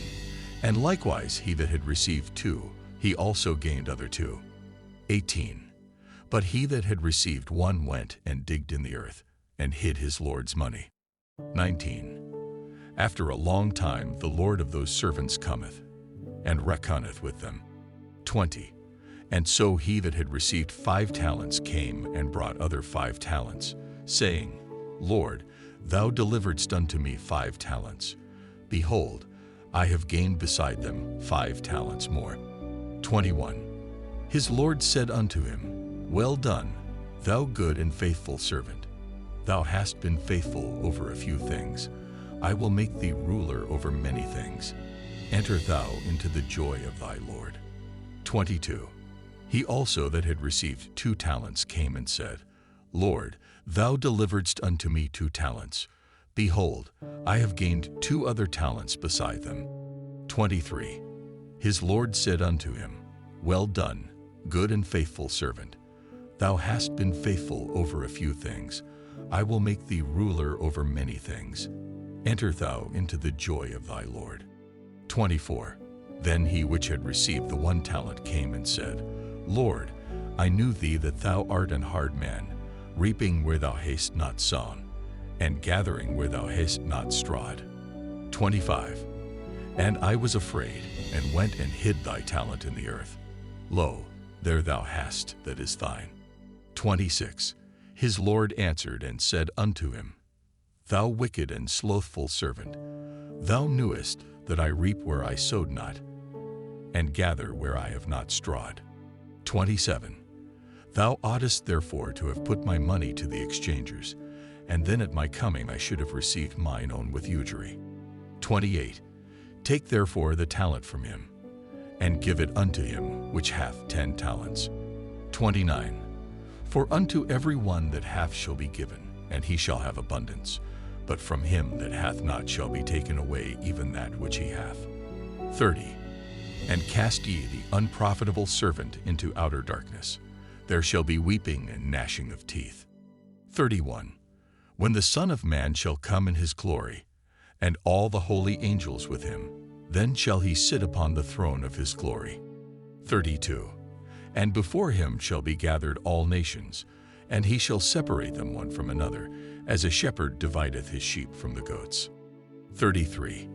And likewise he that had received 2, he also gained other 2. 18. But he that had received 1 went and digged in the earth, and hid his Lord's money. 19. After a long time the Lord of those servants cometh, and reckoneth with them. 20. And so he that had received 5 talents came and brought other 5 talents, saying, Lord, thou deliveredst unto me 5 talents. Behold, I have gained beside them 5 talents more. 21. His Lord said unto him, Well done, thou good and faithful servant. Thou hast been faithful over a few things. I will make thee ruler over many things. Enter thou into the joy of thy Lord. 22. He also that had received 2 talents came and said, Lord, thou deliveredst unto me 2 talents. Behold, I have gained 2 other talents beside them. 23. His Lord said unto him, Well done, good and faithful servant. Thou hast been faithful over a few things. I will make thee ruler over many things. Enter thou into the joy of thy Lord. 24. Then he which had received the 1 talent came and said, Lord, I knew thee that thou art an hard man, reaping where thou hast not sown, and gathering where thou hast not strawed. 25. And I was afraid, and went and hid thy talent in the earth. Lo, there thou hast that is thine. 26. His Lord answered and said unto him, Thou wicked and slothful servant, thou knewest that I reap where I sowed not, and gather where I have not strawed. 27. Thou oughtest therefore to have put my money to the exchangers, and then at my coming I should have received mine own with usury. 28. Take therefore the talent from him, and give it unto him which hath 10 talents. 29. For unto every one that hath shall be given, and he shall have abundance, but from him that hath not shall be taken away even that which he hath. 30. And cast ye the unprofitable servant into outer darkness. there shall be weeping and gnashing of teeth. 31. When the Son of Man shall come in his glory, and all the holy angels with him, then shall he sit upon the throne of his glory. 32. And before him shall be gathered all nations, and he shall separate them one from another, as a shepherd divideth his sheep from the goats. 33.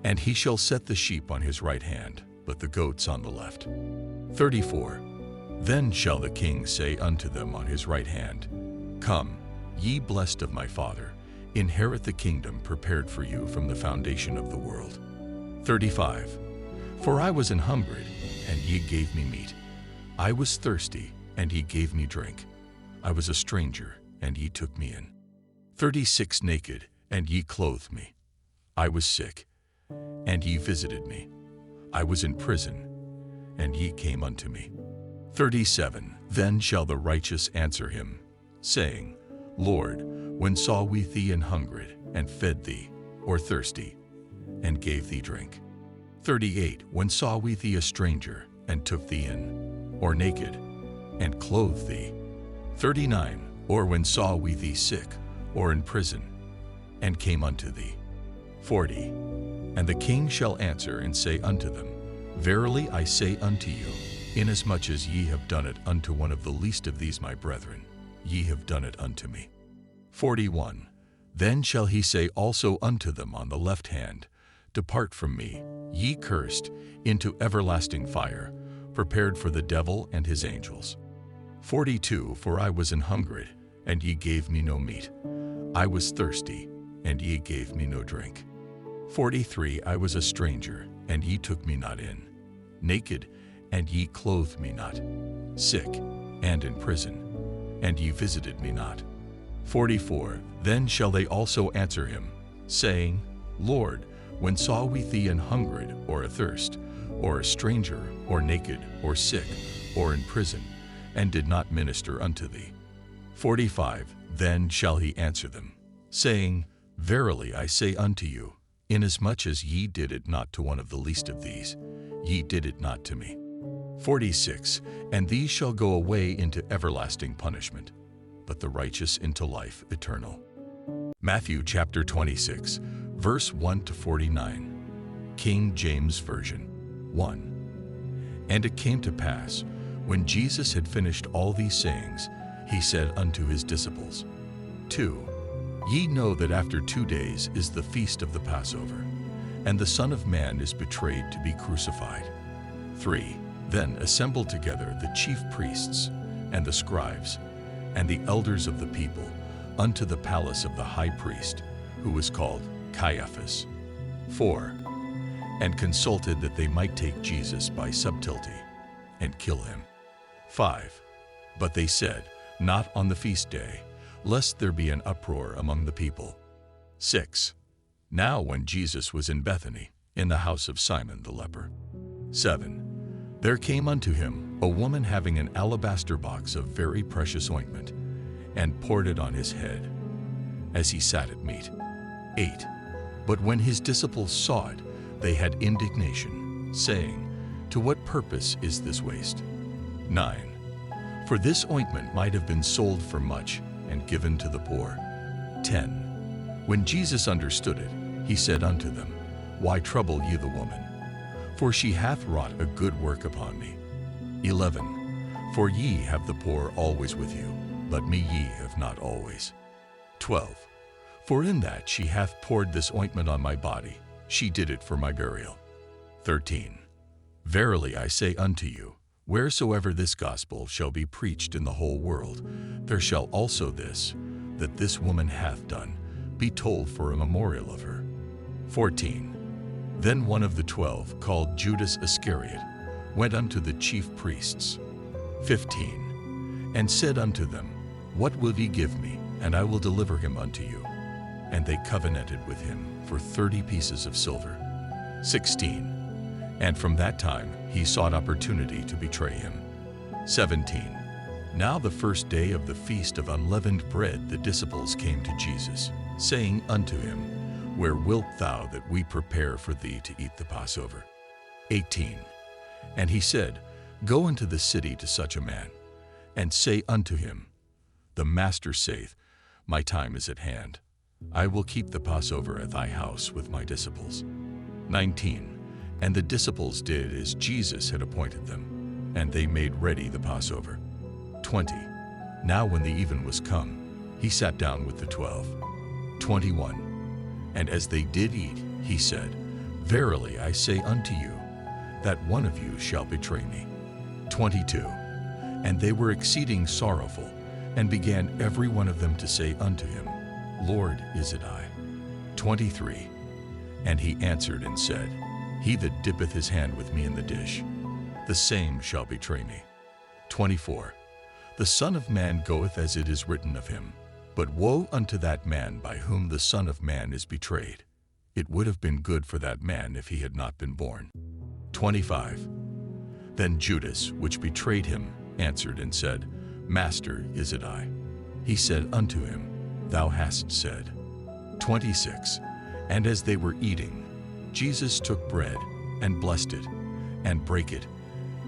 And he shall set the sheep on his right hand, but the goats on the left. 34. Then shall the King say unto them on his right hand, Come, ye blessed of my Father, inherit the kingdom prepared for you from the foundation of the world. 35. For I was an hungry, and ye gave me meat. I was thirsty, and ye gave me drink. I was a stranger, and ye took me in. 36. Naked, and ye clothed me. I was sick, and ye visited me. I was in prison, and ye came unto me. 37. Then shall the righteous answer him, saying, Lord, when saw we thee an hungry, and fed thee, or thirsty, and gave thee drink? 38. When saw we thee a stranger, and took thee in, or naked, and clothed thee? 39. Or when saw we thee sick, or in prison, and came unto thee? 40. And the King shall answer and say unto them, Verily I say unto you, inasmuch as ye have done it unto one of the least of these my brethren, ye have done it unto me. 41. Then shall he say also unto them on the left hand, Depart from me, ye cursed, into everlasting fire, prepared for the devil and his angels. 42. For I was an hungry, and ye gave me no meat. I was thirsty, and ye gave me no drink. 43. I was a stranger, and ye took me not in. Naked, and ye clothed me not. Sick, and in prison, and ye visited me not. 44. Then shall they also answer him, saying, Lord, when saw we thee an hungry, or athirst, or a stranger, or naked, or sick, or in prison, and did not minister unto thee? 45. Then shall he answer them, saying, Verily I say unto you, inasmuch as ye did it not to one of the least of these, ye did it not to me. 46. And these shall go away into everlasting punishment, but the righteous into life eternal. Matthew chapter 26, verse 1 to 49. King James Version. 1. And it came to pass, when Jesus had finished all these sayings, he said unto his disciples, 2. Ye know that after 2 days is the feast of the Passover, and the Son of Man is betrayed to be crucified. 3. Then assembled together the chief priests, and the scribes, and the elders of the people, unto the palace of the high priest, who was called Caiaphas. 4. And consulted that they might take Jesus by subtlety, and kill him. 5. But they said, Not on the feast day, lest there be an uproar among the people. 6. Now when Jesus was in Bethany, in the house of Simon the leper. 7. There came unto him a woman having an alabaster box of very precious ointment, and poured it on his head, as he sat at meat. 8. But when his disciples saw it, they had indignation, saying, To what purpose is this waste? 9. For this ointment might have been sold for much, and given to the poor. 10. When Jesus understood it, he said unto them, Why trouble ye the woman? For she hath wrought a good work upon me. 11. For ye have the poor always with you, but me ye have not always. 12. For in that she hath poured this ointment on my body, she did it for my burial. 13. Verily I say unto you, wheresoever this gospel shall be preached in the whole world, there shall also this, that this woman hath done, be told for a memorial of her. 14. Then one of the 12, called Judas Iscariot, went unto the chief priests. 15. And said unto them, What will ye give me, and I will deliver him unto you? And they covenanted with him for 30 pieces of silver. 16. And from that time he sought opportunity to betray him. 17. Now the first day of the feast of unleavened bread the disciples came to Jesus, saying unto him, Where wilt thou that we prepare for thee to eat the Passover? 18. And he said, Go into the city to such a man, and say unto him, The Master saith, My time is at hand. I will keep the Passover at thy house with my disciples. 19. And the disciples did as Jesus had appointed them, and they made ready the Passover. 20. Now when the even was come, he sat down with the 12. 21. And as they did eat, he said, Verily I say unto you, that one of you shall betray me. 22. And they were exceeding sorrowful, and began every one of them to say unto him, Lord, is it I? 23. And he answered and said, He that dippeth his hand with me in the dish, the same shall betray me. 24. The Son of Man goeth as it is written of him, but woe unto that man by whom the Son of Man is betrayed. It would have been good for that man if he had not been born. 25. Then Judas, which betrayed him, answered and said, Master, is it I? He said unto him, Thou hast said. 26. And as they were eating, Jesus took bread, and blessed it, and brake it,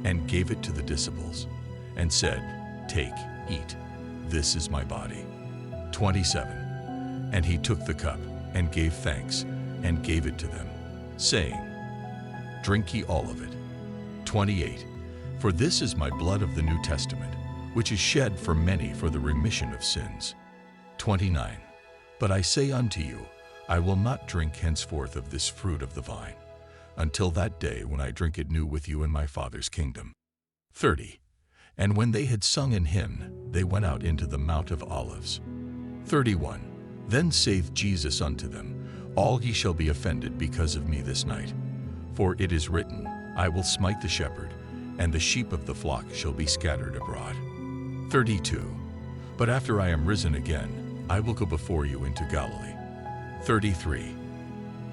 and gave it to the disciples, and said, Take, eat, this is my body. 27. And he took the cup, and gave thanks, and gave it to them, saying, Drink ye all of it. 28. For this is my blood of the New Testament, which is shed for many for the remission of sins. 29. But I say unto you, I will not drink henceforth of this fruit of the vine, until that day when I drink it new with you in my Father's kingdom. 30. And when they had sung an hymn, they went out into the Mount of Olives. 31. Then saith Jesus unto them, All ye shall be offended because of me this night. For it is written, I will smite the shepherd, and the sheep of the flock shall be scattered abroad. 32. But after I am risen again, I will go before you into Galilee. 33.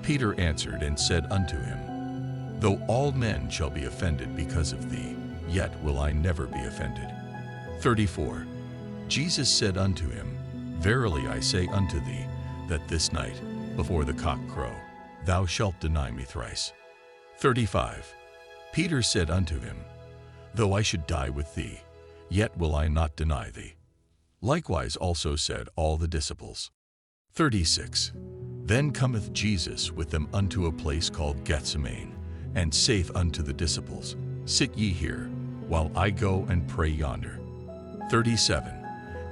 Peter answered and said unto him, Though all men shall be offended because of thee, yet will I never be offended. 34. Jesus said unto him, Verily I say unto thee, that this night, before the cock crow, thou shalt deny me thrice. 35. Peter said unto him, Though I should die with thee, yet will I not deny thee. Likewise also said all the disciples. 36. Then cometh Jesus with them unto a place called Gethsemane, and saith unto the disciples, Sit ye here, while I go and pray yonder. 37.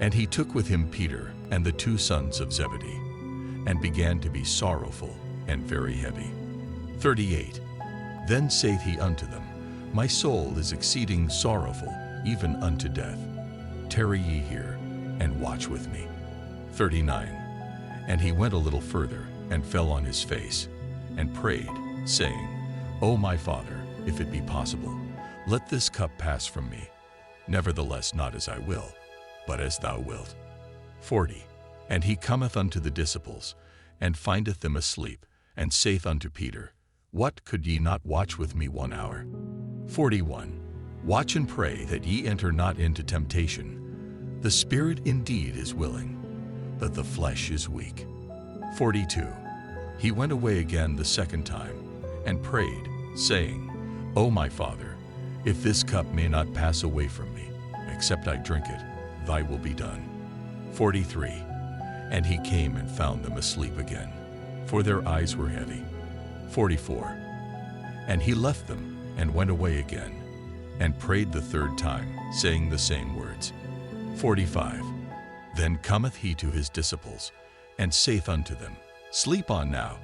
And he took with him Peter and the 2 sons of Zebedee, and began to be sorrowful and very heavy. 38. Then saith he unto them, My soul is exceeding sorrowful, even unto death. Tarry ye here, and watch with me. 39. And he went a little further, and fell on his face, and prayed, saying, O my Father, if it be possible, let this cup pass from me. Nevertheless not as I will, but as thou wilt. 40. And he cometh unto the disciples, and findeth them asleep, and saith unto Peter, What, could ye not watch with me 1 hour? 41. Watch and pray that ye enter not into temptation. The spirit indeed is willing, but the flesh is weak. 42. He went away again the second time, and prayed, saying, O my Father, if this cup may not pass away from me, except I drink it, thy will be done. 43. And he came and found them asleep again, for their eyes were heavy. 44. And he left them, and went away again, and prayed the third time, saying the same words. 45. Then cometh he to his disciples, and saith unto them, Sleep on now,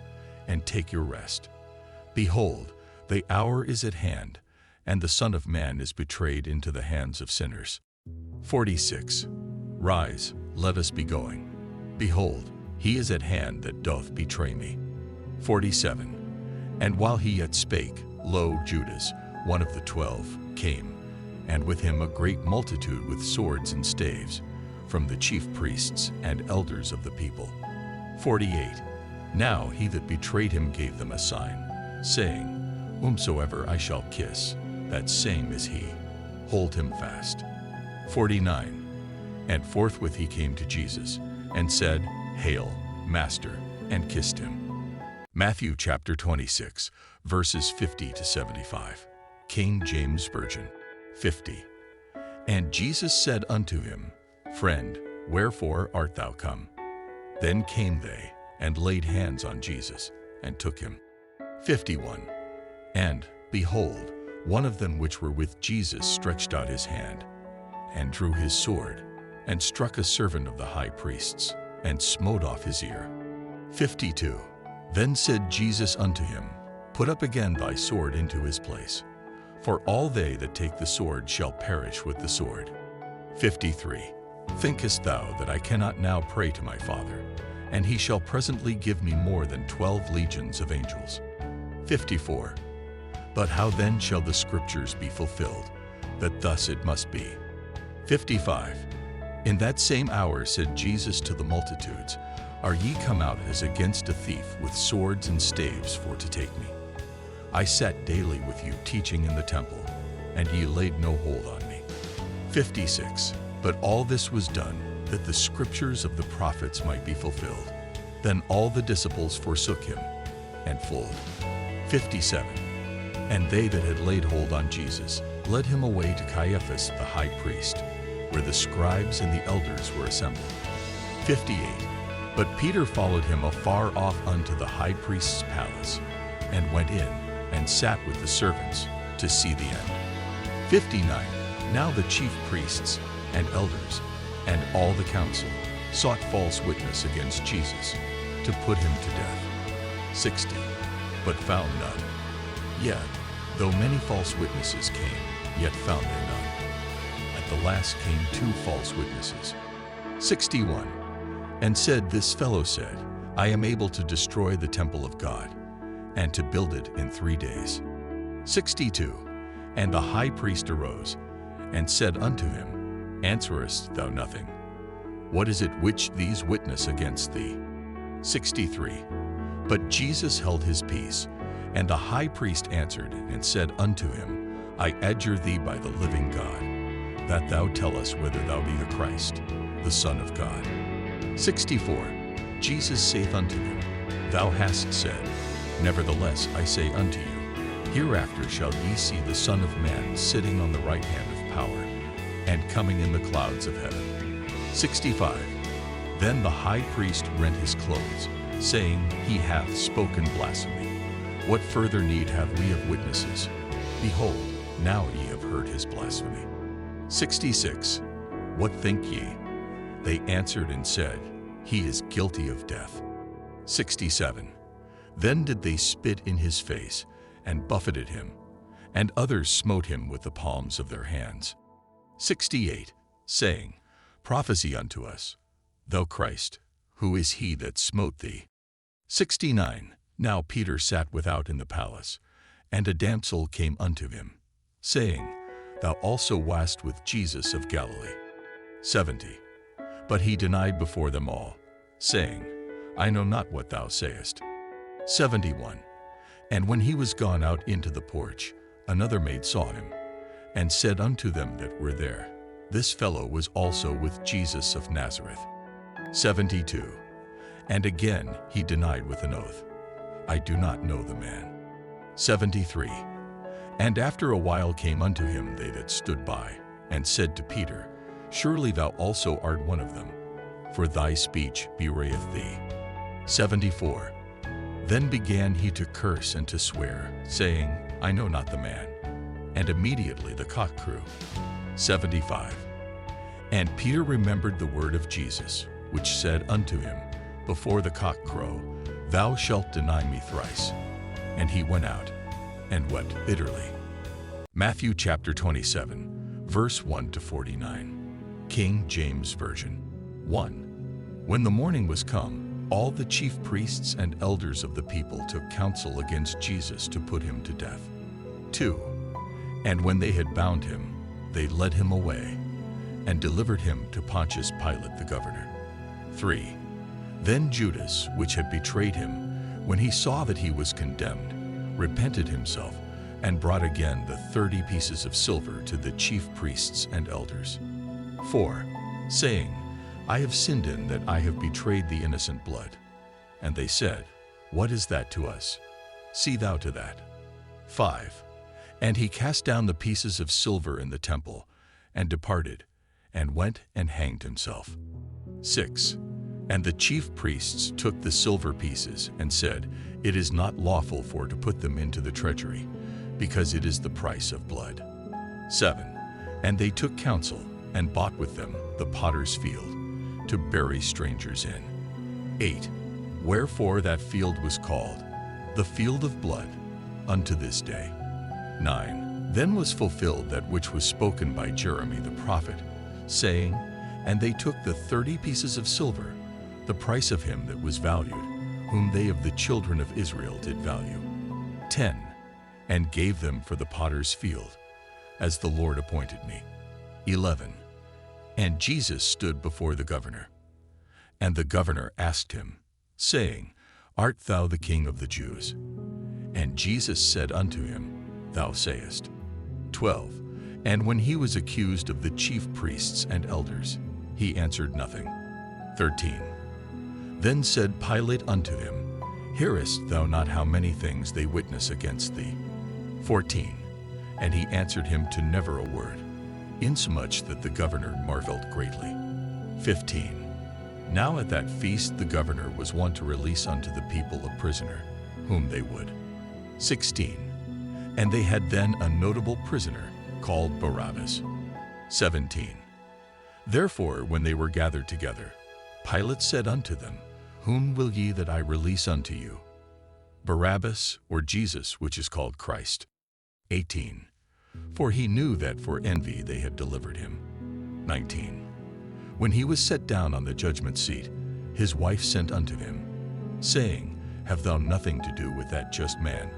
and take your rest. Behold, the hour is at hand, and the Son of Man is betrayed into the hands of sinners. 46. Rise, let us be going. Behold, he is at hand that doth betray me. 47. And while he yet spake, lo, Judas, one of the 12, came, and with him a great multitude with swords and staves, from the chief priests and elders of the people. 48. Now he that betrayed him gave them a sign, saying, Whomsoever I shall kiss, that same is he. Hold him fast. 49. And forthwith he came to Jesus, and said, Hail, Master, and kissed him. Matthew chapter 26, verses 50 to 75. King James Version. 50. And Jesus said unto him, Friend, wherefore art thou come? Then came they, and laid hands on Jesus, and took him. 51. And, behold, one of them which were with Jesus stretched out his hand, and drew his sword, and struck a servant of the high priest's, and smote off his ear. 52. Then said Jesus unto him, Put up again thy sword into his place, for all they that take the sword shall perish with the sword. 53. Thinkest thou that I cannot now pray to my Father, and he shall presently give me more than 12 legions of angels? 54. But how then shall the scriptures be fulfilled, that thus it must be? 55. In that same hour said Jesus to the multitudes, Are ye come out as against a thief with swords and staves for to take me? I sat daily with you teaching in the temple, and ye laid no hold on me. 56. But all this was done, that the scriptures of the prophets might be fulfilled. Then all the disciples forsook him, and fled. 57. And they that had laid hold on Jesus led him away to Caiaphas the high priest, where the scribes and the elders were assembled. 58. But Peter followed him afar off unto the high priest's palace, and went in, and sat with the servants, to see the end. 59. Now the chief priests, and elders, and all the council, sought false witness against Jesus, to put him to death. 60. But found none. Yet, though many false witnesses came, yet found they none. At the last came 2 false witnesses. 61. And said, This fellow said, I am able to destroy the temple of God, and to build it in 3 days. 62. And the high priest arose, and said unto him, Answerest thou nothing? What is it which these witness against thee? 63. But Jesus held his peace, and the high priest answered and said unto him, I adjure thee by the living God, that thou tell us whether thou be the Christ, the Son of God. 64. Jesus saith unto him, Thou hast said. Nevertheless I say unto you, hereafter shall ye see the Son of Man sitting on the right hand of power, and coming in the clouds of heaven. 65. Then the high priest rent his clothes, saying, He hath spoken blasphemy. What further need have we of witnesses? Behold, now ye have heard his blasphemy. 66. What think ye? They answered and said, He is guilty of death. 67. Then did they spit in his face, and buffeted him, and others smote him with the palms of their hands. 68. Saying, Prophesy unto us, thou Christ, who is he that smote thee? 69. Now Peter sat without in the palace, and a damsel came unto him, saying, Thou also wast with Jesus of Galilee. 70. But he denied before them all, saying, I know not what thou sayest. 71. And when he was gone out into the porch, another maid saw him, and said unto them that were there, This fellow was also with Jesus of Nazareth. 72. And again he denied with an oath, I do not know the man. 73. And after a while came unto him they that stood by, and said to Peter, Surely thou also art one of them, for thy speech bewrayeth thee. 74. Then began he to curse and to swear, saying, I know not the man. And immediately the cock crew. 75. And Peter remembered the word of Jesus, which said unto him, Before the cock crow, thou shalt deny me thrice. And he went out, and wept bitterly. Matthew chapter 27, verse 1 to 49. King James Version. 1. When the morning was come, all the chief priests and elders of the people took counsel against Jesus to put him to death. 2. And when they had bound him, they led him away, and delivered him to Pontius Pilate the governor. 3. Then Judas, which had betrayed him, when he saw that he was condemned, repented himself, and brought again the 30 pieces of silver to the chief priests and elders. 4. Saying, I have sinned in that I have betrayed the innocent blood. And they said, What is that to us? See thou to that. 5. And he cast down the pieces of silver in the temple, and departed, and went and hanged himself. 6. And the chief priests took the silver pieces, and said, It is not lawful for to put them into the treasury, because it is the price of blood. 7. And they took counsel, and bought with them the potter's field, to bury strangers in. 8. Wherefore that field was called the field of blood unto this day. 9. Then was fulfilled that which was spoken by Jeremy the prophet, saying, And they took the 30 pieces of silver, the price of him that was valued, whom they of the children of Israel did value. 10. And gave them for the potter's field, as the Lord appointed me. 11. And Jesus stood before the governor. And the governor asked him, saying, Art thou the King of the Jews? And Jesus said unto him, Thou sayest. 12. And when he was accused of the chief priests and elders, he answered nothing. 13. Then said Pilate unto him, Hearest thou not how many things they witness against thee? 14. And he answered him to never a word, insomuch that the governor marveled greatly. 15. Now at that feast the governor was wont to release unto the people a prisoner, whom they would. 16. And they had then a notable prisoner, called Barabbas. 17. Therefore when they were gathered together, Pilate said unto them, Whom will ye that I release unto you? Barabbas, or Jesus, which is called Christ? 18. For he knew that for envy they had delivered him. 19. When he was set down on the judgment seat, his wife sent unto him, saying, Have thou nothing to do with that just man?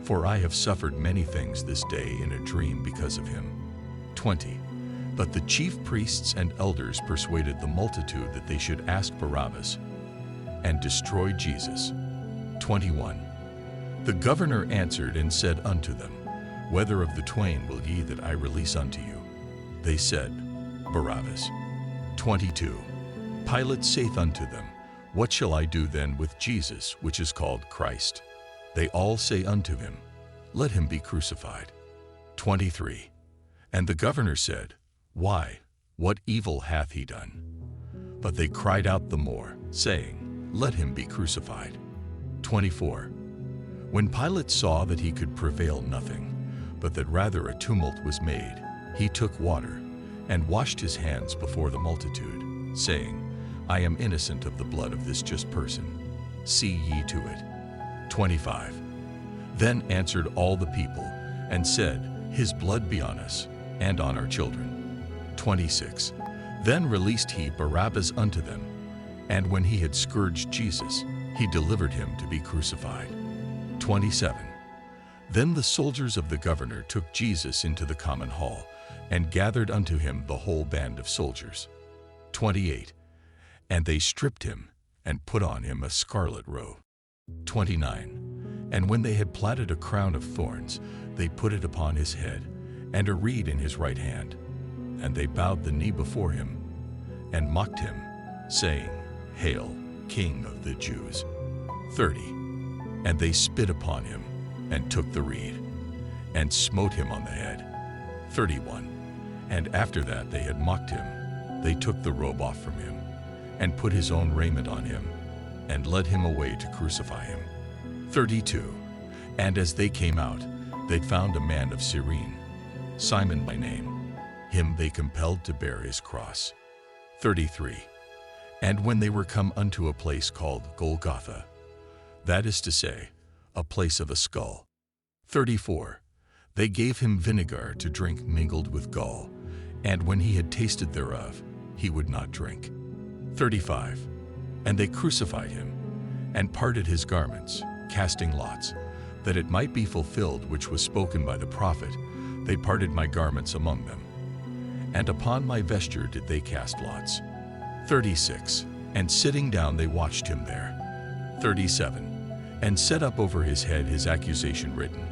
For I have suffered many things this day in a dream because of him. 20. But the chief priests and elders persuaded the multitude that they should ask Barabbas, and destroy Jesus. 21. The governor answered and said unto them, Whether of the twain will ye that I release unto you? They said, Barabbas. 22. Pilate saith unto them, What shall I do then with Jesus, which is called Christ? They all say unto him, Let him be crucified. 23. And the governor said, Why, what evil hath he done? But they cried out the more, saying, Let him be crucified. 24. When Pilate saw that he could prevail nothing, but that rather a tumult was made, he took water, and washed his hands before the multitude, saying, I am innocent of the blood of this just person. See ye to it. 25. Then answered all the people, and said, His blood be on us, and on our children. 26. Then released he Barabbas unto them, and when he had scourged Jesus, he delivered him to be crucified. 27. Then the soldiers of the governor took Jesus into the common hall, and gathered unto him the whole band of soldiers. 28. And they stripped him, and put on him a scarlet robe. 29. And when they had platted a crown of thorns, they put it upon his head, and a reed in his right hand. And they bowed the knee before him, and mocked him, saying, Hail, King of the Jews. 30. And they spit upon him, and took the reed, and smote him on the head. 31. And after that they had mocked him, they took the robe off from him, and put his own raiment on him, and led him away to crucify him. 32. And as they came out, they found a man of Cyrene, Simon by name. Him they compelled to bear his cross. 33. And when they were come unto a place called Golgotha, that is to say, a place of a skull. 34. They gave him vinegar to drink mingled with gall, and when he had tasted thereof, he would not drink. 35. And they crucified him, and parted his garments, casting lots, that it might be fulfilled which was spoken by the prophet, They parted my garments among them. And upon my vesture did they cast lots. 36. And sitting down they watched him there. 37. And set up over his head his accusation written,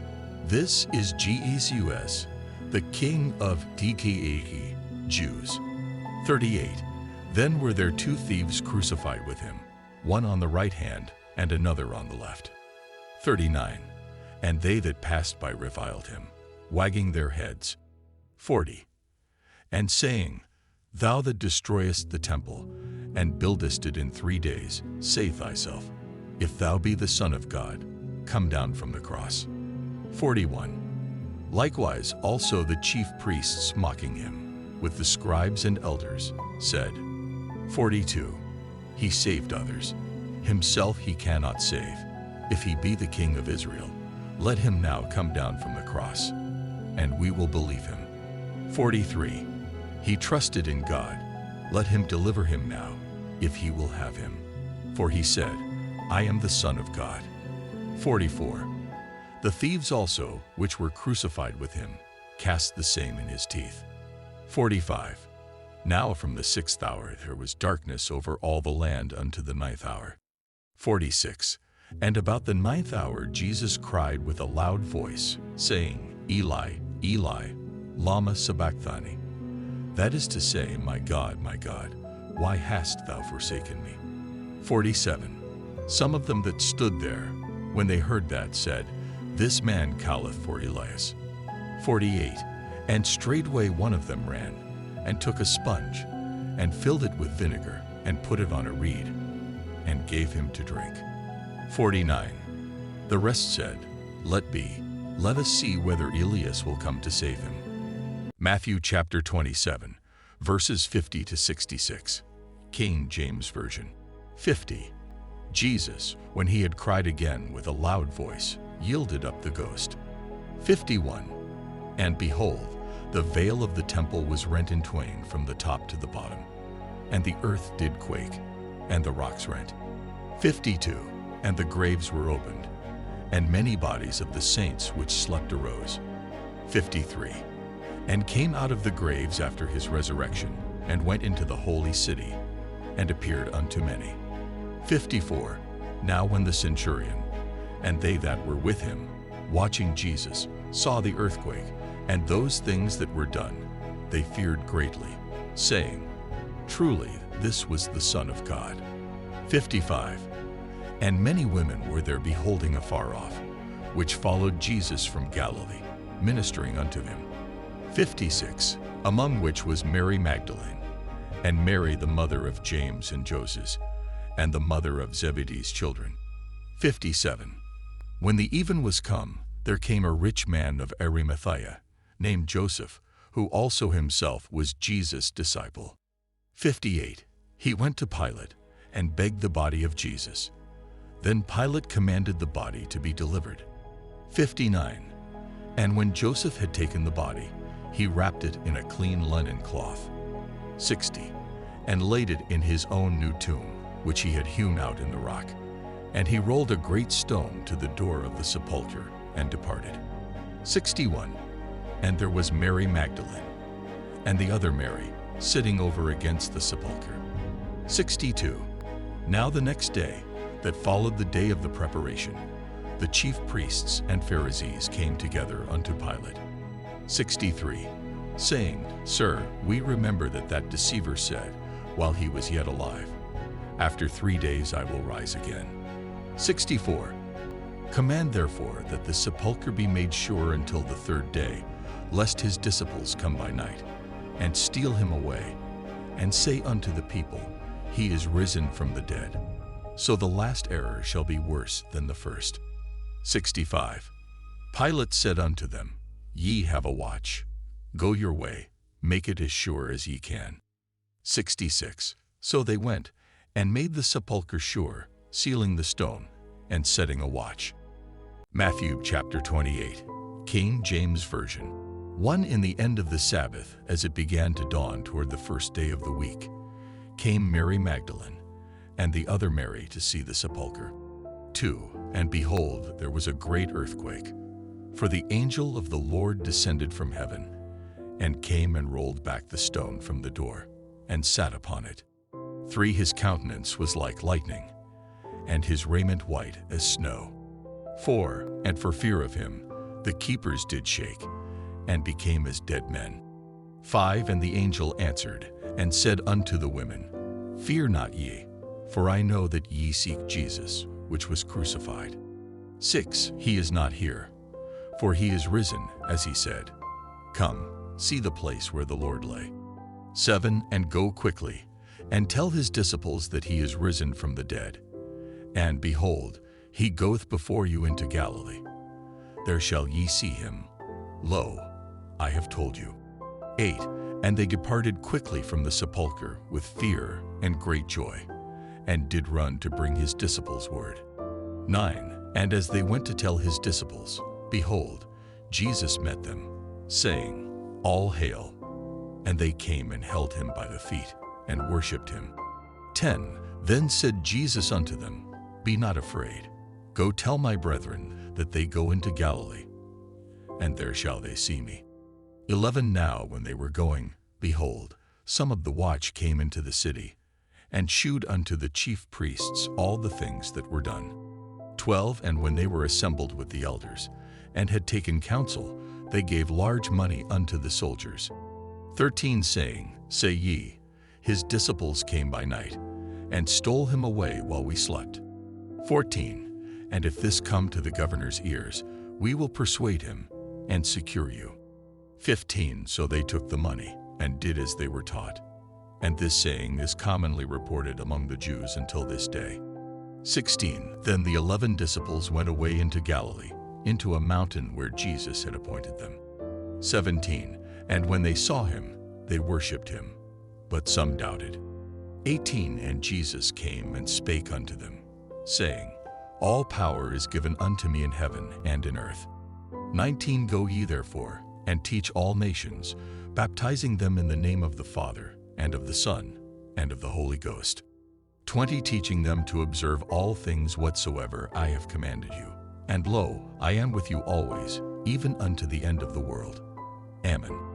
This is Jesus, the King of DKAE, Jews. 38. Then were there two thieves crucified with him, one on the right hand and another on the left. 39. And they that passed by reviled him, wagging their heads. 40. and saying, Thou that destroyest the temple, and buildest it in 3 days, say thyself, If thou be the Son of God, come down from the cross. 41. Likewise also the chief priests mocking him, with the scribes and elders, said, 42. He saved others, himself he cannot save. If he be the King of Israel, let him now come down from the cross, and we will believe him. 43. He trusted in God, let him deliver him now, if he will have him. For he said, I am the Son of God. 44. The thieves also, which were crucified with him, cast the same in his teeth. 45. Now from the 6th hour there was darkness over all the land unto the 9th hour. 46. And about the 9th hour Jesus cried with a loud voice, saying, Eli, Eli, lama sabachthani. That is to say, my God, why hast thou forsaken me? 47. Some of them that stood there, when they heard that, said, This man calleth for Elias. 48. And straightway one of them ran, and took a sponge, and filled it with vinegar, and put it on a reed, and gave him to drink. 49. The rest said, Let be, let us see whether Elias will come to save him. Matthew chapter 27, verses 50 to 66. King James Version. 50. Jesus, when he had cried again with a loud voice, yielded up the ghost. 51. And behold, the veil of the temple was rent in twain from the top to the bottom, and the earth did quake, and the rocks rent. 52. And the graves were opened, and many bodies of the saints which slept arose. 53. And came out of the graves after his resurrection, and went into the holy city, and appeared unto many. 54. Now when the centurion, and they that were with him, watching Jesus, saw the earthquake, and those things that were done, they feared greatly, saying, Truly this was the Son of God. 55. And many women were there beholding afar off, which followed Jesus from Galilee, ministering unto him. 56. Among which was Mary Magdalene, and Mary the mother of James and Joses, and the mother of Zebedee's children. 57. When the even was come, there came a rich man of Arimathea, named Joseph, who also himself was Jesus' disciple. 58. He went to Pilate, and begged the body of Jesus. Then Pilate commanded the body to be delivered. 59. And when Joseph had taken the body, he wrapped it in a clean linen cloth. 60. And laid it in his own new tomb, which he had hewn out in the rock. And he rolled a great stone to the door of the sepulchre, and departed. 61. And there was Mary Magdalene, and the other Mary, sitting over against the sepulchre. 62. Now the next day, that followed the day of the preparation, the chief priests and Pharisees came together unto Pilate. 63. Saying, Sir, we remember that deceiver said, while he was yet alive, After 3 days I will rise again. 64. Command therefore that the sepulchre be made sure until the 3rd day, lest his disciples come by night, and steal him away, and say unto the people, He is risen from the dead. So the last error shall be worse than the first. 65. Pilate said unto them, Ye have a watch. Go your way, make it as sure as ye can. 66. So they went, and made the sepulchre sure, sealing the stone, and setting a watch. Matthew chapter 28, King James Version. 1. In the end of the Sabbath, as it began to dawn toward the 1st day of the week, came Mary Magdalene, and the other Mary to see the sepulchre. 2. And behold, there was a great earthquake, for the angel of the Lord descended from heaven, and came and rolled back the stone from the door, and sat upon it. 3. His countenance was like lightning, and his raiment white as snow. 4. And for fear of him, the keepers did shake, and became as dead men. 5. And the angel answered, and said unto the women, Fear not ye, for I know that ye seek Jesus, which was crucified. 6. He is not here, for he is risen, as he said. Come, see the place where the Lord lay. 7. And go quickly, and tell his disciples that he is risen from the dead. And behold, he goeth before you into Galilee. There shall ye see him. Lo, I have told you. 8. And they departed quickly from the sepulchre with fear and great joy, and did run to bring his disciples word. 9. And as they went to tell his disciples, behold, Jesus met them, saying, All hail. And they came and held him by the feet, and worshipped him. 10. Then said Jesus unto them, Be not afraid. Go tell my brethren that they go into Galilee, and there shall they see me. 11. Now when they were going, behold, some of the watch came into the city, and shewed unto the chief priests all the things that were done. 12. And when they were assembled with the elders, and had taken counsel, they gave large money unto the soldiers. 13. Saying, Say ye, his disciples came by night, and stole him away while we slept. 14. And if this come to the governor's ears, we will persuade him, and secure you. 15. So they took the money, and did as they were taught. And this saying is commonly reported among the Jews until this day. 16. Then the 11 disciples went away into Galilee, into a mountain where Jesus had appointed them. 17. And when they saw him, they worshipped him, but some doubted. 18. And Jesus came and spake unto them, saying, All power is given unto me in heaven and in earth. 19. Go ye therefore, and teach all nations, baptizing them in the name of the Father, and of the Son, and of the Holy Ghost. 20. Teaching them to observe all things whatsoever I have commanded you. And lo, I am with you always, even unto the end of the world. Amen.